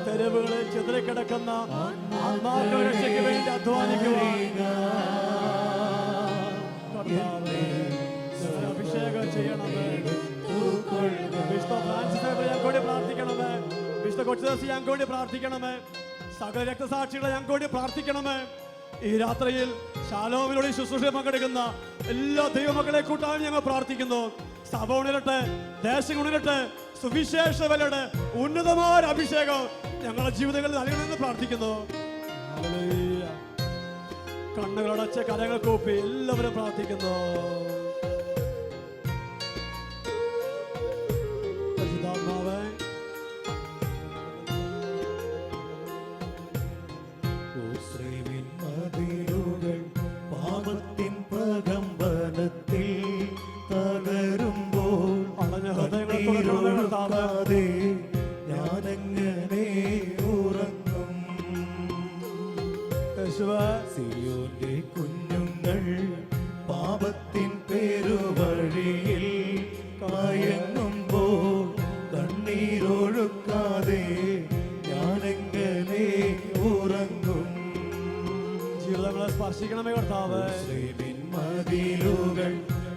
തെരുവുകളിൽ ചിതറിക്കിടക്കുന്ന ആത്മാക്കളുടെ രക്ഷയ്ക്ക് വേണ്ടി അധ്വാനിക്കുക. അഭിഷേകം ചെയ്യണമേ. വിശുദ്ധ ഫ്രാൻസിസ് ഞങ്ങൾക്കൂടി പ്രാർത്ഥിക്കണമേ. വിശുദ്ധ കൊച്ചുദാസി ഞങ്ങൾക്കൂടി പ്രാർത്ഥിക്കണമേ. സകല രക്തസാക്ഷികളെ ഞങ്ങൾക്കൂടി പ്രാർത്ഥിക്കണമേ. ഈ രാത്രിയിൽ ശാലോമിലൂടെ ശുശ്രൂഷ പങ്കെടുക്കുന്ന എല്ലാ ദൈവമക്കളെ കൂട്ടാൻ ഞങ്ങൾ പ്രാർത്ഥിക്കുന്നു. സഭ ഉണരട്ടെ, ദേശം ഉണരട്ടെ, സുവിശേഷ വലയുടെ ഉന്നതമായ അഭിഷേകം ഞങ്ങളുടെ ജീവിതങ്ങളിൽ നൽകണമെന്ന് പ്രാർത്ഥിക്കുന്നു. കണ്ണുകളടച്ച് കരങ്ങൾ കൂപ്പി എല്ലാവരും പ്രാർത്ഥിക്കുന്നു. പരിശുദ്ധാത്മാവേ, പാപത്തിൻ പ്രകമ്പനത്തിൽ തകരുമ്പോൾ അണഞ്ഞ ഞാനെങ്ങനെ ഉറങ്ങും? സിയോന്റെ കുഞ്ഞുങ്ങൾ പാപത്തിൻ പേരുവഴിയിൽ മയങ്ങുമ്പോൾ കണ്ണീരൊഴുക്കാതെ ഞാനെങ്ങനെ ഉറങ്ങും? ജീവിതങ്ങളെ സ്പർശിക്കണമേ കർത്താവ്. മതിലുകൾ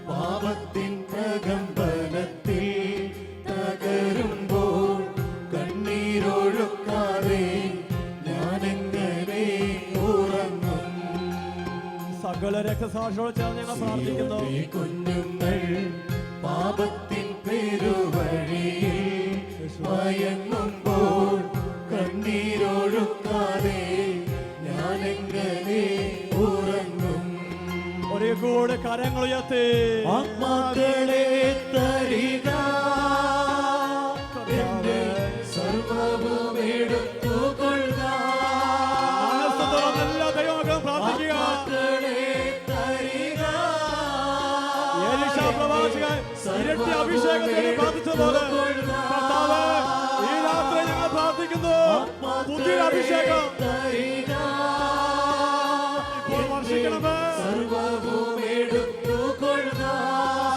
പാപത്തിൻ പ്രകമ്പനത്തിൽ തകരുമ്പോൾ കണ്ണീരൊഴുക്കാതെ ഞാനെങ്ങനെ ഉറങ്ങും? സകല രക്തസാക്ഷിയോട് ചേർന്ന് ഞങ്ങൾ പ്രാർത്ഥിക്കുന്നു. കുഞ്ഞുങ്ങൾ പാപത്തിൻ പെരുവഴിയിൽ മയങ്ങുമ്പോൾ കണ്ണീരൊഴുക്കാതെ ഞാനെങ്ങനെ ഉറങ്ങും? ഒരേ കൂടെ കരങ്ങൾ ഉയർത്തി ആത്മാക്കളെ തരിക, എന്റെ സർവ്വവും എടുത്തുകൊള്ളുക. എല്ലാ ദൈവമക്കളും പ്രാർത്ഥിക്കുക. ആത്മാക്കളെ തരിക, എലീശാ പ്രവാചകൻ ഇരട്ടി അഭിഷേകത്തിന് പ്രാർത്ഥിച്ചതുപോലെ കർത്താവേ, ഈ രാത്രി ഞങ്ങൾ പ്രാർത്ഥിക്കുന്നു പുതിയ അഭിഷേകം ഇപ്പോൾ വർഷിക്കണമേ. സർവ്വവും എടുത്തുകൊള്ളുക.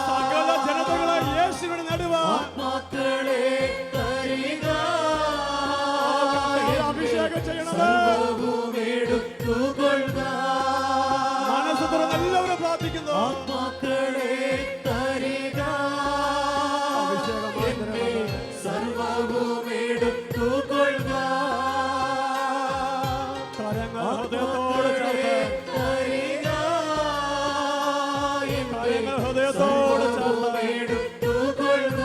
സകല ജനതകളെ യേശുവിനെ നേടുവാൻ ആത്മാക്കളെ തരിക, അഭിഷേകം ചെയ്യണമേ. സർവ്വവും എടുത്തുകൊള്ളുക. മനസ്സ് തുറന്ന് എല്ലാവരും പ്രാർത്ഥിക്കുന്നു. ആത്മാക്കളെ തരിക, എന്റെ സർവ്വവും എടുത്തുകൊള്ളുക. കരങ്ങൾ ഹൃദയത്തോട് ചേർത്ത് തരിക, കരങ്ങൾ ഹൃദയത്തോട് ചേർത്ത് എടുത്തുകൊള്ളുക.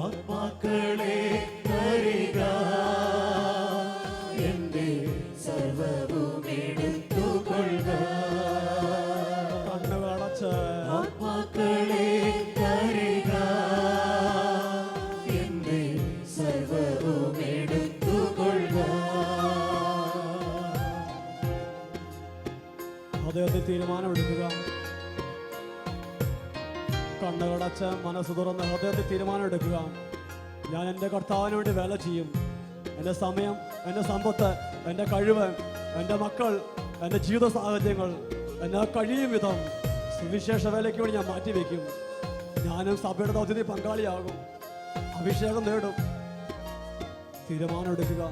ആത്മാക്കളെ തരിക, എന്റെ സർവ്വവും എടുത്തുകൊള്ളുക. കണ്ണുകൾ അടച്ച് ആത്മാക്കളെ തരിക, എന്റെ സർവ്വവും എടുത്തുകൊള്ളുക. ഹൃദയത്തിൽ തീരുമാനമെടുക്കുക. കണ്ണുകളടച്ച് മനസ്സ് തുറന്ന് ഹൃദയത്തിൽ തീരുമാനമെടുക്കുക. ഞാൻ എൻ്റെ കർത്താവിന് വേണ്ടി വേല ചെയ്യും. എൻ്റെ സമയം, എൻ്റെ സമ്പത്ത്, എൻ്റെ കഴിവ്, എൻ്റെ മക്കൾ, എൻ്റെ ജീവിത സാഹചര്യങ്ങൾ എന്നെ കഴിയും വിധം സുവിശേഷ വേലയ്ക്ക് വേണ്ടി ഞാൻ മാറ്റിവെക്കും. ഞാനും സഭയുടെ ദൗത്യത്തിൽ പങ്കാളിയാകും. അഭിഷേകം നേടും. തീരുമാനമെടുക്കുക.